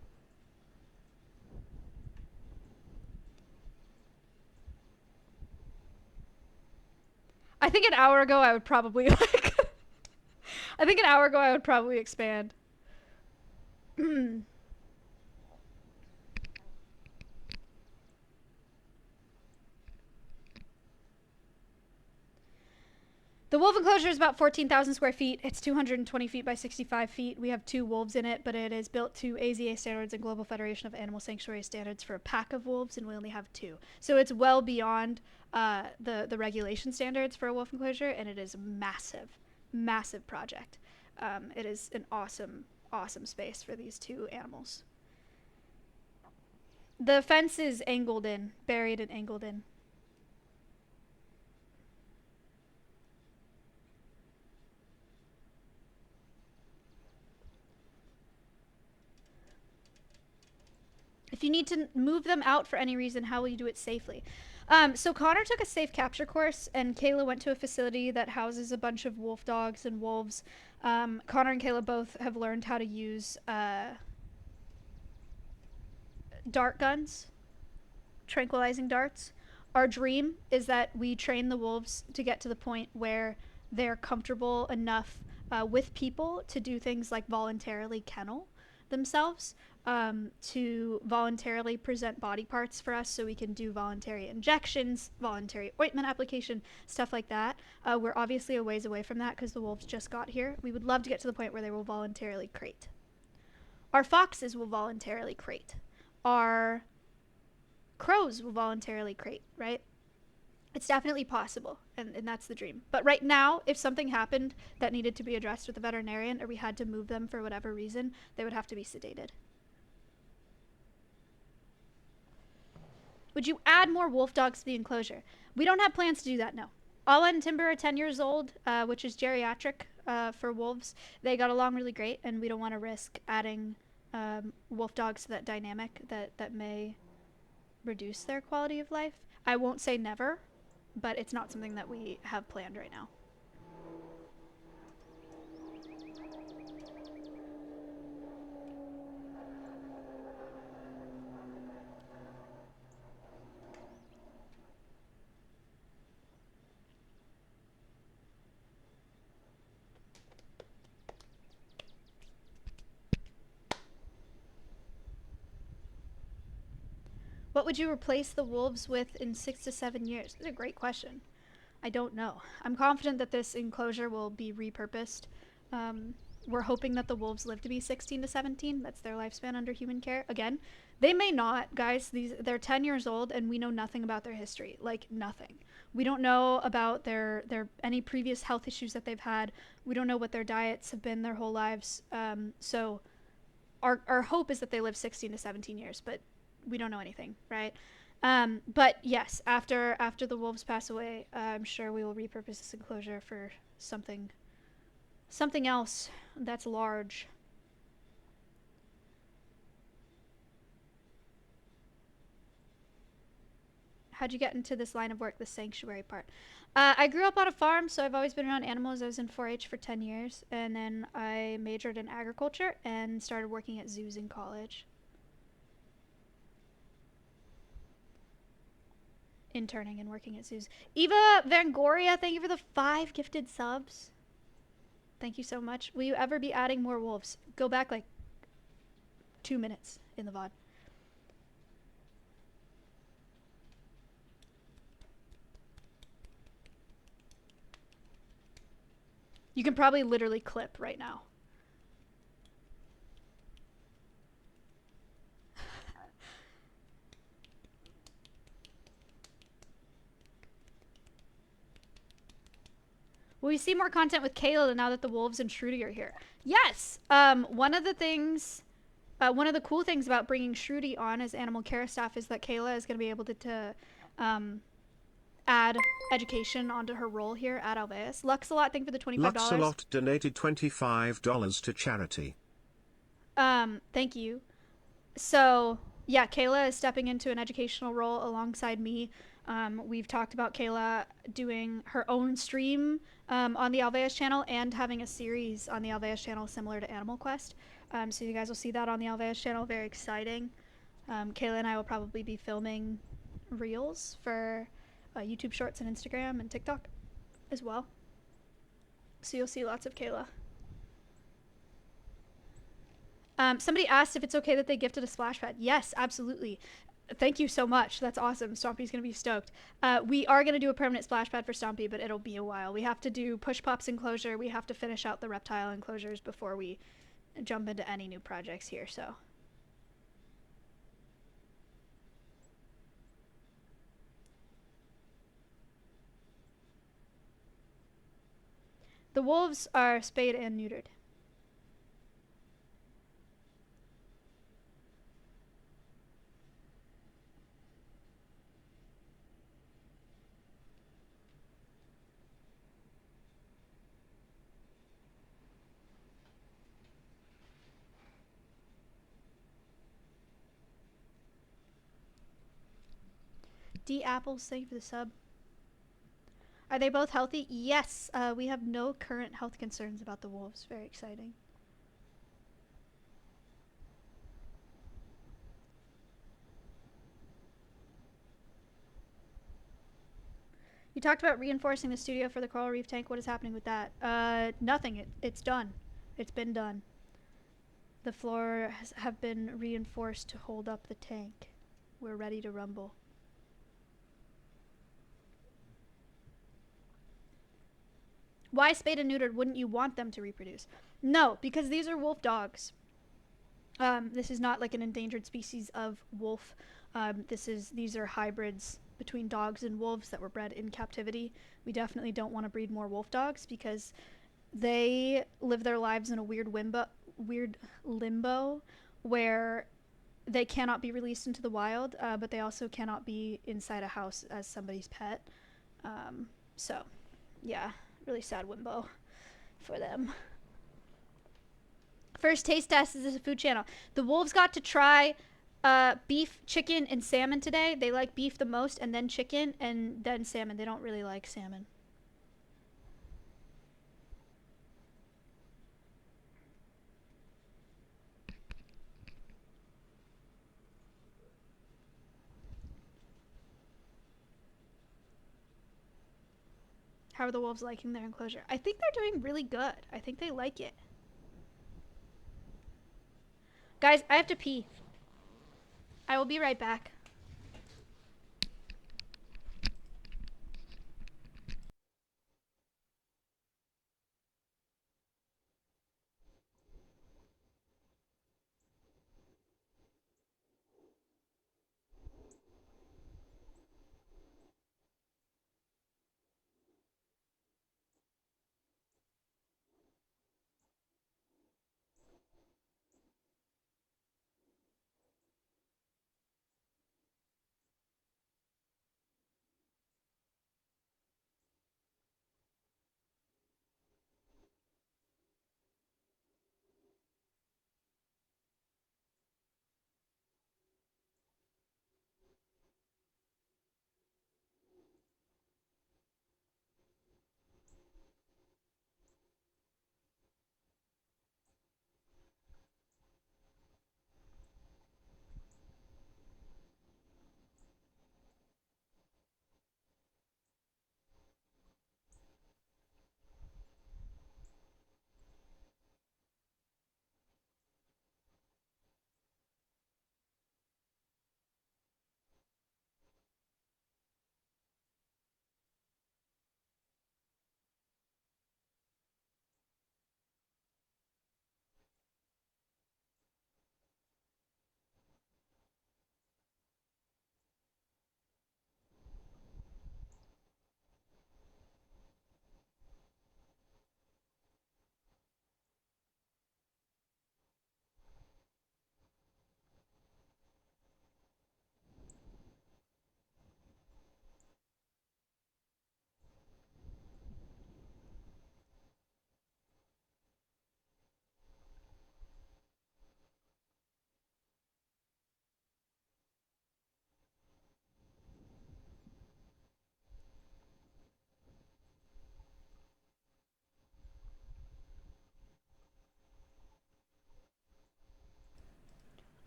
I think an hour ago I would probably like I think an hour ago I would probably expand. The wolf enclosure is about 14,000 square feet. It's 220 feet by 65 feet. We have 2 wolves in it, but it is built to AZA standards and Global Federation of Animal Sanctuary standards for a pack of wolves, and we only have 2. So it's well beyond the regulation standards for a wolf enclosure, and it is a massive project. It is an awesome space for these 2 animals. The fence is angled in, buried and angled in. If you need to move them out for any reason, how will you do it safely? So Connor took a safe capture course, and Kayla went to a facility that houses a bunch of wolf dogs and wolves. Connor and Kayla both have learned how to use dart guns. tranquilizing darts. Our dream is that we train the wolves to get to the point where they're comfortable enough with people to do things like voluntarily kennel themselves, to voluntarily present body parts for us so we can do voluntary injections, voluntary ointment application, stuff like that. We're obviously a ways away from that because the wolves just got here. We would love to get to the point where they will voluntarily crate. Our foxes will voluntarily crate. Our crows will voluntarily crate, right? It's definitely possible, and that's the dream. But right now, if something happened that needed to be addressed with a veterinarian, or we had to move them for whatever reason, they would have to be sedated. Would you add more wolf dogs to the enclosure? We don't have plans to do that, no. Ala and Timber are 10 years old, which is geriatric for wolves. They got along really great, and we don't want to risk adding wolf dogs to that dynamic that may reduce their quality of life. I won't say never, but it's not something that we have planned right now. What would you replace the wolves with in 6 to 7 years? That's a great question. I don't know. I'm confident that this enclosure will be repurposed. We're hoping that the wolves live to be 16 to 17. That's their lifespan under human care. Again, they may not, guys. They're 10 years old, and we know nothing about their history. Like, nothing. We don't know about their any previous health issues that they've had. We don't know what their diets have been their whole lives. So our hope is that they live 16 to 17 years, but we don't know anything, right? But yes, after the wolves pass away, I'm sure we will repurpose this enclosure for something else that's large. How'd you get into this line of work, the sanctuary part? I grew up on a farm, so I've always been around animals. I was in 4-H for 10 years, and then I majored in agriculture and started working at zoos in college. Interning and working at zoos. Eva Vangoria, thank you for the 5 gifted subs. Thank you so much. Will you ever be adding more wolves? Go back like 2 minutes in the VOD. You can probably literally clip right now. Will we see more content with Kayla now that the wolves and Shruti are here? Yes! One of the cool things about bringing Shruti on as animal care staff is that Kayla is going to be able to add education onto her role here at Alveus. Luxalot, thank you for the $25. Luxalot donated $25 to charity. Thank you. So, yeah, Kayla is stepping into an educational role alongside me. We've talked about Kayla doing her own stream on the Alveus channel and having a series on the Alveus channel similar to Animal Quest. So you guys will see that on the Alveus channel. Very exciting. Kayla and I will probably be filming reels for YouTube Shorts and Instagram and TikTok as well. So you'll see lots of Kayla. Somebody asked if it's okay that they gifted a splash pad. Yes, absolutely. Thank you so much. That's awesome. Stompy's going to be stoked. We are going to do a permanent splash pad for Stompy, but it'll be a while. We have to do Push Pop's enclosure. We have to finish out the reptile enclosures before we jump into any new projects here, so. The wolves are spayed and neutered. D Apples, thank you for the sub. Are they both healthy? Yes. We have no current health concerns about the wolves. Very exciting. You talked about reinforcing the studio for the coral reef tank. What is happening with that? Nothing. It's done. It's been done. The floor have been reinforced to hold up the tank. We're ready to rumble. Why spayed and neutered? Wouldn't you want them to reproduce? No, because these are wolf dogs. This is not like an endangered species of wolf. These are hybrids between dogs and wolves that were bred in captivity. We definitely don't want to breed more wolf dogs because they live their lives in a weird limbo where they cannot be released into the wild, but they also cannot be inside a house as somebody's pet. So, yeah, really sad limbo for them. First taste test is a food channel. The wolves got to try beef, chicken, and salmon today. They like beef the most, and then chicken, and then salmon. They don't really like salmon. How are the wolves liking their enclosure? I think they're doing really good. I think they like it. Guys, I have to pee. I will be right back.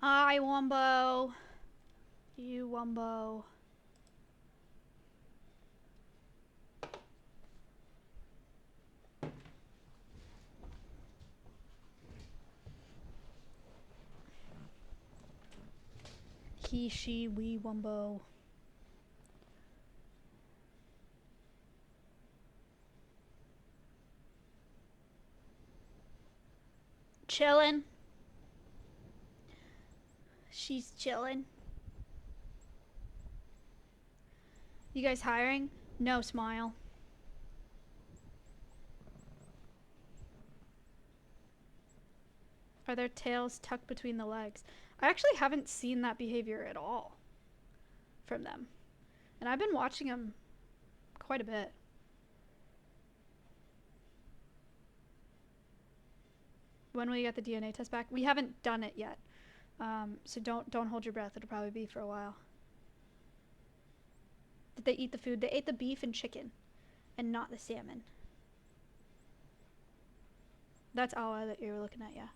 Hi, Wumbo. You, Wumbo. He, she, we, Wumbo. Chillin'. She's chillin'. You guys hiring? No, smile. Are their tails tucked between the legs? I actually haven't seen that behavior at all from them. And I've been watching them quite a bit. When will you get the DNA test back? We haven't done it yet. So don't hold your breath. It'll probably be for a while. Did they eat the food? They ate the beef and chicken and not the salmon. That's Awa that you were looking at, yeah.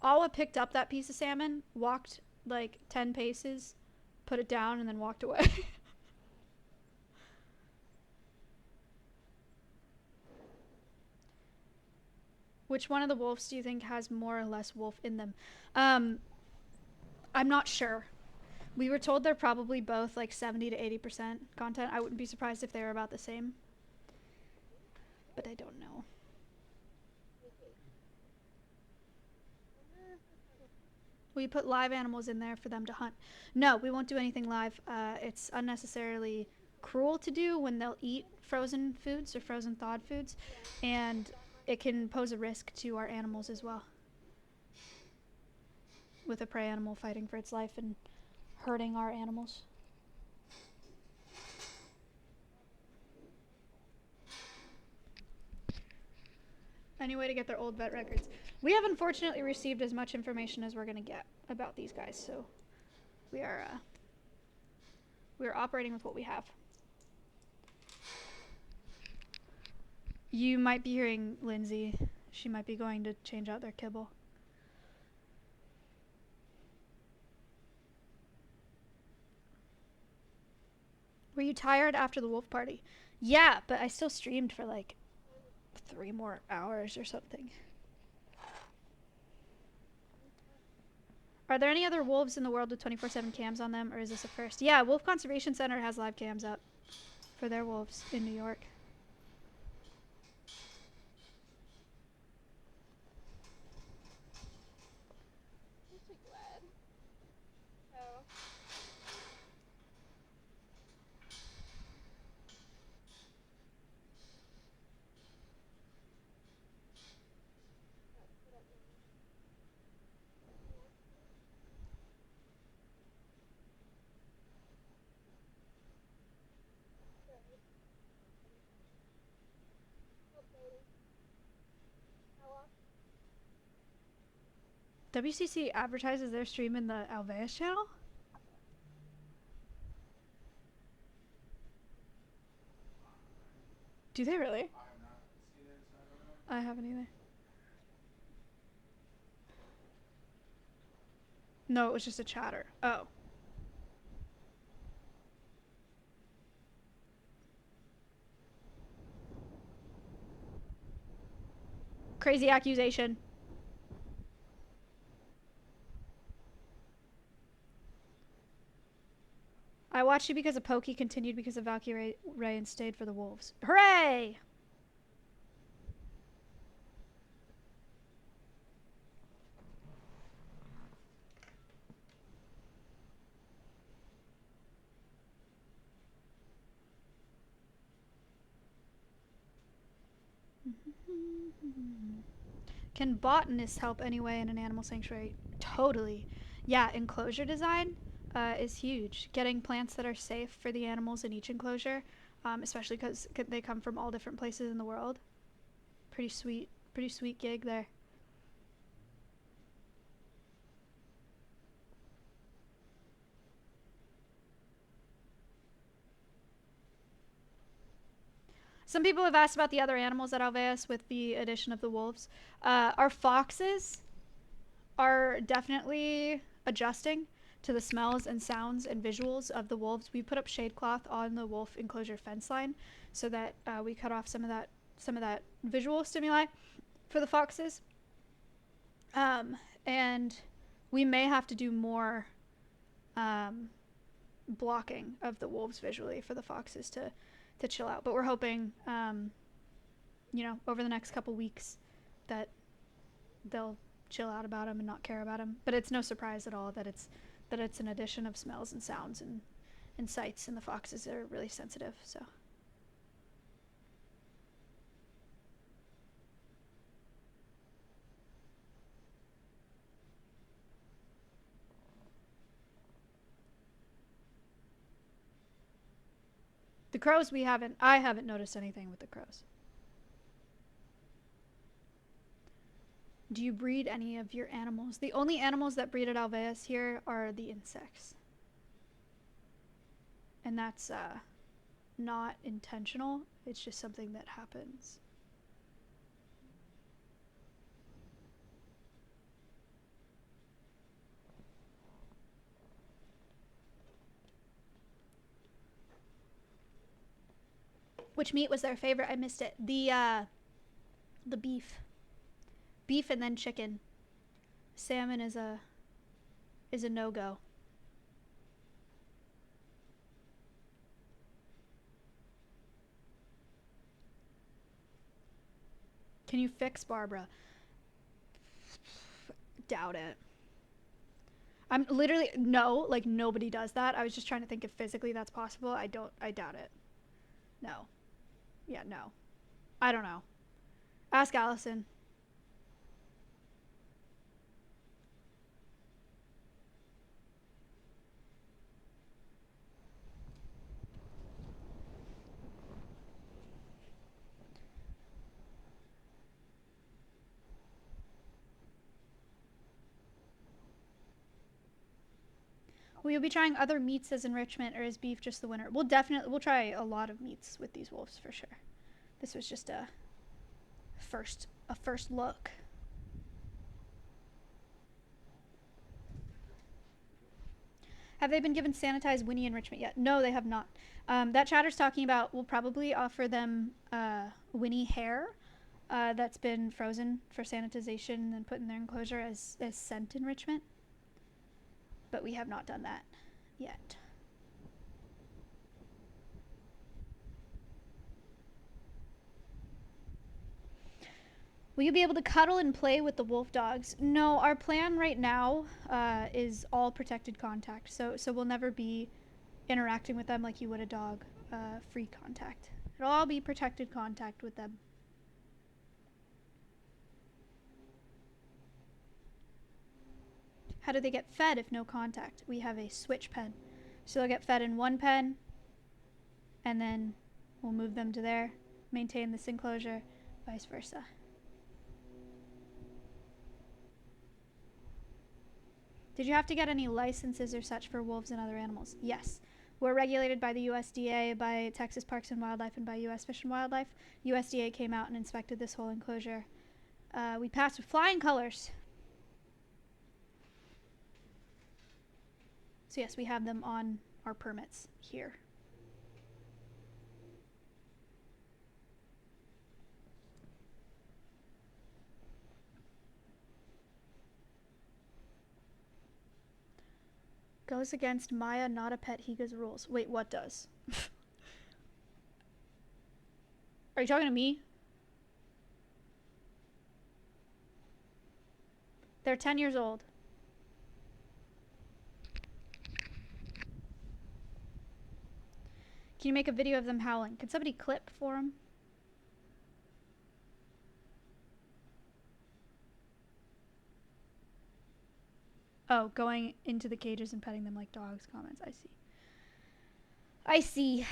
Awa picked up that piece of salmon, walked like 10 paces, put it down, and then walked away. Which one of the wolves do you think has more or less wolf in them? I'm not sure. We were told they're probably both like 70 to 80% content. I wouldn't be surprised if they were about the same. But I don't know. Will you put live animals in there for them to hunt? No, we won't do anything live. It's unnecessarily cruel to do when they'll eat frozen foods or frozen thawed foods. And it can pose a risk to our animals as well. With a prey animal fighting for its life and hurting our animals. Any way to get their old vet records? We have unfortunately received as much information as we're going to get about these guys, so we are operating with what we have. You might be hearing Lindsay. She might be going to change out their kibble. Were you tired after the wolf party? Yeah, but I still streamed for like 3 more hours or something. Are there any other wolves in the world with 24/7 cams on them, or is this a first? Yeah, Wolf Conservation Center has live cams up for their wolves in New York. WCC advertises their stream in the Alveus channel? Do they really? I haven't either. No, it was just a chatter. Oh. Crazy accusation. I watched you because of Pokey, continued because of Valkyrie Ray, and stayed for the wolves. Hooray! Can botanists help anyway in an animal sanctuary? Totally. Yeah, enclosure design is huge. Getting plants that are safe for the animals in each enclosure, especially because they come from all different places in the world. Pretty sweet gig there. Some people have asked about the other animals at Alveus with the addition of the wolves. Our foxes are definitely adjusting to the smells and sounds and visuals of the wolves. We put up shade cloth on the wolf enclosure fence line so that we cut off some of that visual stimuli for the foxes. And we may have to do more blocking of the wolves visually for the foxes to chill out. But we're hoping, you know, over the next couple weeks that they'll chill out about them and not care about them. But it's no surprise at all that it's an addition of smells and sounds and sights, and the foxes are really sensitive, so. The crows I haven't noticed anything with the crows. Do you breed any of your animals? The only animals that breed at Alveus here are the insects. And that's not intentional. It's just something that happens. Which meat was their favorite? I missed it. The beef. Beef and then chicken. Salmon is a no-go. Can you fix Barbara? Doubt it. I'm literally, no, like nobody does that. I was just trying to think if physically that's possible. I doubt it. No. Yeah, no. I don't know. Ask Allison. Will you be trying other meats as enrichment, or is beef just the winner? We'll try a lot of meats with these wolves for sure. This was just a first look. Have they been given sanitized Winnie enrichment yet? No, they have not. That chatter's talking about, we'll probably offer them Winnie hair that's been frozen for sanitization and then put in their enclosure as scent enrichment. But we have not done that yet. Will you be able to cuddle and play with the Wolfdogs? No, our plan right now is all protected contact. So we'll never be interacting with them like you would a dog. Free contact. It'll all be protected contact with them. How do they get fed if no contact? We have a switch pen. So they'll get fed in one pen, and then we'll move them to there, maintain this enclosure, vice versa. Did you have to get any licenses or such for wolves and other animals? Yes. We're regulated by the USDA, by Texas Parks and Wildlife, and by US Fish and Wildlife. USDA came out and inspected this whole enclosure. We passed with flying colors. So yes, we have them on our permits here. Goes against Maya, not a pet Higa's rules. Wait, what does? Are you talking to me? They're 10 years old. Can you make a video of them howling? Can somebody clip for them? Oh, going into the cages and petting them like dogs. Comments. I see. I see.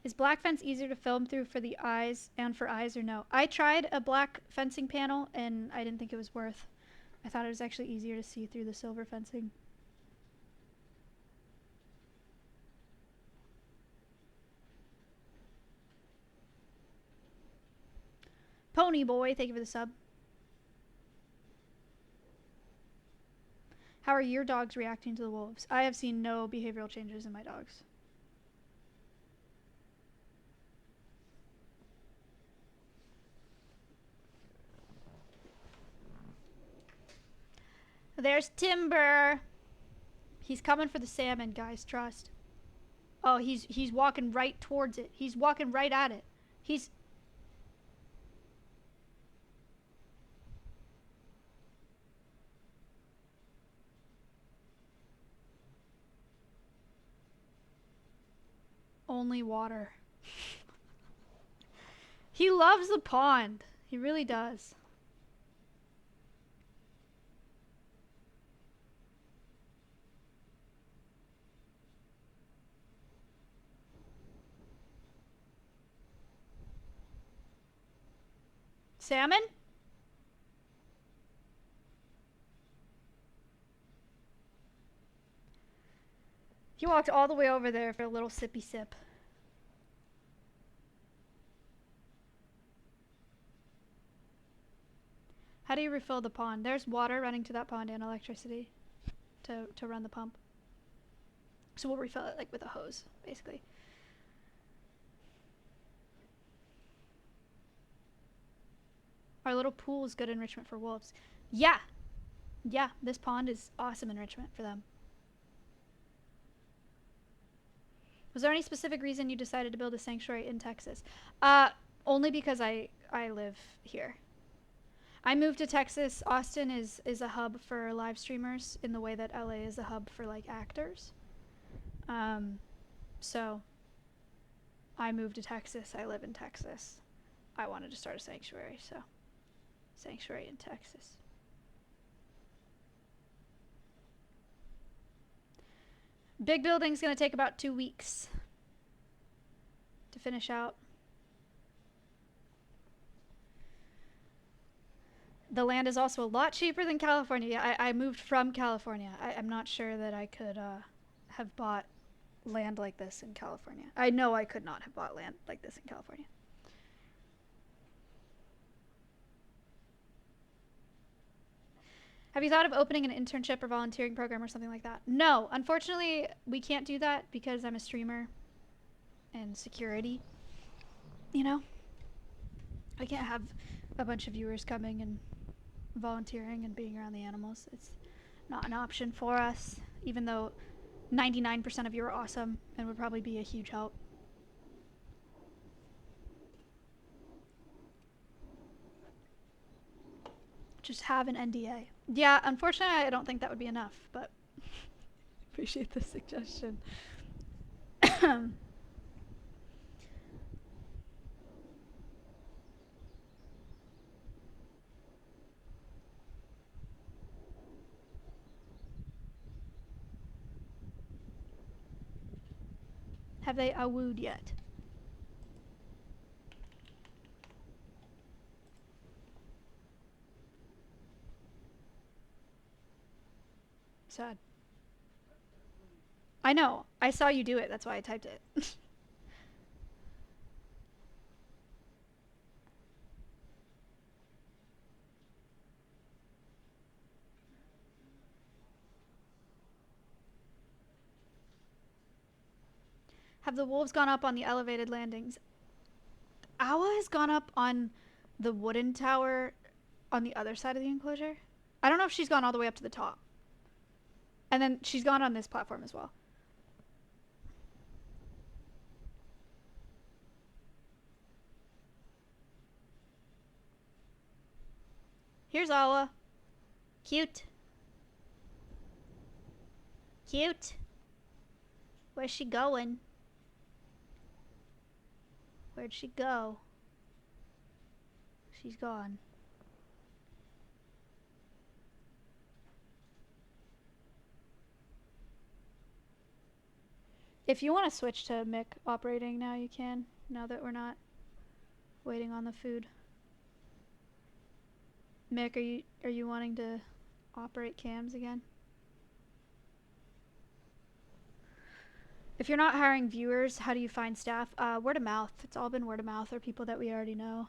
Is black fence easier to film through for the eyes and for eyes or no? I tried a black fencing panel and I didn't think it was worth. I thought it was actually easier to see through the silver fencing. Pony boy, thank you for the sub. How are your dogs reacting to the wolves? I have seen no behavioral changes in my dogs. There's Timber. He's coming for the salmon, guys, trust. Oh, he's walking right towards it. He's walking right at it. He's... Only water. He loves the pond. He really does. Salmon? He walked all the way over there for a little sippy sip. How do you refill the pond? There's water running to that pond and electricity to run the pump. So we'll refill it like with a hose, basically. Our little pool is good enrichment for wolves. Yeah. Yeah, this pond is awesome enrichment for them. Was there any specific reason you decided to build a sanctuary in Texas? Only because I live here. I moved to Texas. Austin is a hub for live streamers in the way that LA is a hub for like actors. So I moved to Texas. I live in Texas. I wanted to start a sanctuary, so sanctuary in Texas. Big building's gonna take about 2 weeks to finish out. The land is also a lot cheaper than California. Yeah, I moved from California. I'm not sure that I could have bought land like this in California. I know I could not have bought land like this in California. Have you thought of opening an internship or volunteering program or something like that? No, unfortunately, we can't do that because I'm a streamer and security. You know? I can't have a bunch of viewers coming and volunteering and being around the animals. It's not an option for us, even though 99% of you are awesome and would probably be a huge help. Just have an NDA. Yeah, unfortunately, I don't think that would be enough, but appreciate the suggestion. Have they awooed yet? Sad. I know. I saw you do it. That's why I typed it. Have the wolves gone up on the elevated landings? Awa has gone up on the wooden tower on the other side of the enclosure. I don't know if she's gone all the way up to the top. And then she's gone on this platform as well. Here's Awa. Cute. Cute. Where's she going? Where'd she go? She's gone. If you want to switch to Mick operating now, you can. Now that we're not waiting on the food. Mick, are you wanting to operate cams again? If you're not hiring viewers, how do you find staff? Word of mouth. It's all been word of mouth or people that we already know.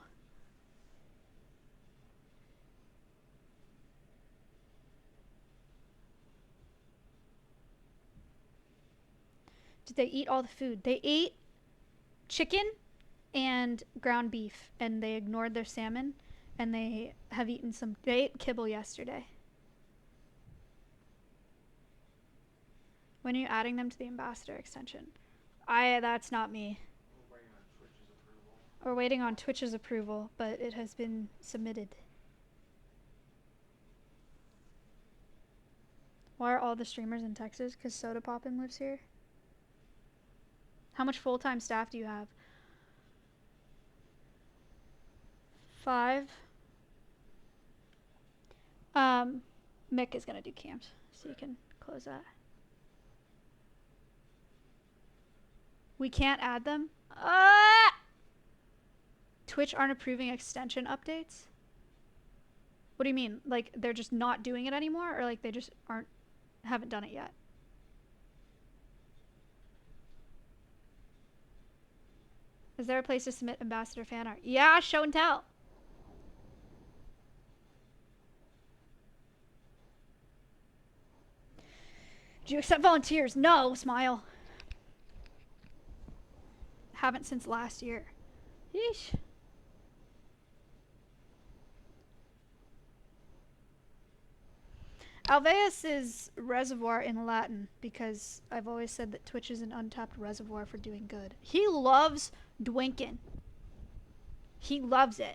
Did they eat all the food? They ate chicken and ground beef, and they ignored their salmon, and they have eaten they ate kibble yesterday. When are you adding them to the ambassador extension? That's not me. We're waiting on Twitch's approval, but it has been submitted. Why are all the streamers in Texas? Because Soda Poppin' lives here? How much full-time staff do you have? 5. Mick is gonna do cams, so you can close that. We can't add them? Twitch aren't approving extension updates? What do you mean? Like, they're just not doing it anymore? Or like they just haven't done it yet? Is there a place to submit ambassador fan art? Yeah, show and tell. Do you accept volunteers? No, smile. Haven't since last year. Yeesh. Alveus is reservoir in Latin because I've always said that Twitch is an untapped reservoir for doing good. He loves dwinkin'. He loves it.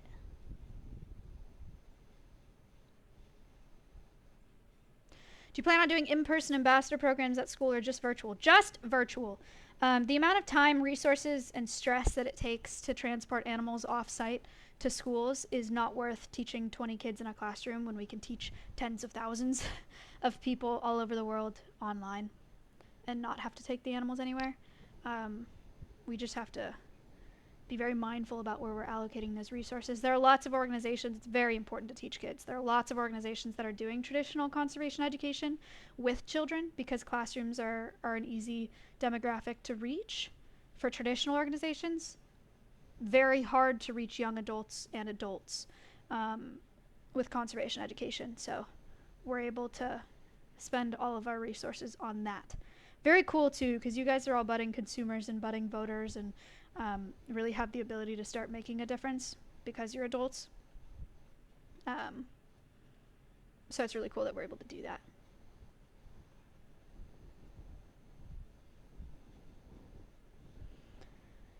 Do you plan on doing in-person ambassador programs at school or just virtual? Just virtual. The amount of time, resources, and stress that it takes to transport animals off-site to schools is not worth teaching 20 kids in a classroom when we can teach tens of thousands of people all over the world online and not have to take the animals anywhere. We just have to be very mindful about where we're allocating those resources. There are lots of organizations, it's very important to teach kids. There are lots of organizations that are doing traditional conservation education with children because classrooms are an easy demographic to reach for traditional organizations. Very hard to reach young adults and adults with conservation education. So we're able to spend all of our resources on that. Very cool too, because you guys are all budding consumers and budding voters and really have the ability to start making a difference because you're adults. So it's really cool that we're able to do that.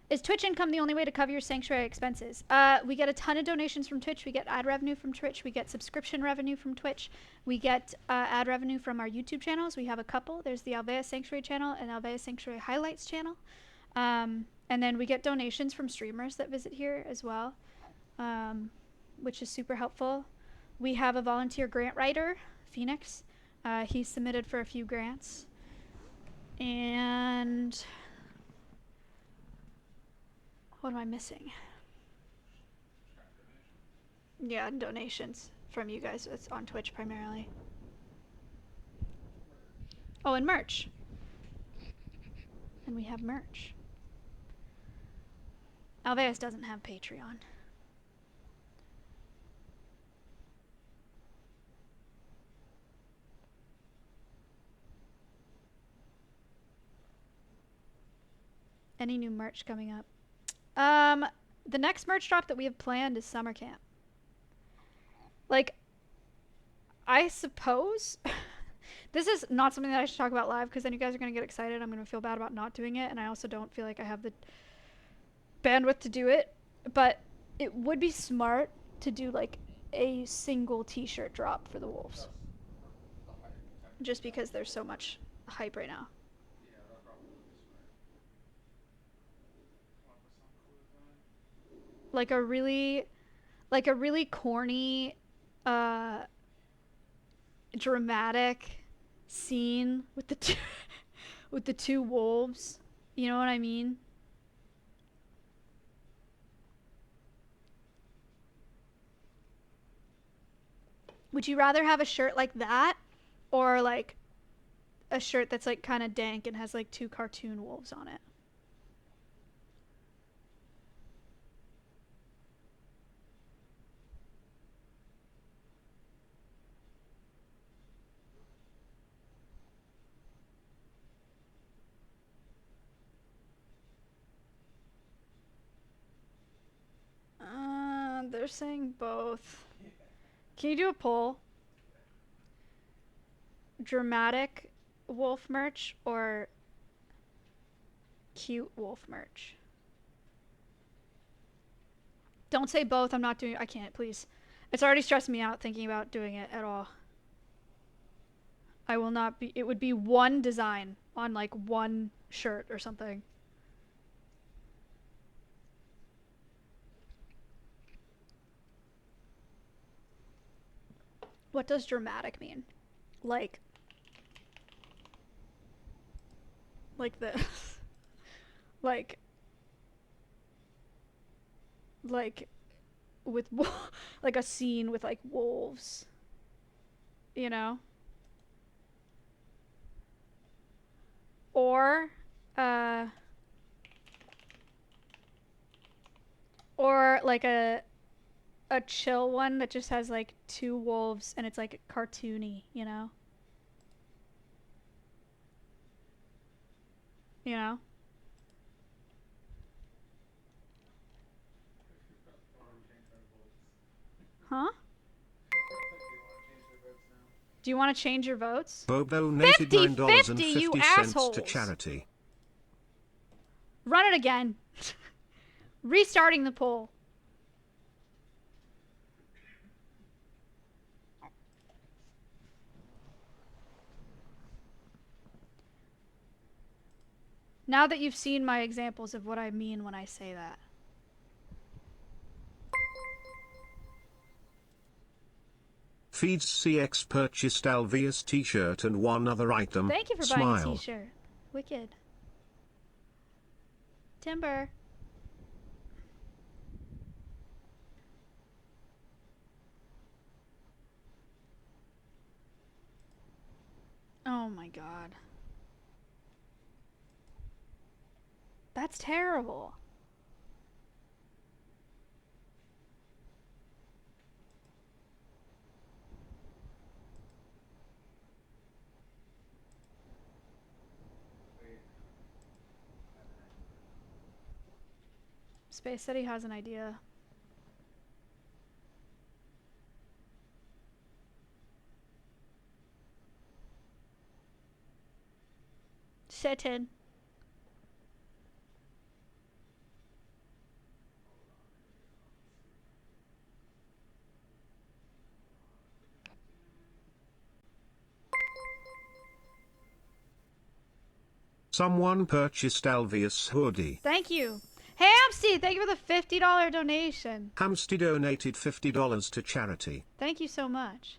Is Twitch income the only way to cover your sanctuary expenses? We get a ton of donations from Twitch. We get ad revenue from Twitch. We get subscription revenue from Twitch. We get ad revenue from our YouTube channels. We have a couple. There's the Alveus Sanctuary channel and Alveus Sanctuary Highlights channel. And then we get donations from streamers that visit here as well, which is super helpful. We have a volunteer grant writer, Phoenix. He submitted for a few grants. And what am I missing? Yeah, donations from you guys. It's on Twitch primarily. Oh, and merch. And we have merch. Alveus doesn't have Patreon. Any new merch coming up? The next merch drop that we have planned is summer camp. Like, I suppose this is not something that I should talk about live because then you guys are going to get excited. I'm going to feel bad about not doing it, and I also don't feel like I have the bandwidth to do it, but it would be smart to do like a single t-shirt drop for the Wolves. Just because there's so much hype right now. Like a really corny, dramatic scene with the two wolves. You know what I mean? Would you rather have a shirt like that or like a shirt that's like kind of dank and has like two cartoon wolves on it? They're saying both. Can you do a poll? Dramatic wolf merch or cute wolf merch? Don't say both. I'm not doing I can't, please. It's already stressed me out thinking about doing it at all. I will not be. It would be one design on like one shirt or something. What does dramatic mean? Like this. like with like a scene with like wolves. You know? Or like a chill one that just has like two wolves and it's like cartoony, you know? You know? Huh? Do you want to change your votes? Bob donated 50, $9.50 you to assholes. charity. Run it again. Restarting the poll. Now that you've seen my examples of what I mean when I say that. Feeds CX purchased Alveus t-shirt and one other item. Thank you for Smile. buying a t-shirt. Wicked. Timber. Oh my god. That's terrible. Space said he has an idea. Sit in. Someone purchased Alveus hoodie. Thank you. Hey, Amsty, thank you for the $50 donation. Hamsty donated $50 to charity. Thank you so much.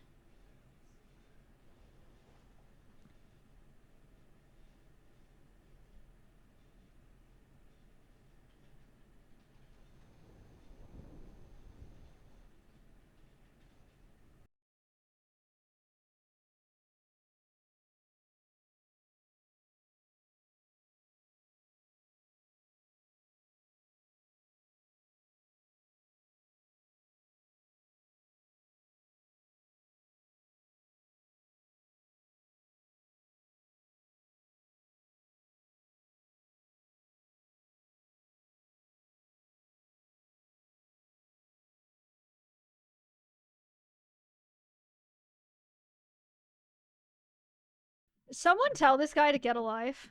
Someone tell this guy to get a life.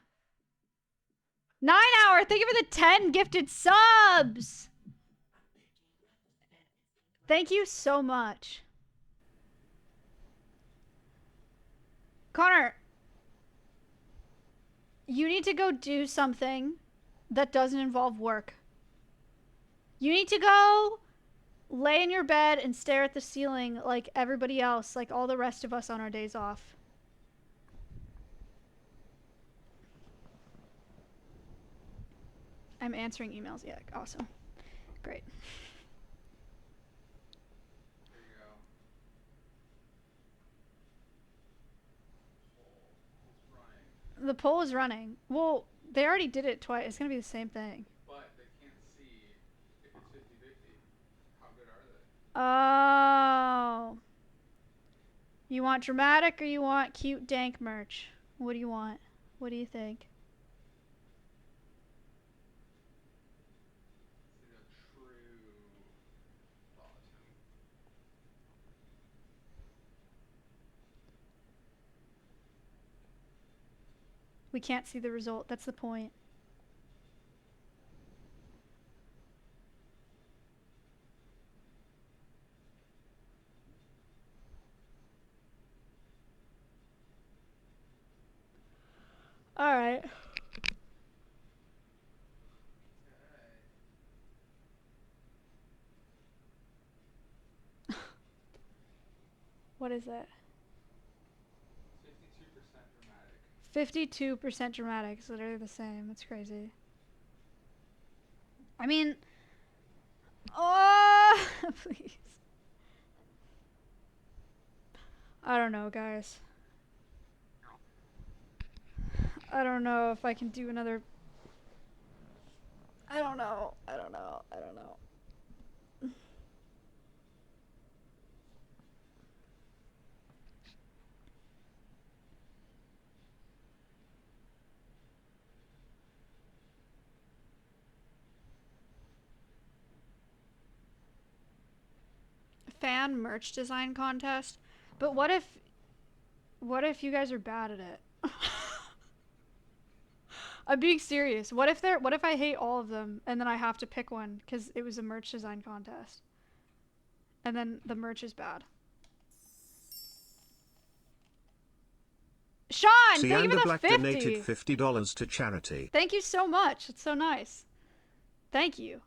9 Hour, thank you for the 10 gifted subs! Thank you so much. Connor, you need to go do something that doesn't involve work. You need to go lay in your bed and stare at the ceiling like everybody else, like all the rest of us on our days off. I'm answering emails. Yeah, awesome. Great. The poll is running. Well, they already did it twice. It's going to be the same thing. But they can't see if it's 50-50. How good are they? Oh. You want dramatic or you want cute dank merch? What do you want? What do you think? We can't see the result. That's the point. All right. What is that? 52% dramatic. It's literally the same. That's crazy. I mean, oh, please. I don't know, guys. I don't know if I can do another. I don't know. I don't know. I don't know. fan merch design contest, but what if you guys are bad at it? I'm being serious. What if I hate all of them and then I have to pick one because it was a merch design contest, and then the merch is bad? Sean, thank you for the Black 50. donated $50 to charity. Thank you so much. It's so nice. Thank you.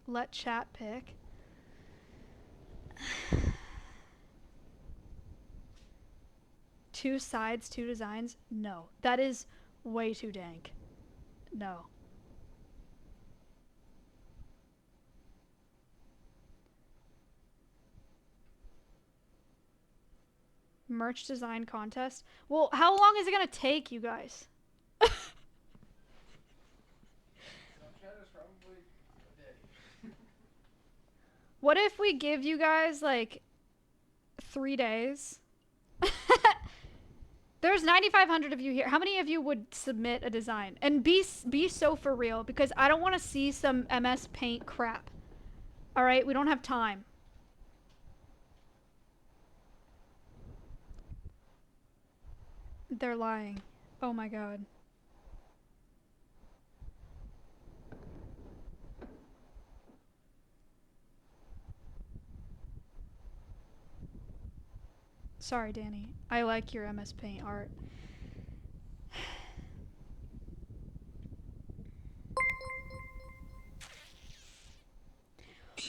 Let chat pick. Two sides, two designs? No. That is way too dank. No. Merch design contest? Well, how long is it gonna take, you guys? What if we give you guys like 3 days? There's 9,500 of you here. How many of you would submit a design? And be so for real, because I don't want to see some MS Paint crap. All right, we don't have time. They're lying. Oh my god. Sorry, Danny. I like your MS Paint art.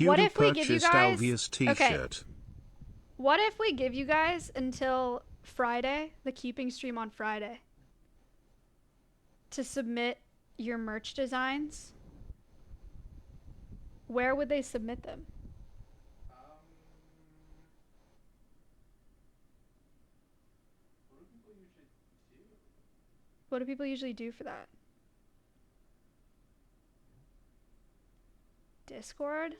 What if we give you guys Alveus t-shirt. Okay. What if we give you guys until Friday, the keeping stream on Friday, to submit your merch designs? Where would they submit them? What do people usually do for that? Discord?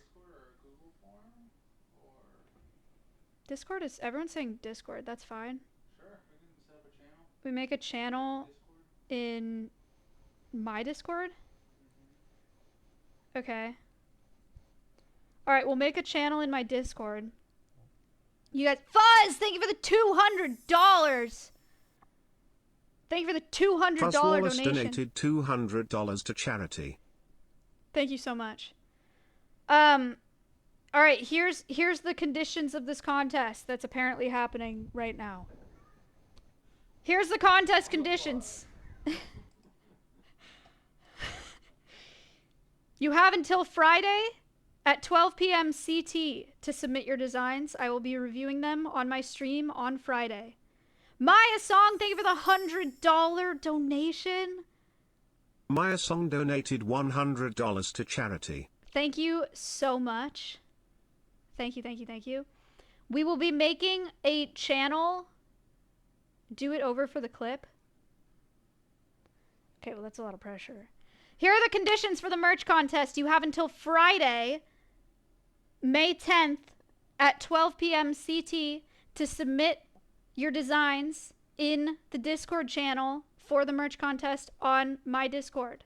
Discord is, everyone's saying Discord, that's fine. Sure, we can set up a channel. We make a channel in my Discord? Okay. Alright, we'll make a channel in my Discord. You guys, Fuzz, thank you for the $200! Thank you for the $200 Wallace donation. donated $200 to charity. Thank you so much. All right, here's the conditions of this contest that's apparently happening right now. Here's the contest conditions. You have until Friday at 12 p.m. CT to submit your designs. I will be reviewing them on my stream on Friday. Maya Song, thank you for the $100 donation. Maya Song donated $100 to charity. Thank you so much. Thank you, thank you, thank you. We will be making a channel. Do it over for the clip. Okay, well, that's a lot of pressure. Here are the conditions for the merch contest. You have until Friday, May 10th at 12 p.m. CT to submit your designs in the Discord channel for the merch contest on my Discord.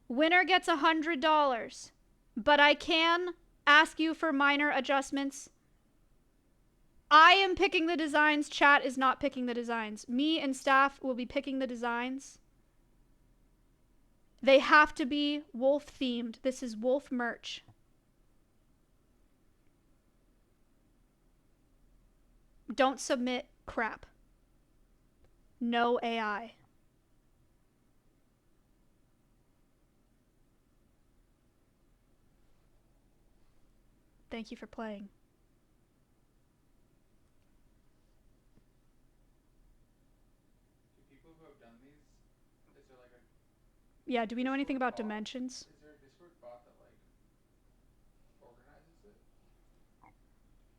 Winner gets $100, but I can ask you for minor adjustments. I am picking the designs. Chat is not picking the designs. Me and staff will be picking the designs. They have to be wolf themed. This is wolf merch. Don't submit crap. No AI. Thank you for playing. Do people who have done these, is there like a... Yeah, do we know anything about dimensions? Is there a Discord bot that like organizes it?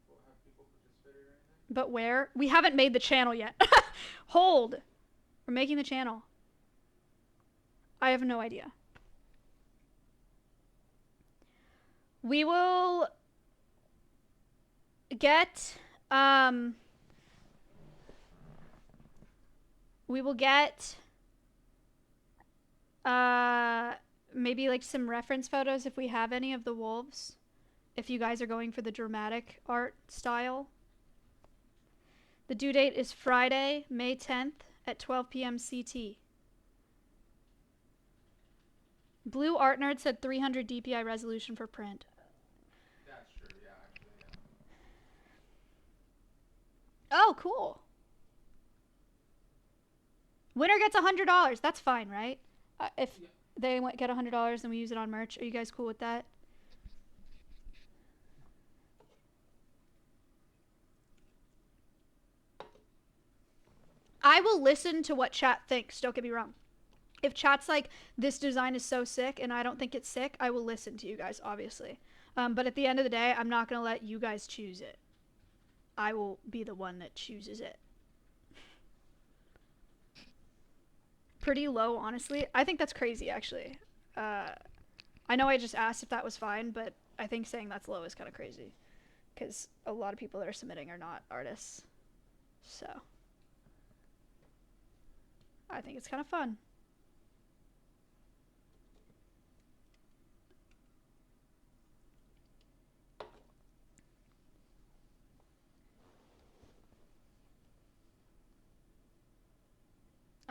Will have people participate or anything? But where? We haven't made the channel yet. Hold. We're making the channel. I have no idea. We will get We will get maybe like some reference photos if we have any of the wolves. If you guys are going for the dramatic art style. The due date is Friday, May 10th at 12 p.m. CT. Blue Art Nerd said 300 DPI resolution for print. That's true, yeah, actually, yeah. Oh, cool. Winner gets $100. That's fine, right? If they get $100 and we use it on merch, are you guys cool with that? I will listen to what chat thinks, don't get me wrong. If chat's like, this design is so sick and I don't think it's sick, I will listen to you guys, obviously. But at the end of the day, I'm not going to let you guys choose it. I will be the one that chooses it. Pretty low, honestly. I think that's crazy, actually. I know I just asked if that was fine, but I think saying that's low is kind of crazy. Because a lot of people that are submitting are not artists. So I think it's kind of fun.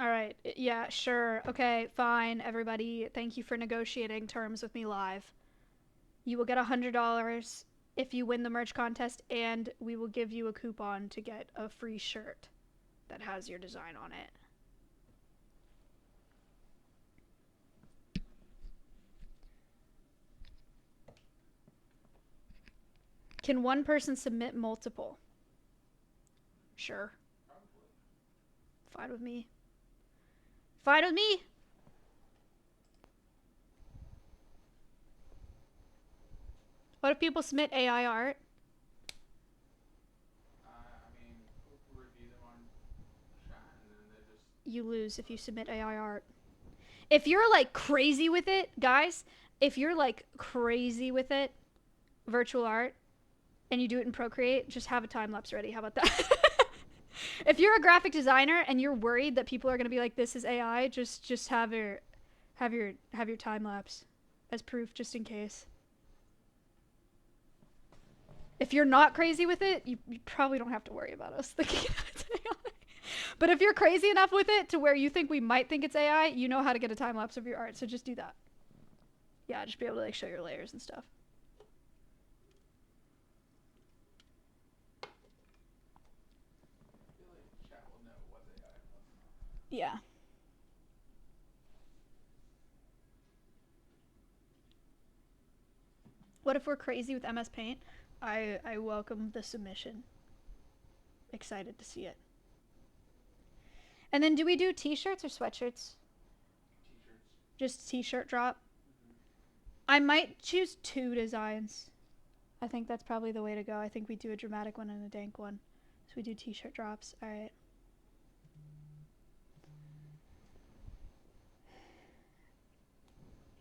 All right. Yeah, sure. Okay, fine, everybody. Thank you for negotiating terms with me live. You will get $100 if you win the merch contest, and we will give you a coupon to get a free shirt that has your design on it. Can one person submit multiple? Sure. Fine with me. Fine with me. What if people submit AI art? I mean, we'll review them on chat and then they just... You lose if you submit AI art. If you're like crazy with it, guys, if you're like crazy with it, virtual art, and you do it in Procreate, just have a time lapse ready. How about that? If you're a graphic designer and you're worried that people are gonna be like, this is AI, just have your time lapse as proof, just in case. If you're not crazy with it, you probably don't have to worry about us thinking it's AI. But if you're crazy enough with it to where you think we might think it's AI, you know how to get a time lapse of your art, so just do that. Yeah, just be able to like show your layers and stuff. Yeah. What if we're crazy with MS Paint? I welcome the submission. Excited to see it. And then do we do t-shirts or sweatshirts? T-shirts. Just t-shirt drop? I might choose 2 designs. I think that's probably the way to go. I think we do a dramatic one and a dank one. So we do t-shirt drops. Alright.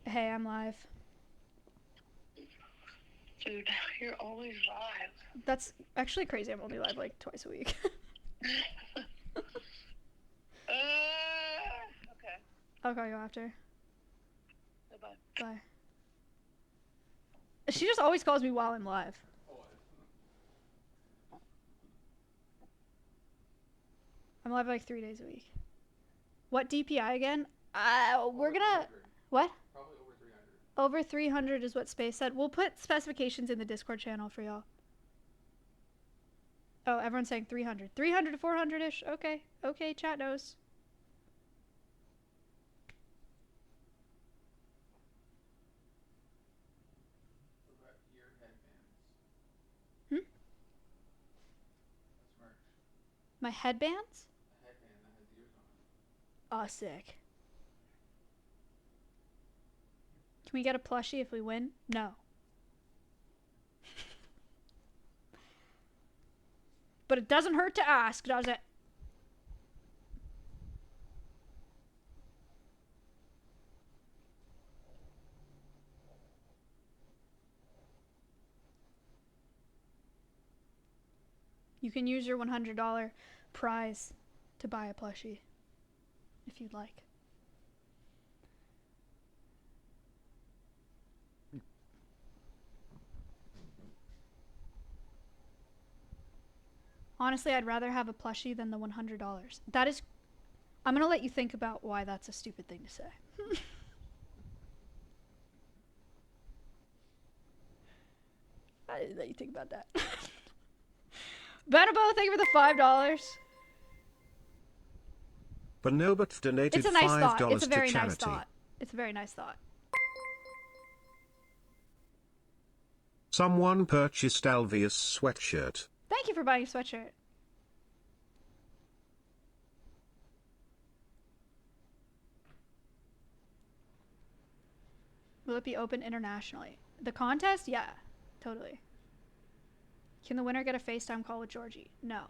Hey, I'm live. Dude, you're always live. That's actually crazy. I'm only live like twice a week. Okay. I'll call you after. Goodbye. Bye. She just always calls me while I'm live. I'm live like 3 days a week. What DPI again? We're gonna... What? Probably over 300. Over 300 is what Space said. We'll put specifications in the Discord channel for y'all. Oh, everyone's saying 300. 300 to 400-ish? Okay. Okay, chat knows. What about your headbands? Hmm? That's merch. My headbands? A headband that has ears on it. Oh, sick. Can we get a plushie if we win? No. But it doesn't hurt to ask, does it? You can use your $100 prize to buy a plushie. if you'd like. Honestly, I'd rather have a plushie than the $100. That is... I'm gonna let you think about why that's a stupid thing to say. I didn't let you think about that. Benabo, thank you for the $5. Bonobot donated It's a nice thought. $5 It's a very to charity. nice thought. It's a very nice thought. Someone purchased Alveus sweatshirt. Thank you for buying a sweatshirt. Will it be open internationally? The contest? Yeah, totally. Can the winner get a FaceTime call with Georgie? No.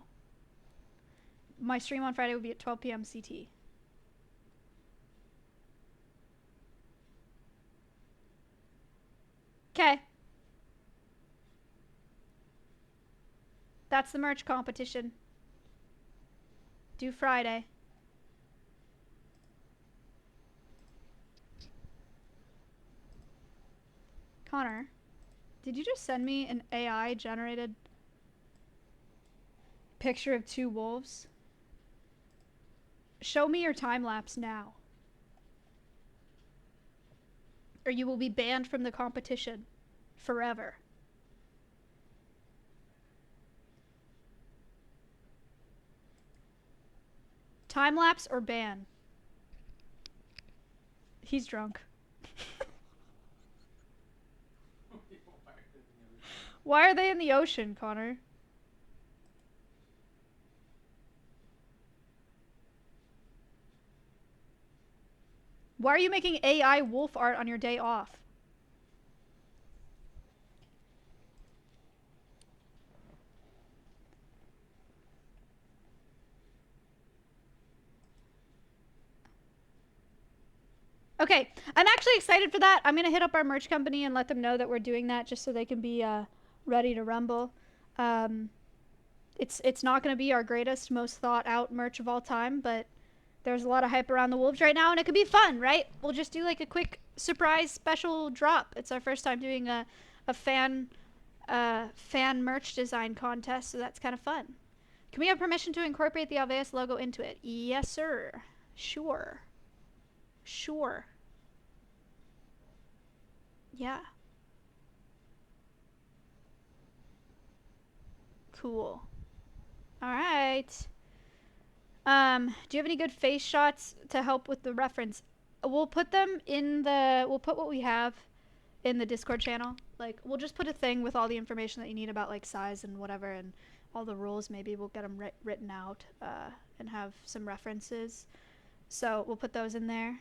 My stream on Friday will be at 12 p.m. CT. Okay. That's the merch competition. Due Friday. Connor, did you just send me an AI generated picture of 2 wolves? Show me your time lapse now. Or you will be banned from the competition forever. Time lapse or ban? He's drunk. Why are they in the ocean, Connor? Why are you making AI wolf art on your day off? Okay, I'm actually excited for that. I'm gonna hit up our merch company and let them know that we're doing that just so they can be ready to rumble. It's not gonna be our greatest, most thought out merch of all time, but there's a lot of hype around the wolves right now and it could be fun, right? We'll just do like a quick surprise special drop. It's our first time doing a fan merch design contest, so that's kind of fun. Can we have permission to incorporate the Alveus logo into it? Yes, sir. Sure. Sure. Yeah. Cool. All right. Do you have any good face shots to help with the reference? We'll put them in the, we'll put what we have in the Discord channel. Like, we'll just put a thing with all the information that you need about like size and whatever and all the rules. Maybe we'll get them written out and have some references. So we'll put those in there.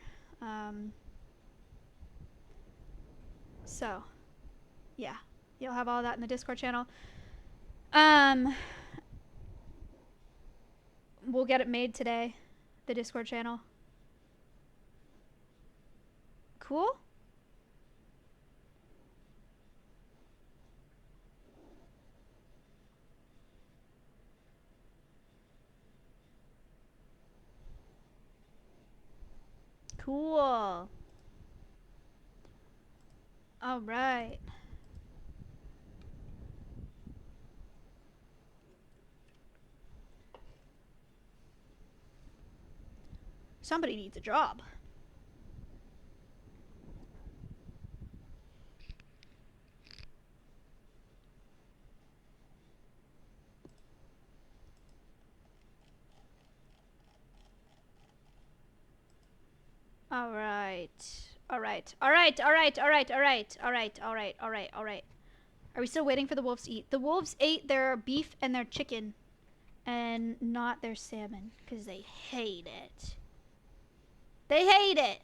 So, yeah, you'll have all that in the Discord channel. We'll get it made today, the Discord channel. Cool? Cool. All right. Somebody needs a job. All right. All right. All right. All right. All right. All right. All right. All right. All right. All right. Are we still waiting for the wolves to eat? The wolves ate their beef and their chicken and not their salmon because they hate it. They hate it.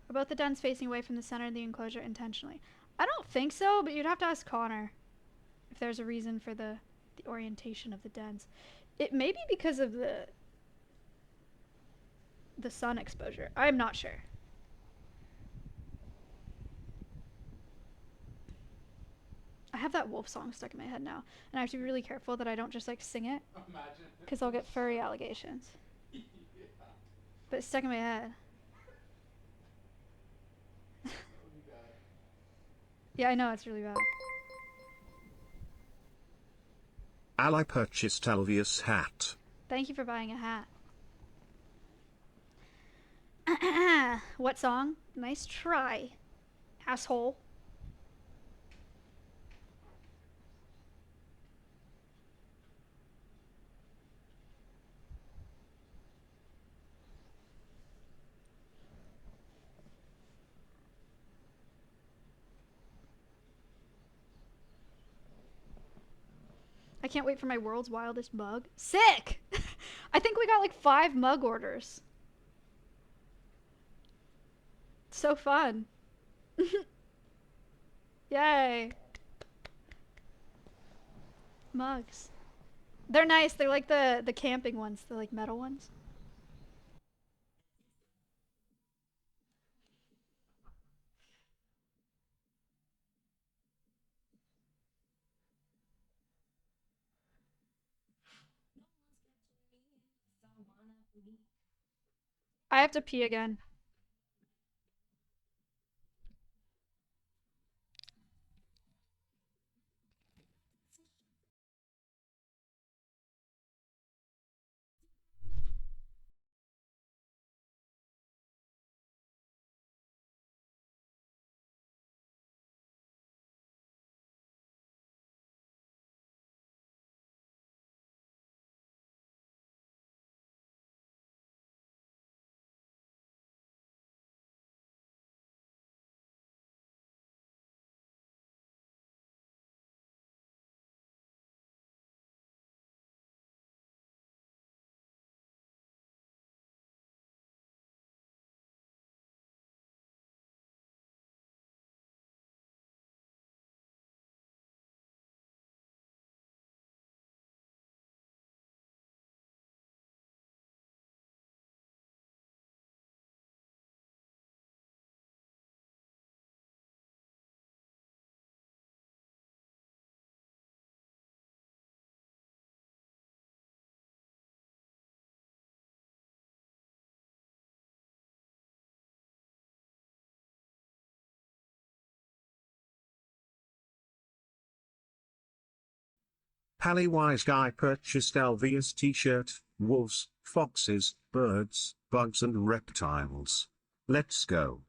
Are both the dens facing away from the center of the enclosure intentionally? I don't think so, but you'd have to ask Connor if there's a reason for the orientation of the dens. It may be because of the sun exposure. I'm not sure. have that wolf song stuck in my head now, and I have to be really careful that I don't just like sing it, Imagine. because I'll get furry allegations. Yeah. But it's stuck in my head. That would be bad. Yeah, I know, it's really bad. I purchased Alveus hat. Thank you for buying a hat. What song? Nice try, asshole. I can't wait for my world's wildest mug. Sick! I think we got like 5 mug orders. So fun. Yay. Mugs. They're nice. They're like the camping ones, the like metal ones. I have to pee again. Pallywise guy purchased Alveus t-shirt, wolves, foxes, birds, bugs and reptiles. Let's go.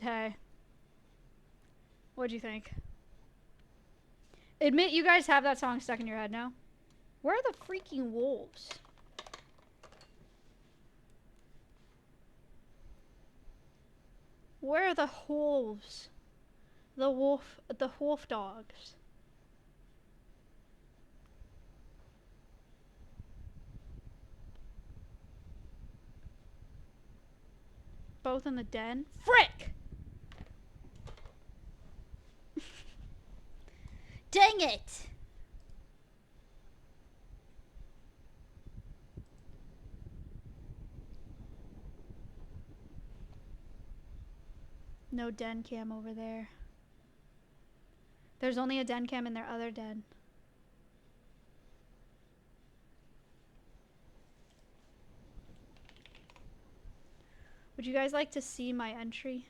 Hey. What'd you think? Admit you guys have that song stuck in your head now. Where are the freaking wolves? Where are the wolves? The wolf dogs. Both in the den? Frick! Dang it! No den cam over there. There's only a den cam in their other den. Would you guys like to see my entry?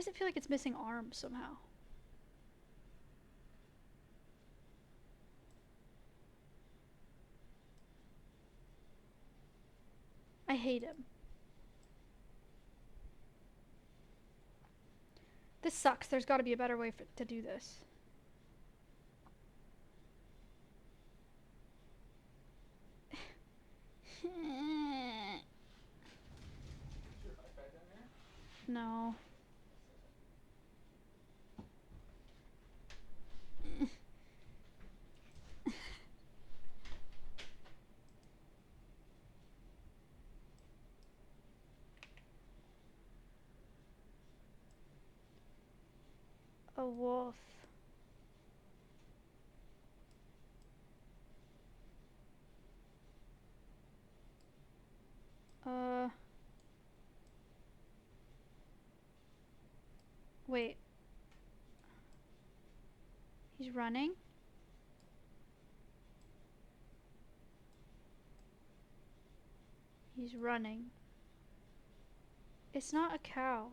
does it feel like it's missing arms somehow? I hate him. This sucks. There's got to be a better way to do this. No. A wolf. Wait. He's running? He's running. It's not a cow.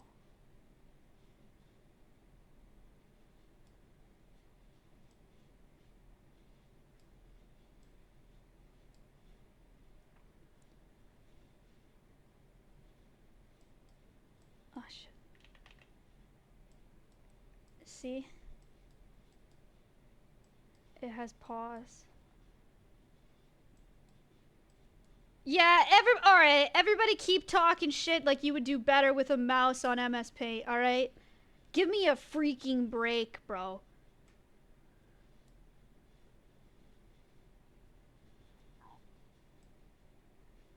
Oh shit. See? It has paws. Yeah, alright, everybody keep talking shit like you would do better with a mouse on MS Paint, alright? Give me a freaking break, bro.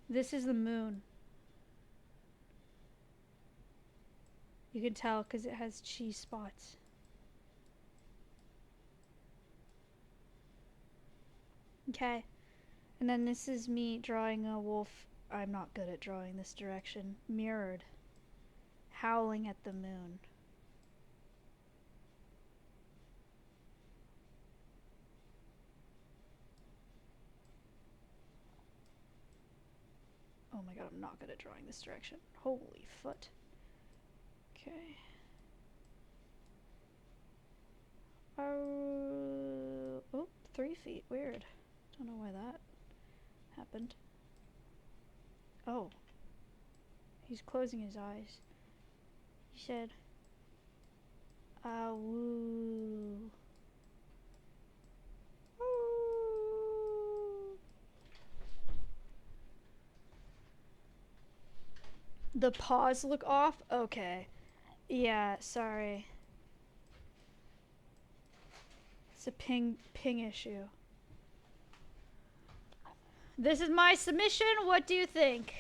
This is the moon. You can tell because it has cheese spots. Okay. And then this is me drawing a wolf. I'm not good at drawing this direction. Mirrored. Howling at the moon. Oh my god, I'm not good at drawing this direction. Holy foot. Okay. Oh, 3 feet. Weird. Don't know why that happened. Oh. He's closing his eyes. He said, woo. The paws look off? Okay. Yeah, sorry. It's a ping issue. This is my submission. What do you think?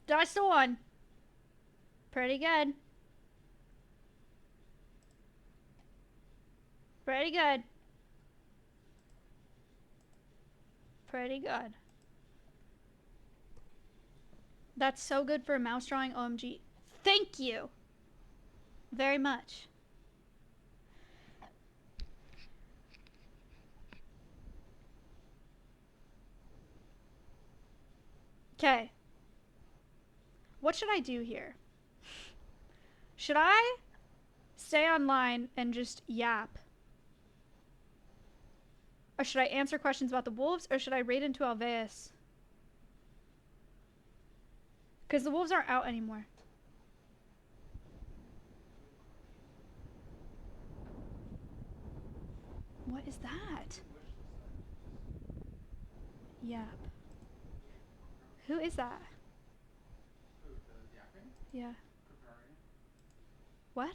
That's the one. Pretty good. Pretty good. Pretty good. That's so good for a mouse drawing, OMG. Thank you very much. Okay. What should I do here? Should I stay online and just yap? Or should I answer questions about the wolves, or should I raid into Alveus? Because the wolves aren't out anymore. What is that? Yap. Who is that? Yeah. What?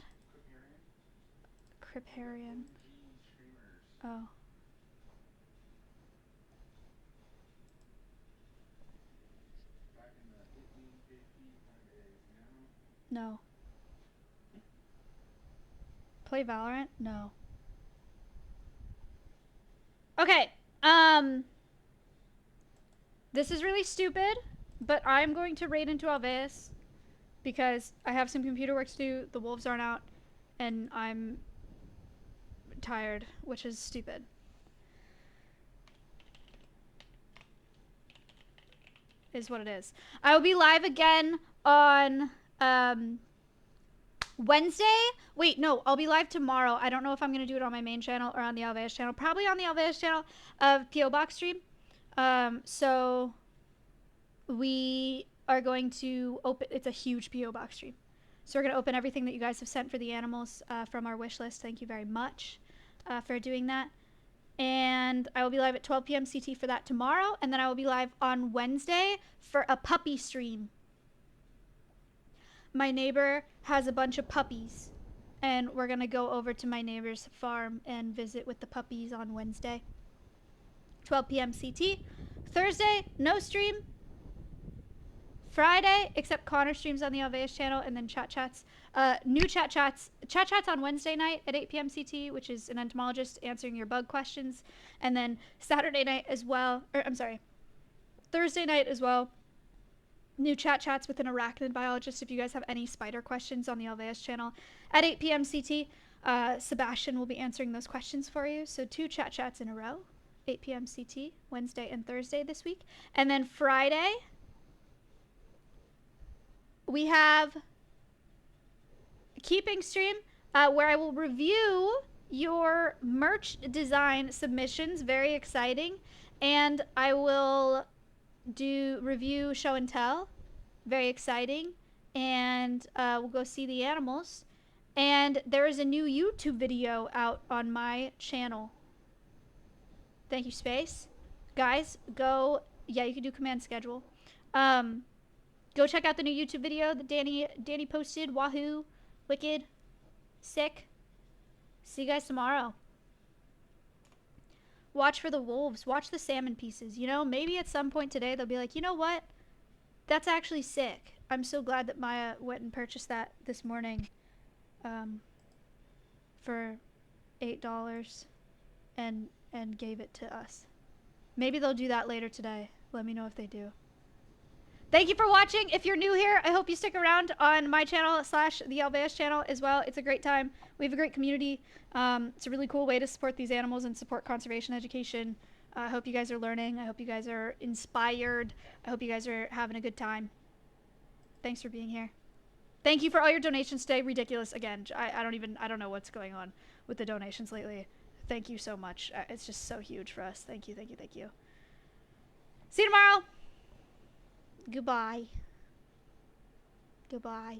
Criparian. Oh. No. Play Valorant? No. Okay. This is really stupid, but I'm going to raid into Alveus because I have some computer work to do, the wolves aren't out, and I'm tired, which is stupid. Is what it is. I will be live again on Wednesday. Wait, no, I'll be live tomorrow. I don't know if I'm going to do it on my main channel or on the Alveus channel. Probably on the Alveus channel of PO Box stream. So we are going to open, it's a huge PO Box stream. So we're going to open everything that you guys have sent for the animals from our wish list. Thank you very much for doing that. And I will be live at 12 p.m. CT for that tomorrow. And then I will be live on Wednesday for a puppy stream. My neighbor has a bunch of puppies. And we're going to go over to my neighbor's farm and visit with the puppies on Wednesday. 12 p.m. CT. Thursday, no stream. Friday, except Connor streams on the Alveus channel, and then chat chats. New chat chats on Wednesday night at 8 p.m. CT, which is an entomologist answering your bug questions. And then Saturday night as well, or I'm sorry, Thursday night as well. New chat chats with an arachnid biologist if you guys have any spider questions on the Alveus channel. At 8 p.m. CT, Sebastian will be answering those questions for you. So 2 chat chats in a row, 8 p.m. CT, Wednesday and Thursday this week. And then Friday, we have a keeping stream where I will review your merch design submissions. Very exciting. And I will do review show and tell. Very exciting. And we'll go see the animals. And there is a new YouTube video out on my channel. Thank you, Space. Guys, go. Yeah, you can do command schedule. Go check out the new YouTube video that Danny posted. Wahoo. Wicked. Sick. See you guys tomorrow. Watch for the wolves. Watch the salmon pieces. You know, maybe at some point today they'll be like, you know what? That's actually sick. I'm so glad that Maya went and purchased that this morning for $8 and gave it to us. Maybe they'll do that later today. Let me know if they do. Thank you for watching. If you're new here, I hope you stick around on my channel / the Alveus channel as well. It's a great time. We have a great community. It's a really cool way to support these animals and support conservation education. I hope you guys are learning. I hope you guys are inspired. I hope you guys are having a good time. Thanks for being here. Thank you for all your donations today. Ridiculous. Again, I don't know what's going on with the donations lately. Thank you so much. It's just so huge for us. Thank you, thank you, thank you. See you tomorrow. Goodbye. Goodbye.